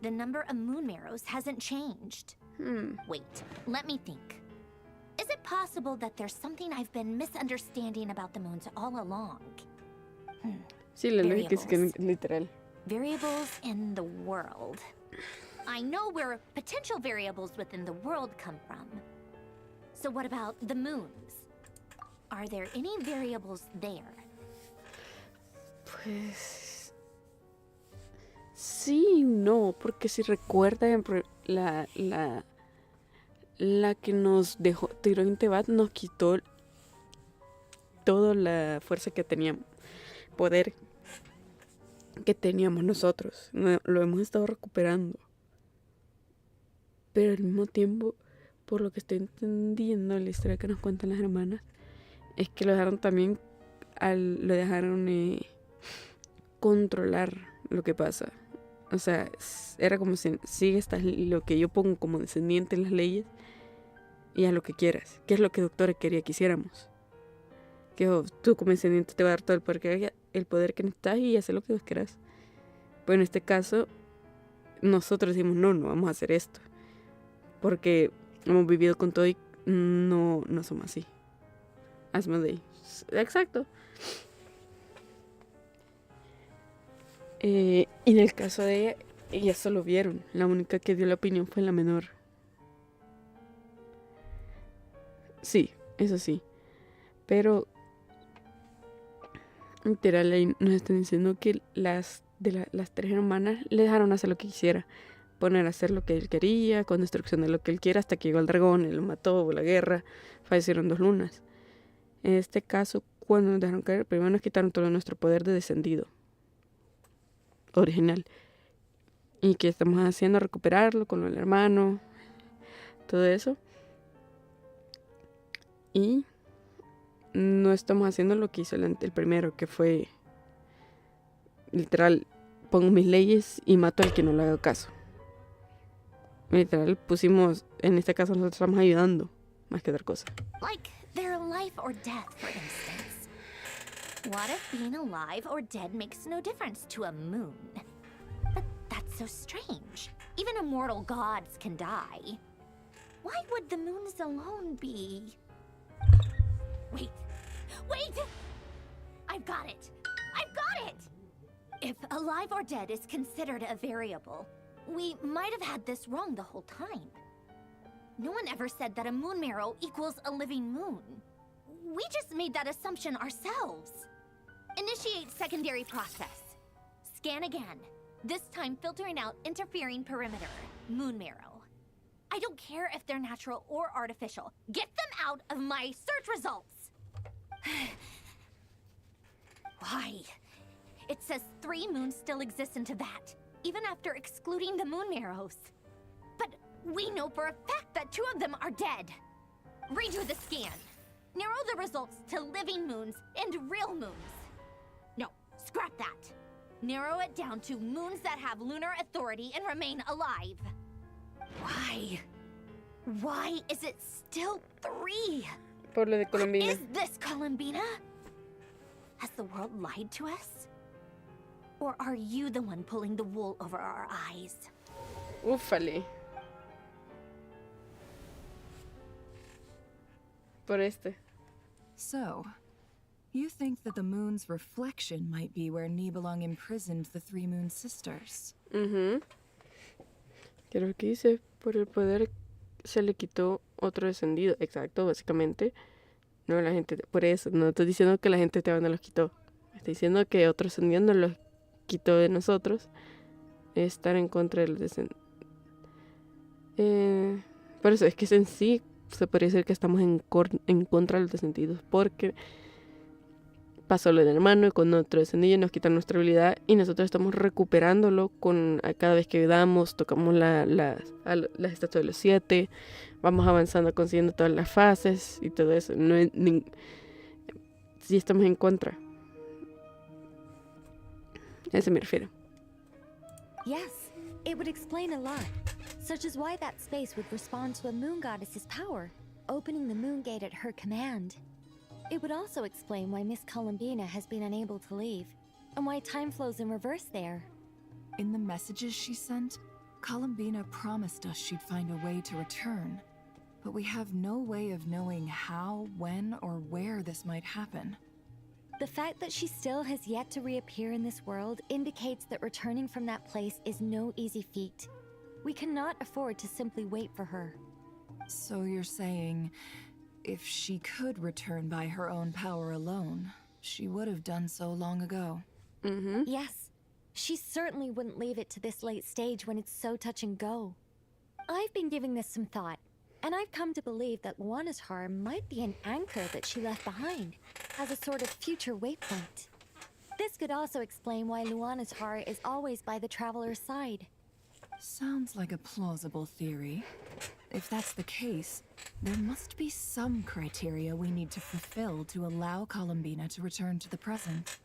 The number of moon marrows hasn't changed. Wait, let me think. Is it possible that there's something I've been misunderstanding about the moons all along? Sí, la lógica es que literal. Variables in the world. I know where potential variables within the world come from. So what about the moons? Are there any variables there? Pues sí, no, porque si recuerdan la que nos dejó tiró en Tebat nos quitó toda la fuerza que teníamos, poder que teníamos nosotros. Lo hemos estado recuperando. Pero al mismo tiempo, por lo que estoy entendiendo, la historia que nos cuentan las hermanas, es que lo dejaron también, lo dejaron controlar lo que pasa. O sea, era como si sigue lo que yo pongo como descendiente en las leyes y haz lo que quieras. Que es lo que doctore quería que hiciéramos. Que tú como descendiente te va a dar todo el poder que necesitas y hacer lo que vos quieras. Pues en este caso, nosotros decimos, no vamos a hacer esto. Porque hemos vivido con todo y no somos así. Asmodee. Exacto. Y en el caso de ella solo vieron. La única que dio la opinión fue la menor. Sí, eso sí. Pero literal ahí nos están diciendo que las 3 hermanas le dejaron hacer lo que quisiera. Poner a hacer lo que él quería, con destrucción de lo que él quiera, hasta que llegó el dragón, él lo mató, hubo la guerra, fallecieron 2 lunas. En este caso, cuando nos dejaron caer, primero nos quitaron todo nuestro poder de descendido original. Y que estamos haciendo recuperarlo con el hermano, todo eso. Y no estamos haciendo lo que hizo el primero, que fue literal, pongo mis leyes y mato al que no le haga caso. Literal, pusimos, en este caso nosotros estamos ayudando, más que otra cosa. Like their life or death, for instance. What if being alive or dead makes no difference to a moon? But that's so strange. Even immortal gods can die. Why would the moons alone be? Wait! I've got it! If alive or dead is considered a variable, we might have had this wrong the whole time. No one ever said that a moon marrow equals a living moon. We just made that assumption ourselves. Initiate secondary process. Scan again. This time filtering out interfering perimeter. Moon marrow. I don't care if they're natural or artificial. Get them out of my search results! Why? It says 3 moons still exist in Tibet, even after excluding the moon marrows. But we know for a fact that 2 of them are dead. Redo the scan. Narrow the results to living moons and real moons. No, scrap that. Narrow it down to moons that have lunar authority and remain alive. Why? Why is it still 3? Por lo de Colombina. Is this Colombina? Has the world lied to us? Or are you the one pulling the wool over our eyes? Ufale. Por este. So, you think that the moon's reflection might be where Nibelung imprisoned the 3 moon sisters? Creo que dice, por el poder se le quitó otro descendido. Exacto, básicamente. No, la gente, por eso, no estoy diciendo que la gente te no los quitó. Estoy diciendo que otro descendido nos los quitó de nosotros. Estar en contra del descendido. Por eso, es que en sí se podría decir que estamos en contra de los descendidos. Porque pasó lo del hermano y con otro descendido nos quitan nuestra habilidad y nosotros estamos recuperándolo cada vez que ayudamos, tocamos las estatuas de los 7, vamos avanzando, consiguiendo todas las fases y todo eso. Sí estamos en contra. A eso me refiero. Yes, it would explain a lot, such as why that space would respond to a moon goddess's power, opening the moon gate at her command. It would also explain why Miss Columbina has been unable to leave, and why time flows in reverse there. In the messages she sent, Columbina promised us she'd find a way to return, but we have no way of knowing how, when, or where this might happen. The fact that she still has yet to reappear in this world indicates that returning from that place is no easy feat. We cannot afford to simply wait for her. So you're saying, if she could return by her own power alone, she would have done so long ago? Yes, she certainly wouldn't leave it to this late stage when it's so touch and go. I've been giving this some thought, and I've come to believe that Luana's heart might be an anchor that she left behind, as a sort of future waypoint. This could also explain why Luana's heart is always by the traveler's side. Sounds like a plausible theory. If that's the case, there must be some criteria we need to fulfill to allow Columbina to return to the present.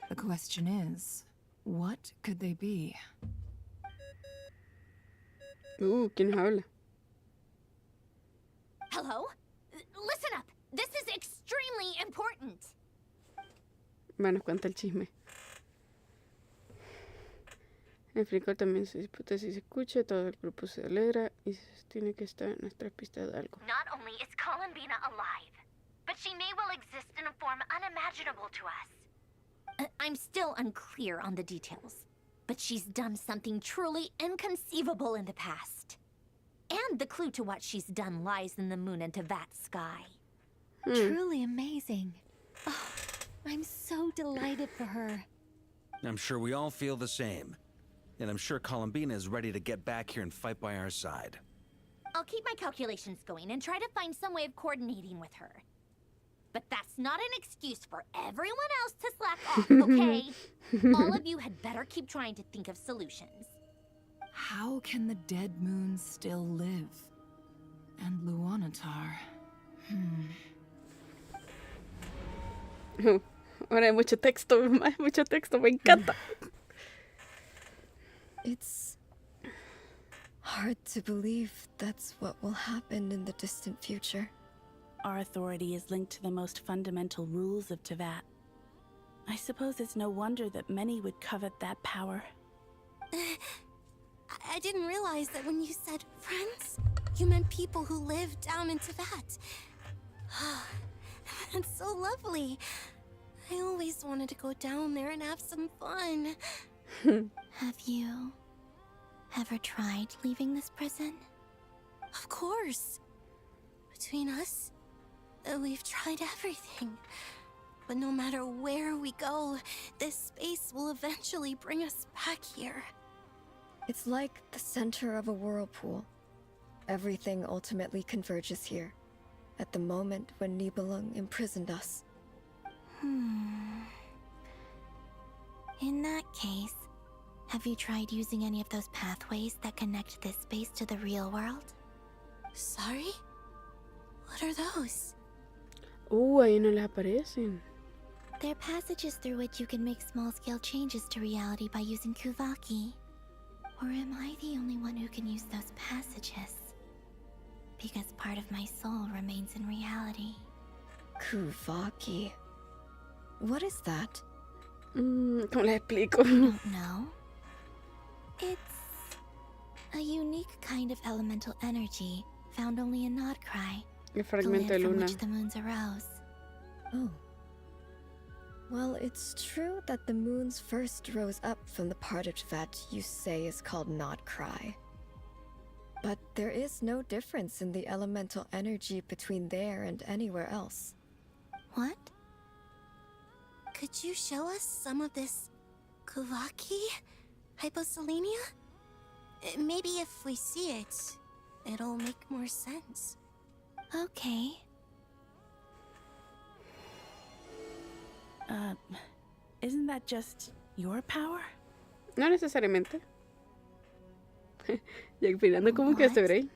The question is, what could they be? ¿Quién habla? Hello? Listen up! This is extremely important! Bueno, cuenta el chisme. El frijol también se disputa si se escucha, todo el grupo se alegra y se sostiene que está en nuestra pista de algo. Not only is Columbina alive, but she may well exist in a form unimaginable to us. I'm still unclear on the details, but she's done something truly inconceivable in the past. And the clue to what she's done lies in the moon and Tevat sky. Truly amazing. Oh, I'm so delighted for her. I'm sure we all feel the same. And I'm sure Columbina is ready to get back here and fight by our side. I'll keep my calculations going and try to find some way of coordinating with her. But that's not an excuse for everyone else to slack off, okay? All of you had better keep trying to think of solutions. How can the dead moons still live? And Luanatar? Ahora hay mucho texto, mucho texto, me encanta. It's hard to believe that's what will happen in the distant future. Our authority is linked to the most fundamental rules of Tevat. I suppose it's no wonder that many would covet that power. I didn't realize that when you said friends, you meant people who live down in Tevat. That's so lovely. I always wanted to go down there and have some fun. Have you ever tried leaving this prison? Of course. Between us, we've tried everything. But no matter where we go, this space will eventually bring us back here. It's like the center of a whirlpool. Everything ultimately converges here, at the moment when Nibelung imprisoned us. In that case, have you tried using any of those pathways that connect this space to the real world? Sorry? What are those? Ahí no les aparecen. They're passages through which you can make small-scale changes to reality by using Kuvaki. Or am I the only one who can use those passages? Because part of my soul remains in reality. Kuvaki. What is that? ¿Cómo les explico? Don't know. It's a unique kind of elemental energy found only in Nodcry, El the fragmento land de from luna. which the moons arose. Oh. Well, it's true that the moons first rose up from the part of Tevat you say is called Nodcry. But there is no difference in the elemental energy between there and anywhere else. What? Could you show us some of this Kuvaki? Hyposelenia? Maybe if we see it, it'll make more sense. Okay. Isn't that just your power? No necesariamente. Y expirando como que se ve.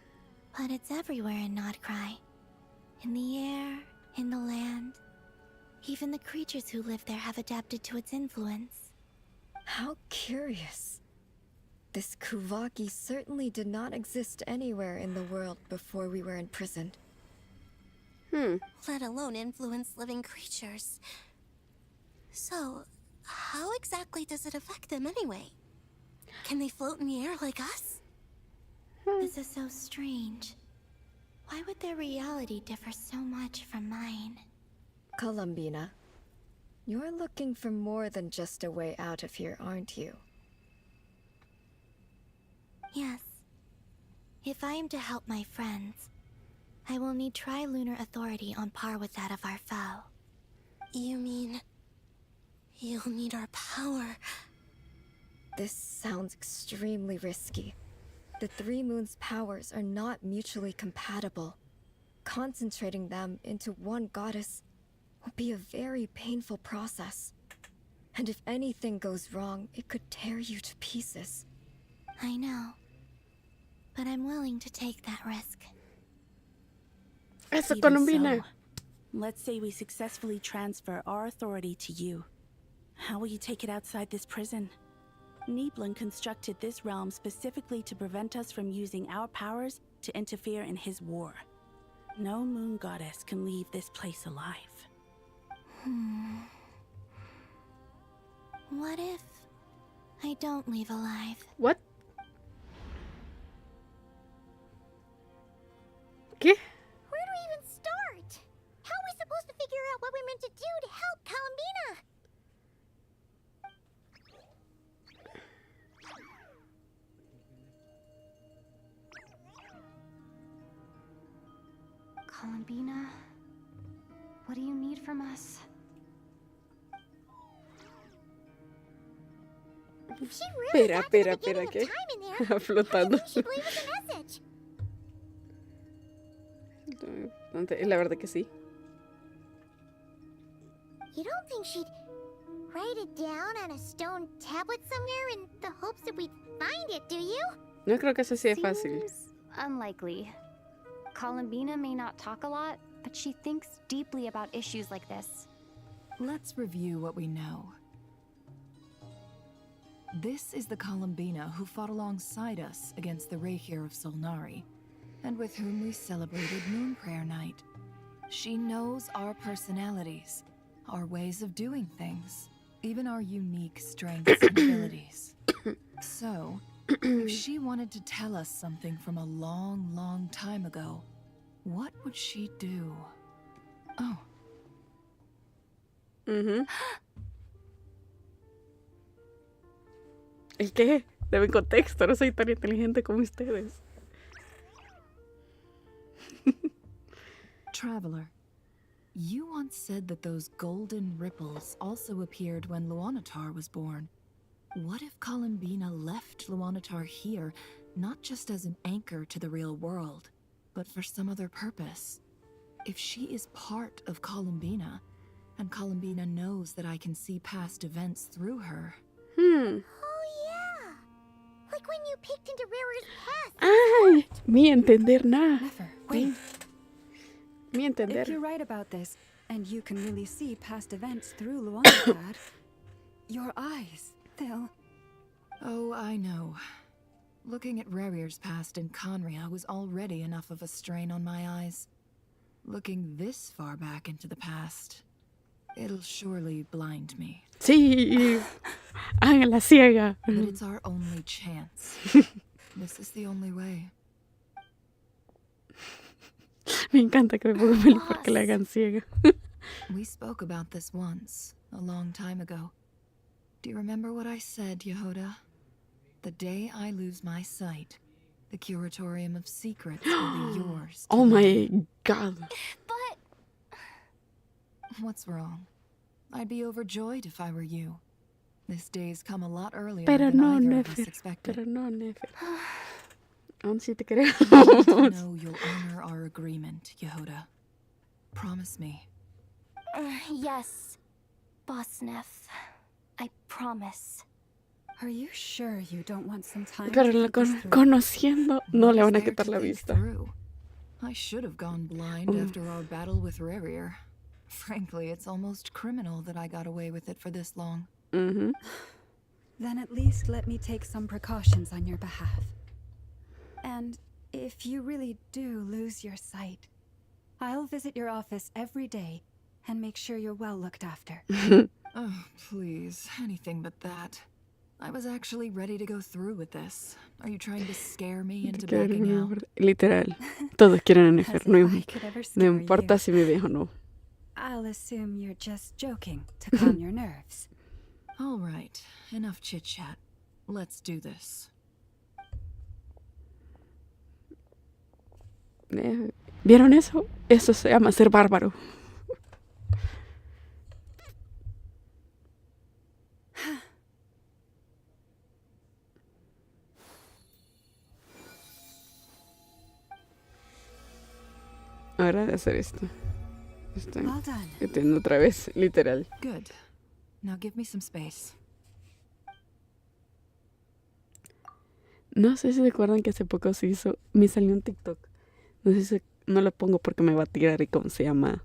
But it's everywhere in Nodcry. In the air, in the land. Even the creatures who live there have adapted to its influence. How curious. this Kuvaki certainly did not exist anywhere in the world before we were imprisoned. Let alone influence living creatures. So, how exactly does it affect them anyway? Can they float in the air like us? This is so strange. Why would their reality differ so much from mine? Columbina, you're looking for more than just a way out of here, aren't you? Yes. If I am to help my friends, I will need trilunar authority on par with that of our foe. You mean... you'll need our power? This sounds extremely risky. The Three Moons' powers are not mutually compatible. Concentrating them into one goddess will be a very painful process. And if anything goes wrong, it could tear you to pieces. I know. But I'm willing to take that risk. Esa Even Colombina. so, let's say we successfully transfer our authority to you. How will you take it outside this prison? Niblin constructed this realm specifically to prevent us from using our powers to interfere in his war. No moon goddess can leave this place alive. What if I don't leave alive? What? ¿Qué? Where do we even start? How are we supposed to figure out what we're meant to do to help Columbina? Columbina, what do you need from us? She really Espera, got to the espera, beginning ¿qué? of time in there. Flotando. She believed the message. La verdad que sí. You don't think she'd write it down on a stone tablet somewhere in the hopes that we'd find it, do you? No creo que eso sea fácil. Seems unlikely. Columbina may not talk a lot, but she thinks deeply about issues like this. Let's review what we know. This is the Columbina who fought alongside us against the Rahir of Solnari, and with whom we celebrated Moon Prayer Night. She knows our personalities, our ways of doing things, even our unique strengths and abilities. So, if she wanted to tell us something from a long, long time ago, what would she do? Oh. ¿El qué? Deben contexto, no soy tan inteligente como ustedes. Traveler, you once said that those golden ripples also appeared when Luanatar was born. What if Columbina left Luanatar here, not just as an anchor to the real world, but for some other purpose? If she is part of Columbina, and Columbina knows that I can see past events through her... Oh yeah! Like when you peeked into Rarer's past. Ay, mi entender nada. Wait. Mi entender. If you're right about this, and you can really see past events through Luanatar, your eyes, they'll... Oh, I know. Looking at Rarir's past in Conria was already enough of a strain on my eyes. Looking this far back into the past, it'll surely blind me. Sí, hagan la ciega. But it's our only chance. This is the only way. Me encanta que me ponga feliz porque la hagan ciega. We spoke about this once, a long time ago. Do you remember what I said, Yehoda? The day I lose my sight, the Curatorium of Secrets will be yours. Oh my god. But... What's wrong? I'd be overjoyed if I were you. This day's come a lot earlier Pero than no, either of us Nefer. expected. Pero no, Nefer. Aún sí te queremos. I need to know you'll honor our agreement, Yehoda. Promise me. Yes, Boss Neff. I promise. Are you sure you don't want some time Pero to la think this through? conociendo, no le van a There quitar to la think vista. through. I should have gone blind after our battle with Rarir. Frankly, it's almost criminal that I got away with it for this long. Then at least let me take some precautions on your behalf. And if you really do lose your sight, I'll visit your office every day and make sure you're well looked after. Oh, please. Anything but that. I was actually ready to go through with this. Are you trying to scare me into backing out? Literal. Todos quieren a Nefer. No importa si me ves o no. I'll assume you're just joking to calm your nerves. All right. Enough chit-chat. Let's do this. ¿Vieron eso? Eso se llama ser bárbaro. Ahora de hacer esto. Estoy metiendo otra vez, literal. Good. Now give me some space. No sé si recuerdan que hace poco se hizo, me salió un TikTok. No sé si no lo pongo porque me va a tirar y cómo se llama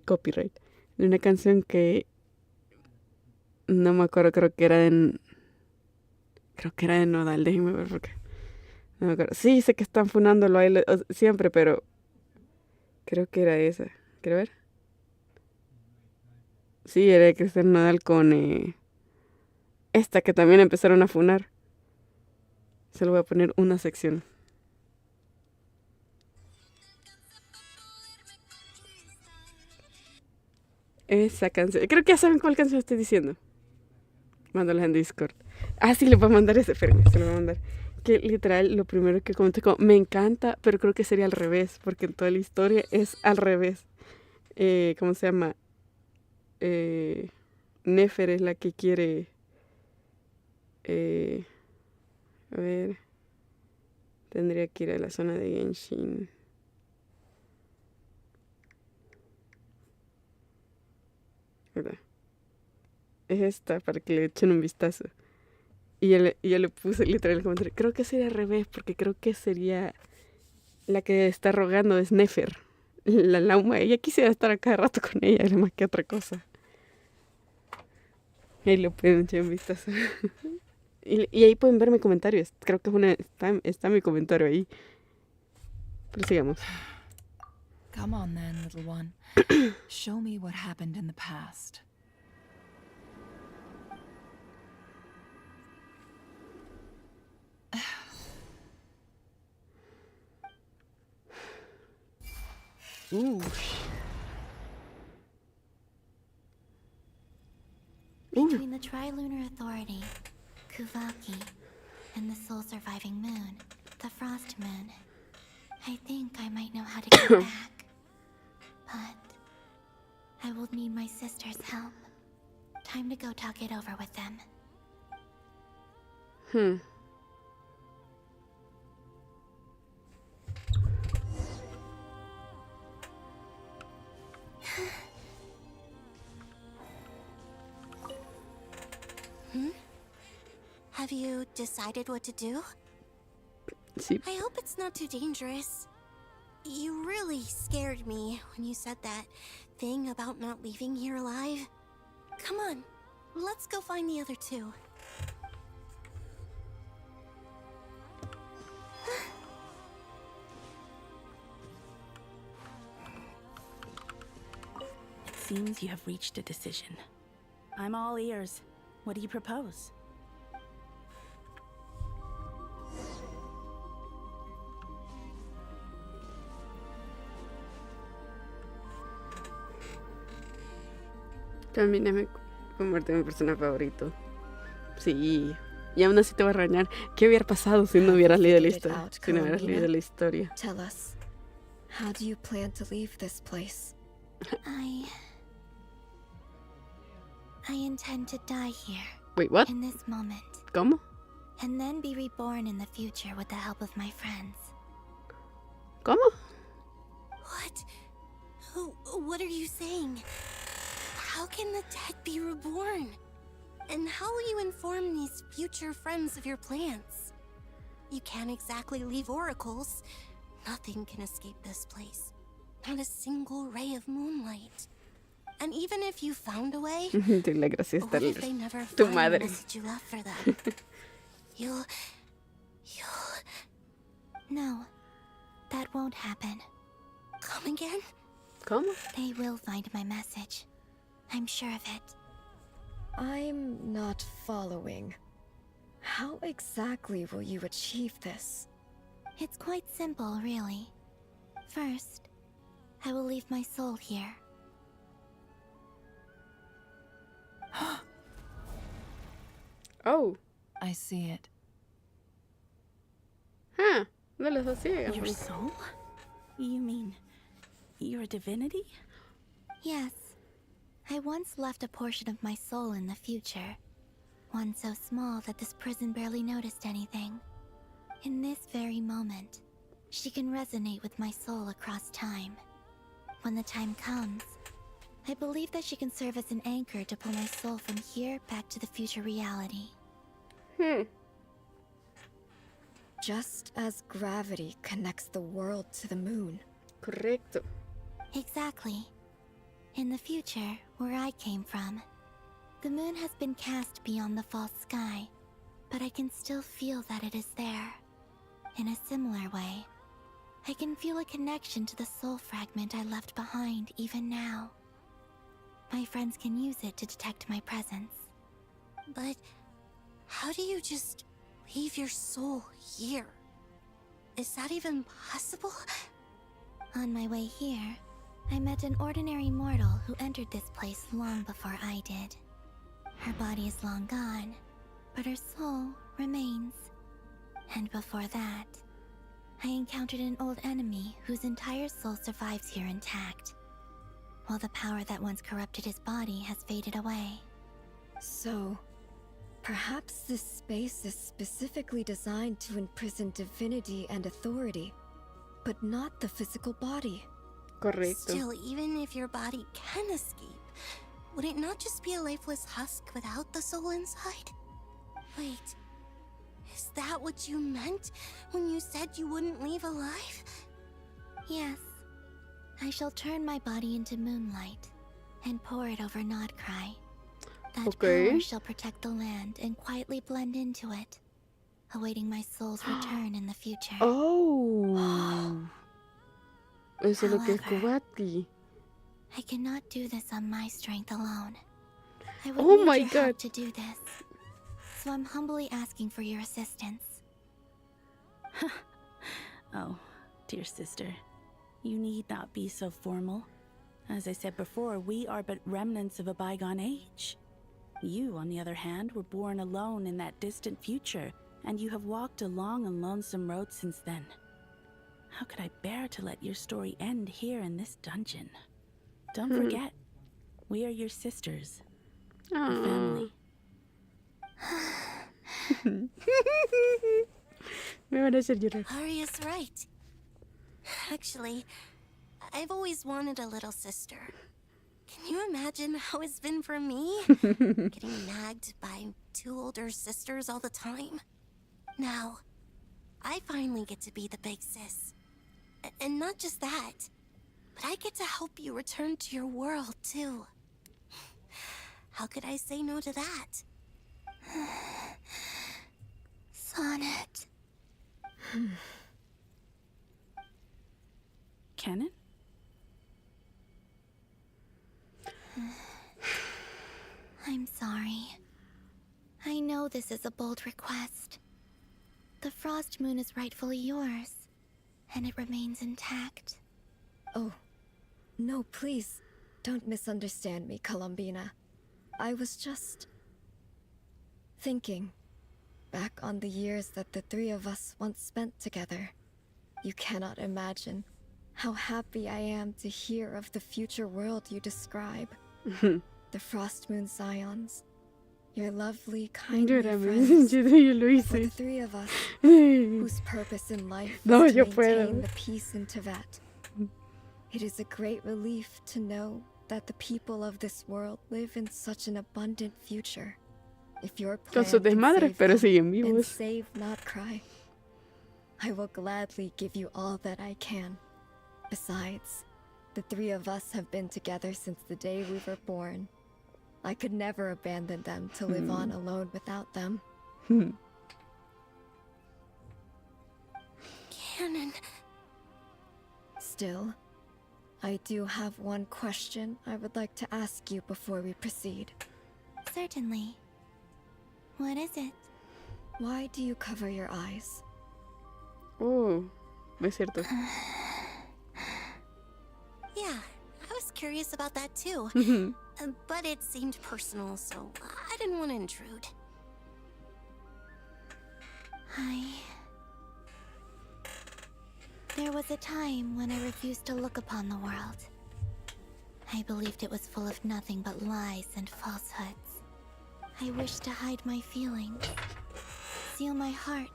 copyright. De una canción que no me acuerdo, creo que era de Nodal, déjenme ver porque no me acuerdo. Sí, sé que están funándolo a él siempre, pero creo que era esa. ¿Quiero ver? Sí, era de Cristian Nodal con esta que también empezaron a funar. Se lo voy a poner una sección. Esa canción. Creo que ya saben cuál canción estoy diciendo. Mándala en Discord. Ah, sí, le voy a mandar ese. Espérenme, se lo voy a mandar. Que literal, lo primero que comenté, me encanta, pero creo que sería al revés, porque en toda la historia es al revés. ¿Cómo se llama? Nefer es la que quiere. A ver. Tendría que ir a la zona de Genshin. ¿Verdad? Es esta, para que le echen un vistazo. Y ya le puse literal el comentario. Creo que sería al revés, porque creo que sería la que está rogando es Nefer. La Lauma. Ella quisiera estar a cada rato con ella, más que otra cosa. Ahí lo pueden echar un vistazo. Y ahí pueden ver mis comentarios. Creo que está mi comentario ahí. Pero sigamos. Come on then, little one. Show me what happened in the past. Between the Trilunar Authority, Kuvaki, and the sole-surviving moon, the Frost Moon, I think I might know how to get back. But I will need my sister's help. Time to go talk it over with them. Have you decided what to do? Sí. I hope it's not too dangerous. You really scared me when you said that thing about not leaving here alive. Come on, let's go find the other two. It seems you have reached a decision. I'm all ears. What do you propose? También me convertí en mi personaje favorito. Sí. Y aún así te va a regañar. ¿Qué hubiera pasado si no hubieras leído la historia? Si no hubieras leído la historia. Tell us, how do you plan to leave this place? I intend to die here. Wait, what? In this moment. ¿Cómo? And then be reborn in the future with the help of my friends. ¿Cómo? What are you saying? How can the dead be reborn? And how will you inform these future friends of your plans? You can't exactly leave oracles. Nothing can escape this place. Not a single ray of moonlight. And even if you found a way, Tú la gracias what if they never tu find madre. the message you left for them? You'll... No, that won't happen. Come again? ¿Cómo? They will find my message. I'm sure of it. I'm not following. How exactly will you achieve this? It's quite simple, really. First, I will leave my soul here. Oh. I see it. Huh. No los hacía. Your soul? You mean your divinity? Yes. I once left a portion of my soul in the future. One so small that this prison barely noticed anything. In this very moment, she can resonate with my soul across time. When the time comes, I believe that she can serve as an anchor to pull my soul from here back to the future reality. Just as gravity connects the world to the moon. Correcto. Exactly. In the future, where I came from, the moon has been cast beyond the false sky, but I can still feel that it is there. In a similar way, I can feel a connection to the soul fragment I left behind even now. My friends can use it to detect my presence. But how do you just leave your soul here? Is that even possible? On my way here, I met an ordinary mortal who entered this place long before I did. Her body is long gone, but her soul remains. And before that, I encountered an old enemy whose entire soul survives here intact, while the power that once corrupted his body has faded away. So, perhaps this space is specifically designed to imprison divinity and authority, but not the physical body. Correcto. Still, even if your body can escape, would it not just be a lifeless husk without the soul inside? Wait, is that what you meant when you said you wouldn't leave alive? Yes. I shall turn my body into moonlight and pour it over Nodcry. That power shall protect the land and quietly blend into it, awaiting my soul's return in the future. Oh. Eso es lo que es Kubati. I cannot do this on my strength alone. I would Oh need my your help God. to do this. So I'm humbly asking for your assistance. Oh, dear sister. You need not be so formal. As I said before, we are but remnants of a bygone age. You, on the other hand, were born alone in that distant future, and you have walked a long and lonesome road since then. How could I bear to let your story end here in this dungeon? Don't forget, we are your sisters. Your family. Me van a hacer llorar. Aria's right. Actually, I've always wanted a little sister. Can you imagine how it's been for me? Getting nagged by two older sisters all the time. Now, I finally get to be the big sis. And not just that, but I get to help you return to your world, too. How could I say no to that? Sonnet. Canon? I'm sorry. I know this is a bold request. The Frost Moon is rightfully yours, and it remains intact. Oh, no, please, don't misunderstand me, Columbina. I was just thinking back on the years that the three of us once spent together. You cannot imagine how happy I am to hear of the future world you describe. The Frost Moon Scions. Your lovely, kindly friends. Yo lo hice. For the three of us, whose purpose in life No, is to yo maintain puedo. the peace in Tibet. It is a great relief to know that the people of this world live in such an abundant future. If your plan Con sus can desmadres, save pero them siguen and vivos. save Notcry, I will gladly give you all that I can. Besides, The three of us have been together since the day we were born. I could never abandon them to live on alone without them. Canon. Still, I do have one question I would like to ask you before we proceed. Certainly. What is it? Why do you cover your eyes? Es cierto. Yeah, I was curious about that too. But it seemed personal, so I didn't want to intrude. There was a time when I refused to look upon the world. I believed it was full of nothing but lies and falsehoods. I wished to hide my feelings, seal my heart,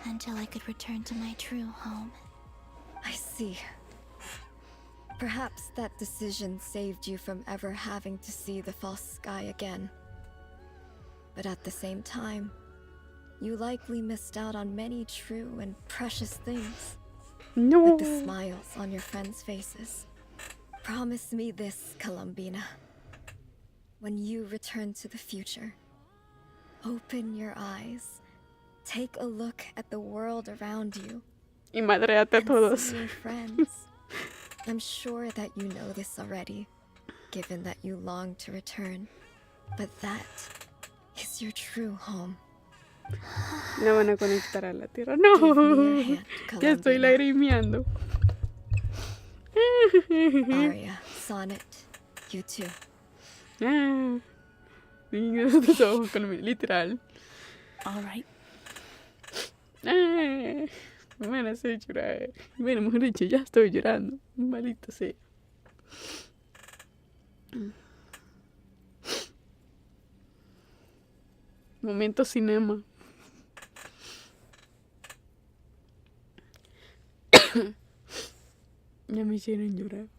until I could return to my true home. I see. Perhaps that decision saved you from ever having to see the false sky again. But at the same time, you likely missed out on many true and precious things. No. Like the smiles on your friends' faces. Promise me this, Columbina. When you return to the future, open your eyes, take a look at the world around you, Y madreate a todos. see your friends. I'm sure that you know this already, given that you long to return. But that is your true home. No van a conectar a la tierra. No. Ya estoy lagrimeando. Aria, Sonnet, you too. Tus ojos con literal. All right. Me van a hacer llorar. Bueno, mejor dicho, ya estoy llorando. Maldita sea. Momento cinema. Ya me hicieron llorar.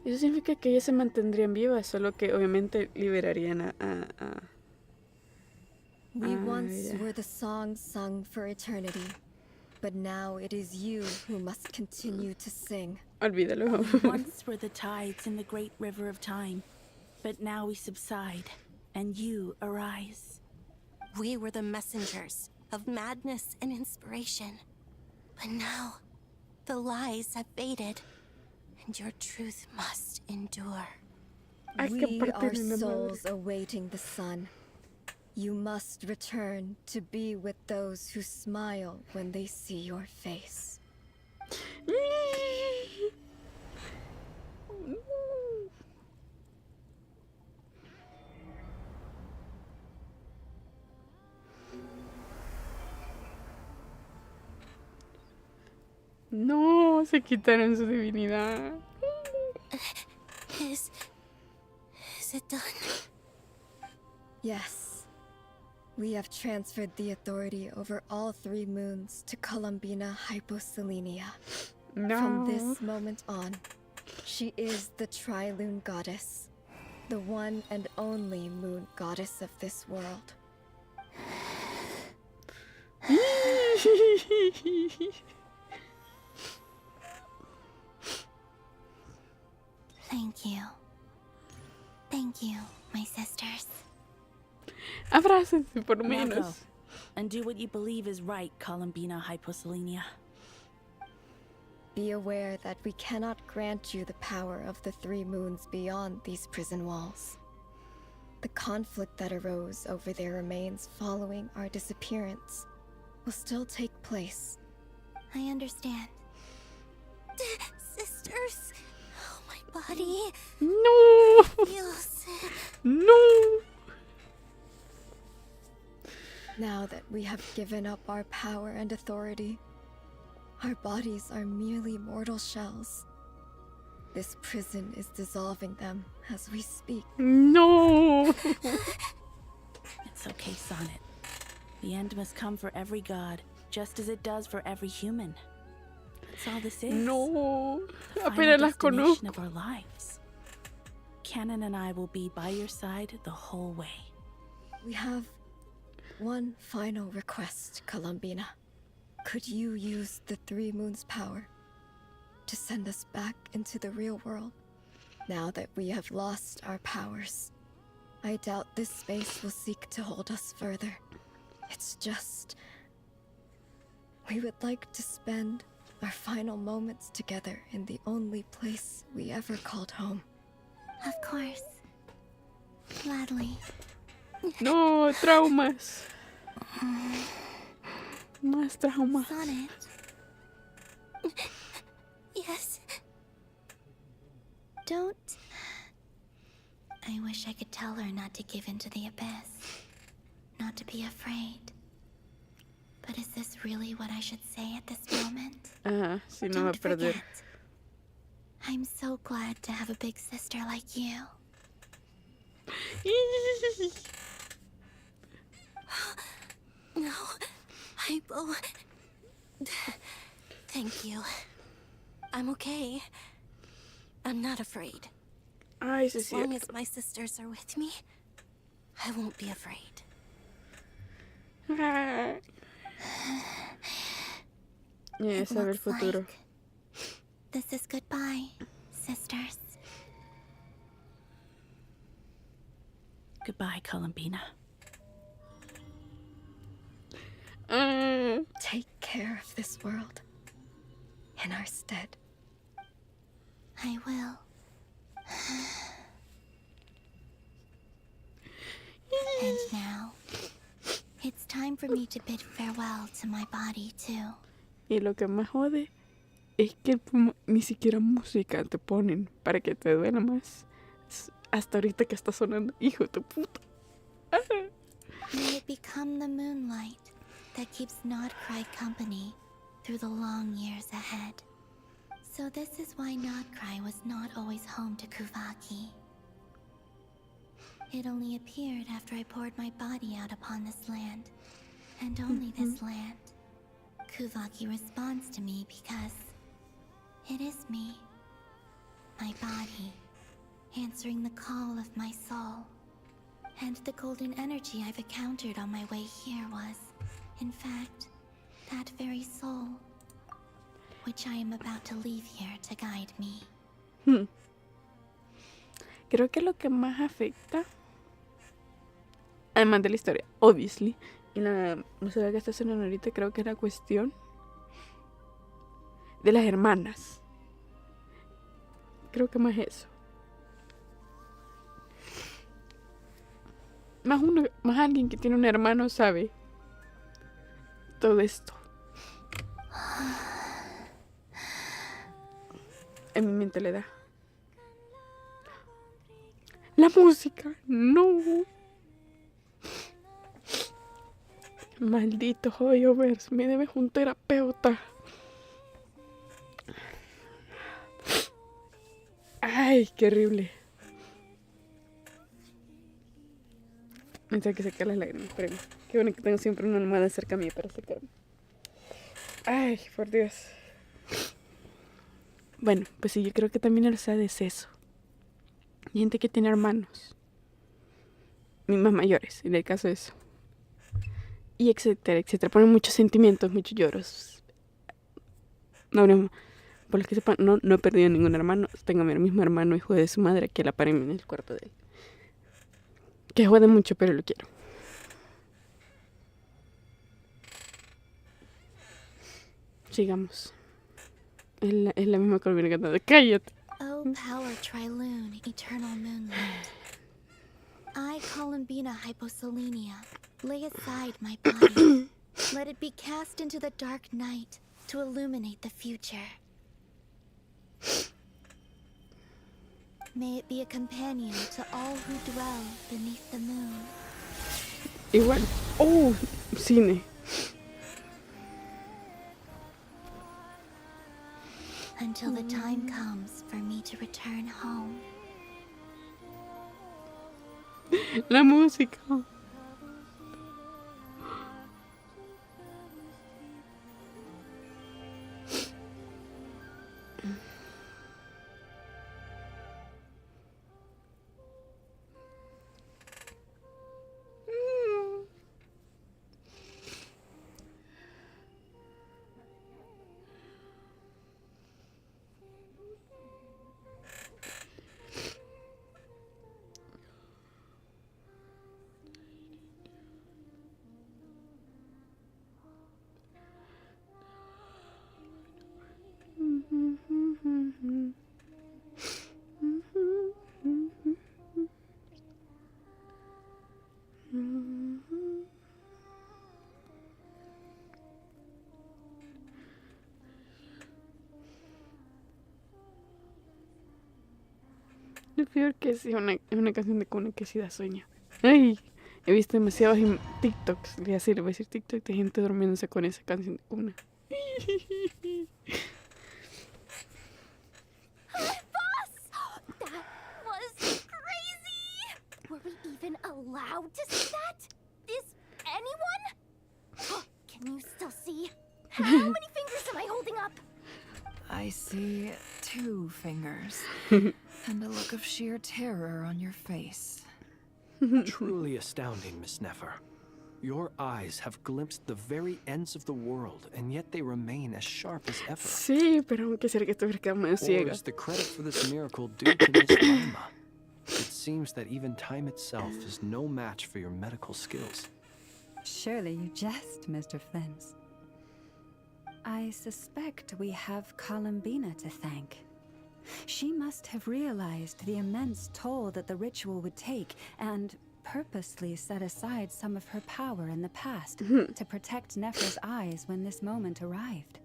Eso significa que ellas se mantendrían vivas, solo que obviamente liberarían a We once were the songs sung for eternity, but now it is you who must continue to sing. Olvídalo. We once were the tides in the great river of time, but now we subside, and you arise. We were the messengers of madness and inspiration. But now, the lies have faded, and your truth must endure. We are souls awaiting the sun. You must return to be with those who smile when they see your face. No, se quitaron su divinidad. Is it done? Yes. We have transferred the authority over all three moons to Columbina Hyposelenia. No. From this moment on, she is the Tri-Lune Goddess, the one and only moon goddess of this world. Thank you. Thank you, my sisters. Abrácense por Now menos. go, and do what you believe is right, Columbina Hyposelenia. Be aware that we cannot grant you the power of the three moons beyond these prison walls. The conflict that arose over their remains following our disappearance will still take place. I understand. Sisters, oh, my body. No. Feels No. Now that we have given up our power and authority, our bodies are merely mortal shells. This prison is dissolving them as we speak. No. It's okay, Sonnet. The end must come for every god, just as it does for every human. That's all this is. No. The Apenas final las destination conozco. of our lives. Canon and I will be by your side the whole way. We have one final request, Columbina. Could you use the three moons' power to send us back into the real world? Now that we have lost our powers, I doubt this space will seek to hold us further. It's just... we would like to spend our final moments together in the only place we ever called home. Of course. Gladly. No, traumas. Más traumas. Sonnet. Yes. Don't. I wish I could tell her not to give in to the abyss. Not to be afraid. But is this really what I should say at this moment? Si no va a perder. I'm so glad to have a big sister like you. No, Hypo. Thank you. I'm okay. I'm not afraid. Ay, sí, as long as my sisters are with me, I won't be afraid. Ya sabe el futuro. Like this is goodbye, sisters. Goodbye, Columbina. Take care of this world in our stead. I will. And now, it's time for me to bid farewell to my body too. Y lo que más jode es que ni siquiera música te ponen para que te duela más. Hasta ahorita que está sonando, hijo de puta. May it become the moonlight that keeps Nodcry company through the long years ahead. So this is why Nodcry was not always home to Kuvaki. It only appeared after I poured my body out upon this land, and only this land. Kuvaki responds to me because it is me, my body, answering the call of my soul. And the golden energy I've encountered on my way here was, in fact, that very soul, which I am about to leave here to guide me. Creo que lo que más afecta, además de la historia, obviously, y la música que está sonando ahorita, creo que es la cuestión de las hermanas. Creo que más eso. Más alguien que tiene un hermano sabe todo esto. En mi mente le da. La música, no. Maldito Hoyovers, me debes un terapeuta. Ay, qué horrible. Me tengo que sacar las lágrimas, espérenme. Qué bueno que tengo siempre una almohada cerca mía para sacarme. Ay, por Dios. Bueno, pues sí, yo creo que también el SAD es eso. Hay gente que tiene hermanos. Más mayores, en el caso de eso. Y etcétera, etcétera. Ponen muchos sentimientos, muchos lloros. No, por lo que sepan, no he perdido ningún hermano. Tengo a mi mismo hermano, hijo de su madre, que la paré en el cuarto de él. Que jode mucho, pero lo quiero. Sigamos. Es la misma colmena cantando. ¡Cállate! Oh, power Trilune, eternal moonlight. I, Columbina Hyposelenia, lay aside my body. Let it be cast into the dark night to illuminate the future. May it be a companion to all who dwell beneath the moon. Igual. Oh, cine. Until the time comes for me to return home. La música. Lo peor que es una canción de cuna que sí da sueño. Ay, he visto demasiados TikToks, le voy a decir TikTok de gente durmiéndose con esa canción de cuna. Boss! That was crazy! Were we even allowed to see that? Is anyone? Can you still see? How many fingers am I holding up? I see 2 fingers and a look of sheer terror on your face. Truly astounding, Miss Nefer. Your eyes have glimpsed the very ends of the world, and yet they remain as sharp as ever. Sí, pero aunque sea que estuviera quedando medio Or ciega. is the credit for this miracle due to Miss Lima? It seems that even time itself is no match for your medical skills. Surely you jest, Mr. Flins. I suspect we have Columbina to thank. She must have realized the immense toll that the ritual would take and purposely set aside some of her power in the past to protect Nefer's eyes when this moment arrived.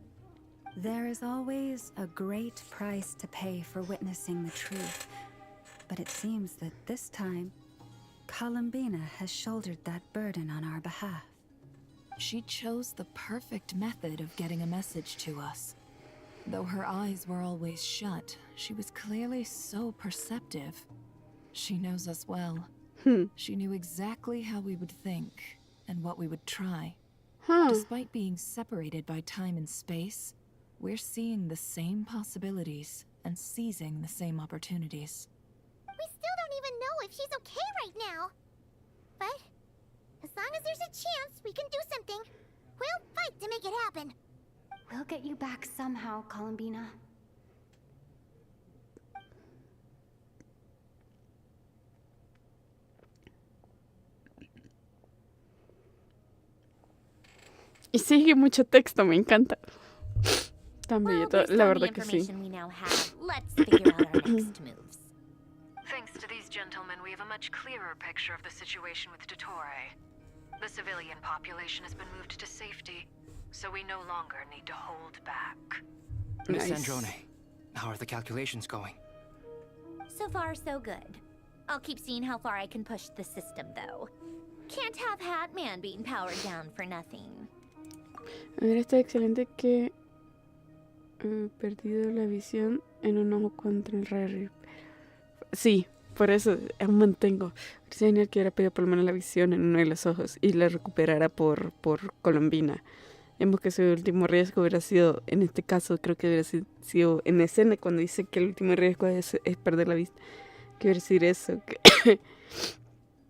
There is always a great price to pay for witnessing the truth, but it seems that this time, Columbina has shouldered that burden on our behalf. She chose the perfect method of getting a message to us. Though her eyes were always shut, she was clearly so perceptive. She knows us well. She knew exactly how we would think and what we would try. Despite being separated by time and space, we're seeing the same possibilities and seizing the same opportunities. We still don't even know if she's okay right now. But as long as there's a chance we can do something, we'll fight to make it happen. We'll get you back somehow, Columbina. Y sigue mucho texto, me encanta. Tan bello, la verdad que sí. We now have, let's figure out our next moves. Thanks to these gentlemen, we have a much clearer picture of the situation with Dottore. The civilian population has been moved to safety, so we no longer need to hold back. Miss Androne, how are the calculations going? So far, so good. I'll keep seeing how far I can push the system, though. Can't have Hatman being powered down for nothing. A ver, está excelente que he perdido la visión en un ojo contra el rayo. Sí, por eso aún mantengo. Sería genial que hubiera pedido por lo menos la visión en uno de los ojos y la recuperara por Columbina. Vemos que su último riesgo hubiera sido, en este caso, creo que hubiera sido en escena cuando dice que el último riesgo es perder la vista. Que hubiera sido eso, que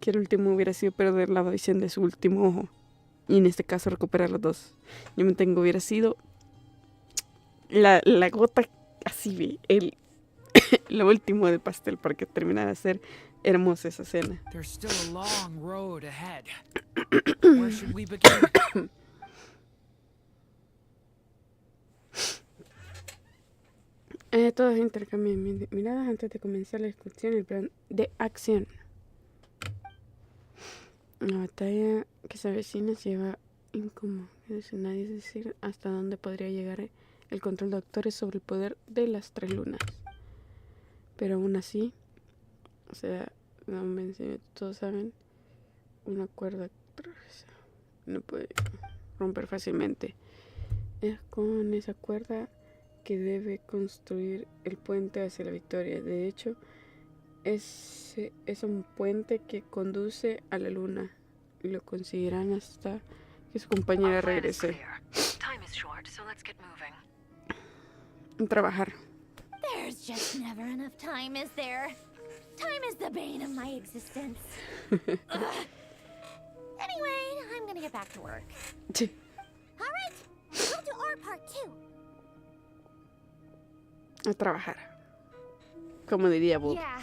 el último hubiera sido perder la visión de su último ojo. Y en este caso recuperar los dos. Yo me tengo, hubiera sido la gota así, lo último del pastel para que terminara de ser hermosa esa escena. There's still a long road ahead. Where should we begin? Todos intercambian miradas antes de comenzar la discusión y el plan de acción. La batalla que se avecina se lleva incómodo. Nadie es decir hasta dónde podría llegar el control de doctores sobre el poder de las 3 lunas. Pero aún así, o sea, todos saben, una cuerda no puede romper fácilmente. Es con esa cuerda que debe construir el puente hacia la victoria. De hecho, es un puente que conduce a la luna y lo conseguirán hasta que su compañera regrese. Trabajar. There's just never enough time, is there? Time is the bane of my existence. Anyway, I'm gonna get back to work. All right, we'll do our part too. A trabajar. Como diría Bob. Yeah.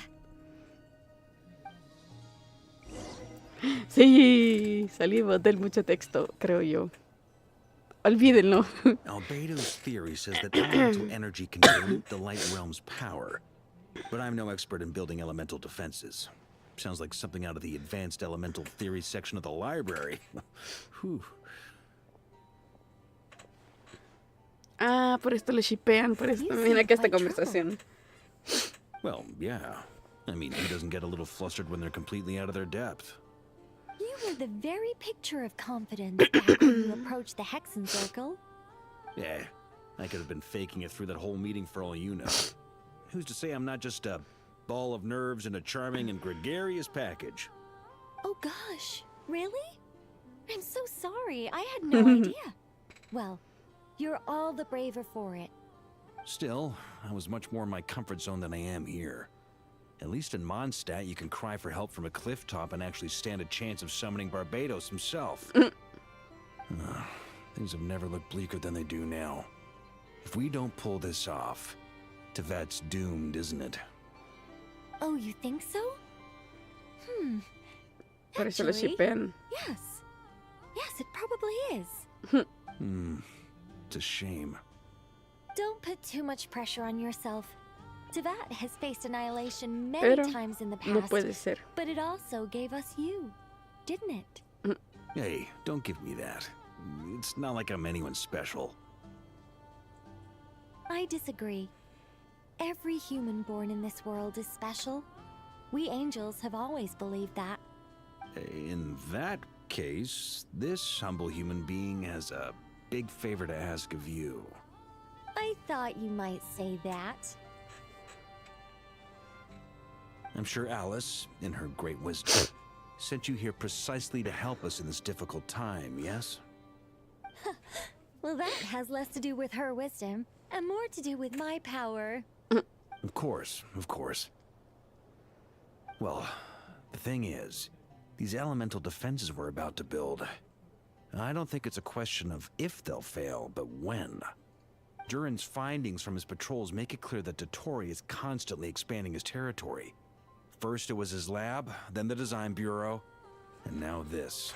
Sí, salimos del mucho texto, creo yo. Olvídenlo. Albedo's theory says that elemental energy can dilute the light realm's power. But I'm no expert in building elemental defenses. Sounds like something out of the advanced elemental theory section of the library. Whew. Ah, por esto le shipean, por esto. Mira que esta conversación. Well, yeah. I mean, who doesn't get a little flustered when they're completely out of their depth? You were the very picture of confidence back when you approached the Hexen Circle. Yeah, I could have been faking it through that whole meeting for all you know. Who's to say I'm not just a ball of nerves in a charming and gregarious package? Oh gosh, really? I'm so sorry, I had no idea. Well, you're all the braver for it. Still, I was much more in my comfort zone than I am here. At least in Mondstadt, you can cry for help from a cliff top and actually stand a chance of summoning Barbados himself. Things have never looked bleaker than they do now. If we don't pull this off, Tevat's doomed, isn't it? Oh, you think so? Por eso lo Actually, shipean. yes. Yes, it probably is. It's a shame. Don't put too much pressure on yourself. Tevat has faced annihilation many Pero times in the no past, puede ser. but it also gave us you, didn't it? Hey, don't give me that. It's not like I'm anyone special. I disagree. Every human born in this world is special. We angels have always believed that. In that case, this humble human being has a big favor to ask of you. I thought you might say that. I'm sure Alice, in her great wisdom, sent you here precisely to help us in this difficult time, yes? Well, that has less to do with her wisdom and more to do with my power. Of course, of course. Well, the thing is, these elemental defenses we're about to build, I don't think it's a question of if they'll fail, but when. Durin's findings from his patrols make it clear that doctore is constantly expanding his territory. First it was his lab, then the design bureau, and now this.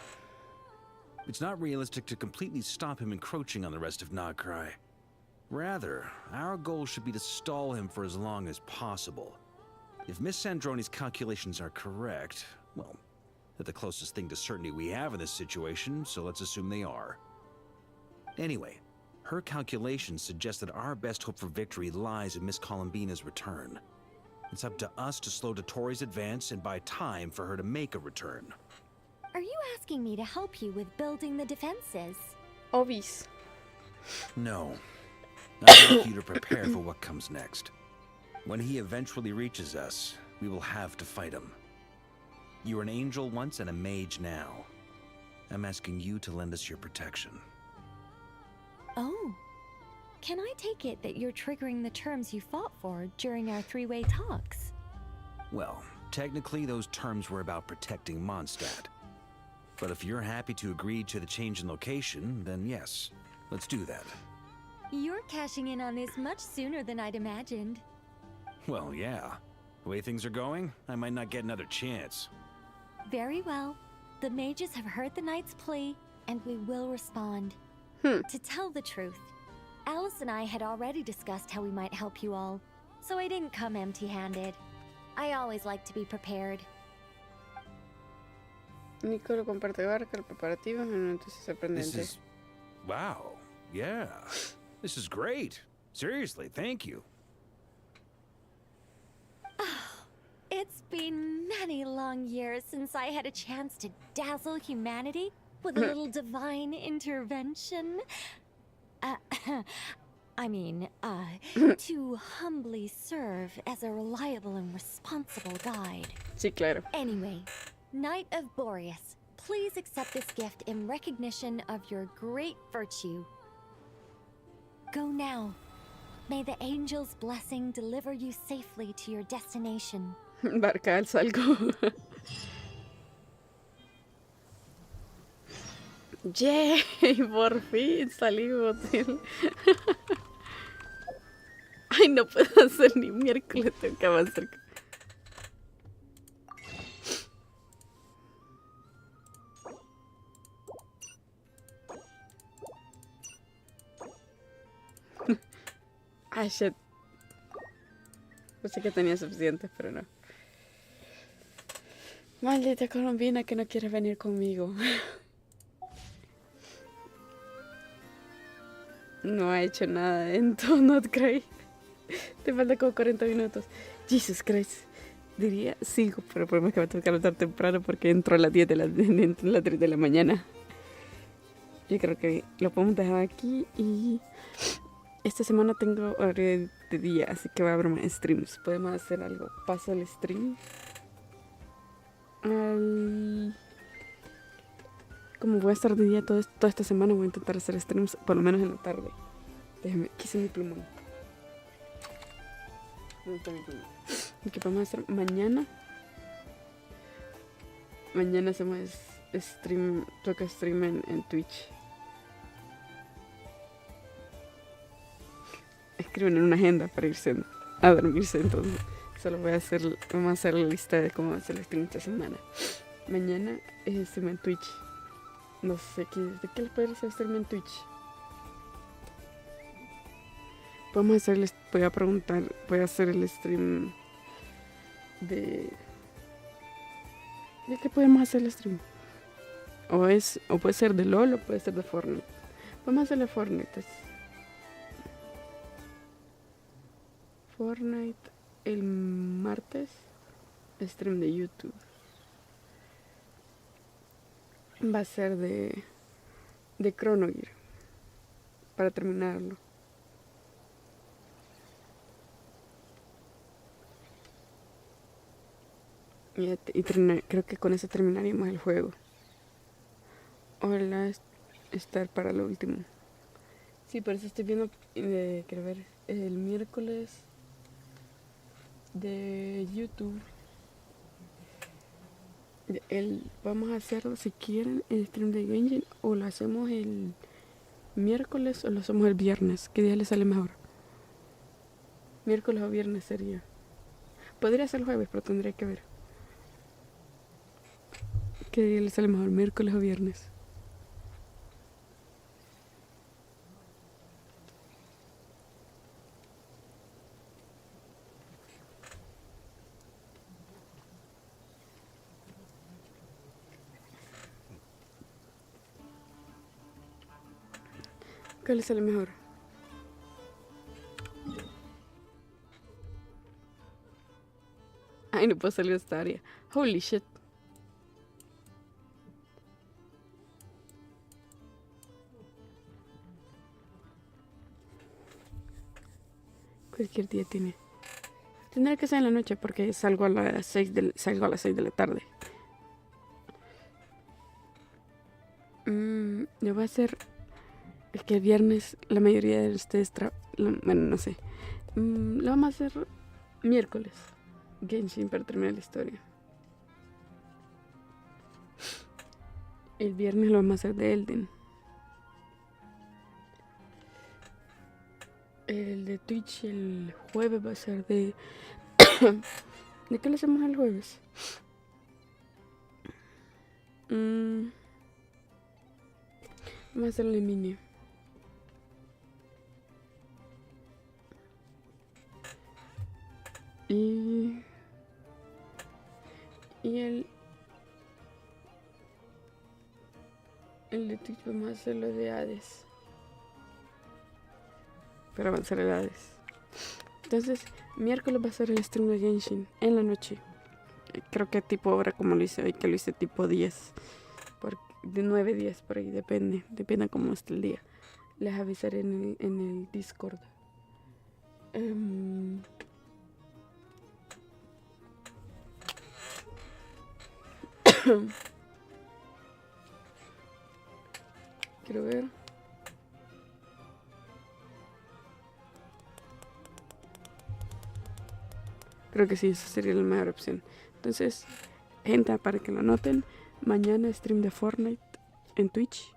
It's not realistic to completely stop him encroaching on the rest of Nagrai. Rather, our goal should be to stall him for as long as possible. If Miss Sandroni's calculations are correct, well, they're the closest thing to certainty we have in this situation, so let's assume they are. Anyway, her calculations suggest that our best hope for victory lies in Miss Columbina's return. It's up to us to slow Dottore's advance and buy time for her to make a return. Are you asking me to help you with building the defenses? Obvious. No. I'd like you to prepare for what comes next. When he eventually reaches us, we will have to fight him. You were an angel once and a mage now. I'm asking you to lend us your protection. Oh. Can I take it that you're triggering the terms you fought for during our three-way talks? Well, technically those terms were about protecting Mondstadt. But if you're happy to agree to the change in location, then yes, let's do that. You're cashing in on this much sooner than I'd imagined. Well, yeah. The way things are going, I might not get another chance. Very well. The mages have heard the knight's plea, and we will respond. To tell the truth, Alice and I had already discussed how we might help you all, so I didn't come empty-handed. I always like to be prepared. Nico lo comparte barca, el preparativo, entonces sorprendente. This is... wow. Yeah. This is great. Seriously, thank you. It's been many long years since I had a chance to dazzle humanity with a little divine intervention. To humbly serve as a reliable and responsible guide. Sí, claro. Anyway, Knight of Boreas, please accept this gift in recognition of your great virtue. Go now. May the angel's blessing deliver you safely to your destination. Barca, salgo. Yay, por fin salimos. Ay, no puedo hacer ni miércoles, tengo que avanzar. Ah, shit. Pensé que tenía suficiente, pero no. Maldita colombina que no quiere venir conmigo. No ha hecho nada en todo, no creí. Te falta como 40 minutos. Jesus Christ. diría 5, pero el problema es que va a tocar levantar temprano porque entro a las 10 entro a las 3 de la mañana. Yo creo que lo podemos dejar aquí y esta semana tengo horario de día, así que va a haber más streams. Podemos hacer algo. Paso el stream como voy a estar de día toda esta semana, voy a intentar hacer streams por lo menos en la tarde. Déjeme, quise mi plumón. ¿Dónde está mi plumón? ¿Y qué vamos a hacer mañana? Mañana hacemos stream, toca stream en Twitch. Escriben en una agenda para irse a dormirse, entonces solo vamos a hacer la lista de cómo hacer el stream esta semana. Mañana es stream en Twitch. No sé de qué les puede hacer stream en Twitch. Voy a preguntar, voy a hacer el stream ¿de qué podemos hacer el stream? O puede ser de LOL o puede ser de Fortnite. Vamos a hacerle Fortnite. Fortnite el martes, stream de YouTube. Va a ser de Chrono Gear para terminarlo. Creo que con eso terminaríamos el juego. Ojalá estar para lo último. Sí, por eso estoy viendo, quiero ver, el miércoles de YouTube. Vamos a hacerlo, si quieren, el stream de Genshin, o lo hacemos el miércoles o lo hacemos el viernes. ¿Qué día les sale mejor? Miércoles o viernes sería. Podría ser el jueves, pero tendría que ver. ¿Qué día les sale mejor, miércoles o viernes? ¿Qué les sale mejor? Ay, no puedo salir de esta área. Holy shit. Cualquier día tiene. Tendrá que ser en la noche porque salgo a las 6 de la tarde. Yo voy a hacer... Es que el viernes la mayoría de ustedes bueno, no sé. Lo vamos a hacer miércoles. Genshin para terminar la historia. El viernes lo vamos a hacer de Elden. El de Twitch el jueves va a ser de... ¿De qué lo hacemos el jueves? Vamos a hacerlo en línea. Y el de Twitch vamos a hacerlo de Hades. Para avanzar el Hades. Entonces, miércoles va a ser el stream de Genshin en la noche. Creo que tipo ahora como lo hice hoy, que lo hice tipo 10. De 9 días por ahí, depende cómo esté el día. Les avisaré en el Discord. Quiero ver. Creo que sí, esa sería la mejor opción. Entonces, gente, para que lo noten, mañana stream de Fortnite en Twitch.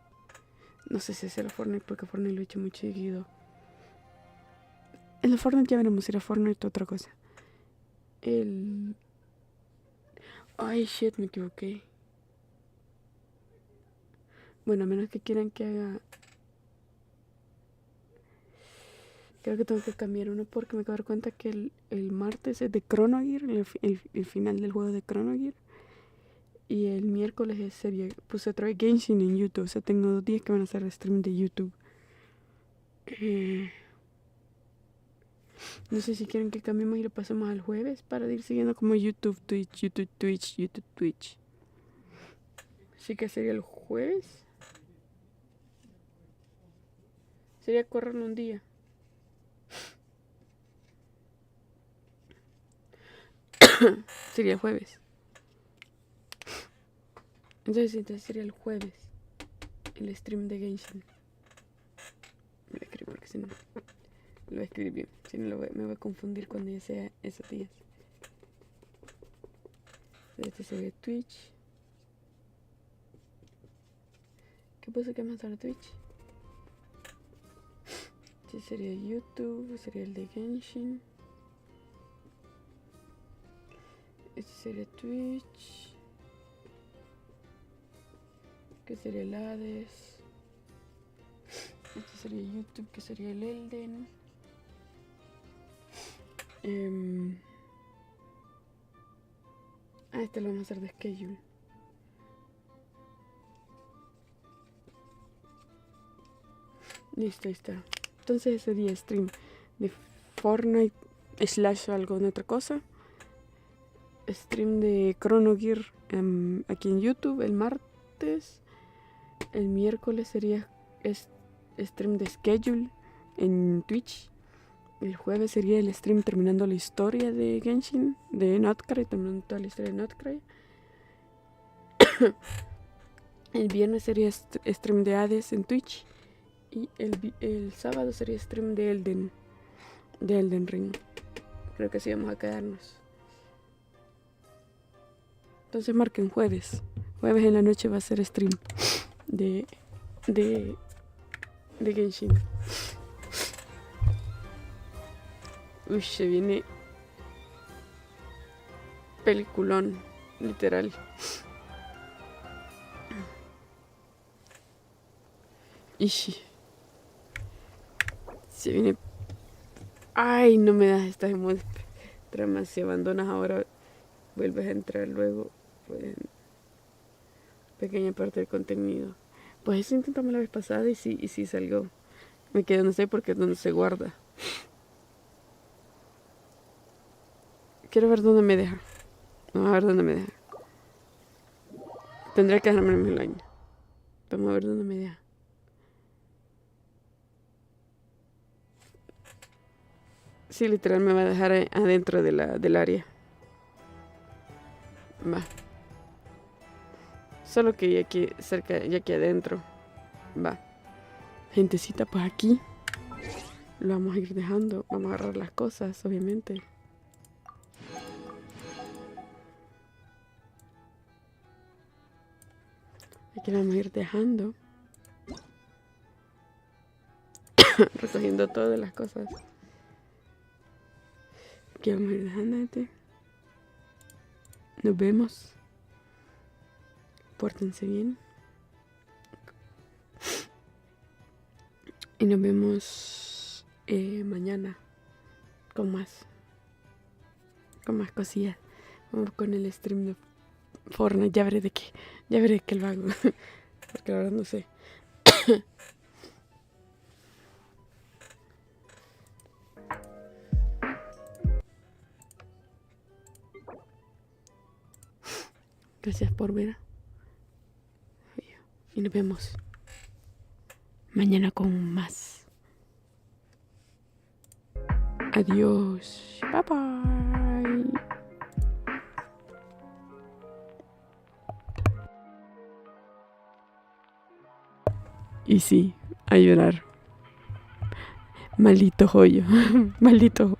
No sé si hacer Fortnite porque Fortnite lo he hecho muy seguido. En el Fortnite ya veremos si era Fortnite o otra cosa. Ay, shit, me equivoqué. Bueno, a menos que quieran que haga... Creo que tengo que cambiar uno porque me acabo de dar cuenta que el martes es de Chrono Gear, el final del juego de Chrono Gear. Y el miércoles es serie. Puse otra vez Genshin en YouTube. O sea, tengo 2 días que van a hacer stream de YouTube. No sé si quieren que cambiemos y lo pasemos al jueves para ir siguiendo como YouTube, Twitch, YouTube, Twitch, YouTube, Twitch. Así que sería el jueves. Sería correrlo un día. Sería el jueves. Entonces sería el jueves. El stream de Genshin. Lo voy a escribir porque si no lo voy a escribir bien. Si no me voy a confundir cuando ya sea esos días. Este sería Twitch. ¿Qué pasa que más ahora Twitch? Este sería YouTube. Sería el de Genshin. Este sería Twitch. Que sería el Hades. Este sería YouTube, que sería el Elden. Este lo vamos a hacer de schedule. Listo, ahí está. Entonces ese día stream de Fortnite / algo en otra cosa. Stream de Chrono Gear aquí en YouTube el martes. El miércoles sería stream de schedule en Twitch. El jueves sería el stream terminando la historia de Genshin, de Notcry, terminando toda la historia de Notcry. El viernes sería stream de Hades en Twitch. Y el sábado sería stream de Elden Ring. Creo que así vamos a quedarnos. Entonces marquen jueves. Jueves en la noche va a ser stream de Genshin. Uy, se viene peliculón, literal. Ishi. Se viene. Ay, no me das estas tramas. Si abandonas ahora, vuelves a entrar luego. Pues, pequeña parte del contenido. Pues eso intentamos la vez pasada y sí salió. Me quedé, no sé por qué, donde se guarda. Quiero ver dónde me deja. Vamos a ver dónde me deja. Tendría que dejarme en el año. Vamos a ver dónde me deja. Sí, literal me va a dejar adentro del área. Va. Solo que ya aquí cerca, ya aquí adentro. Va. Gentecita, pues aquí lo vamos a ir dejando. Vamos a agarrar las cosas, obviamente. Aquí lo vamos a ir dejando. Recogiendo todas las cosas. Aquí vamos a ir dejando, gente. Nos vemos. Pórtense bien. Y nos vemos mañana con más cosillas. Vamos con el stream de Fortnite. Ya veré de qué lo hago. Porque la verdad no sé. Gracias por ver. Y nos vemos mañana con más. Adiós. Bye bye. Y sí, a llorar. Maldito joyo. Maldito.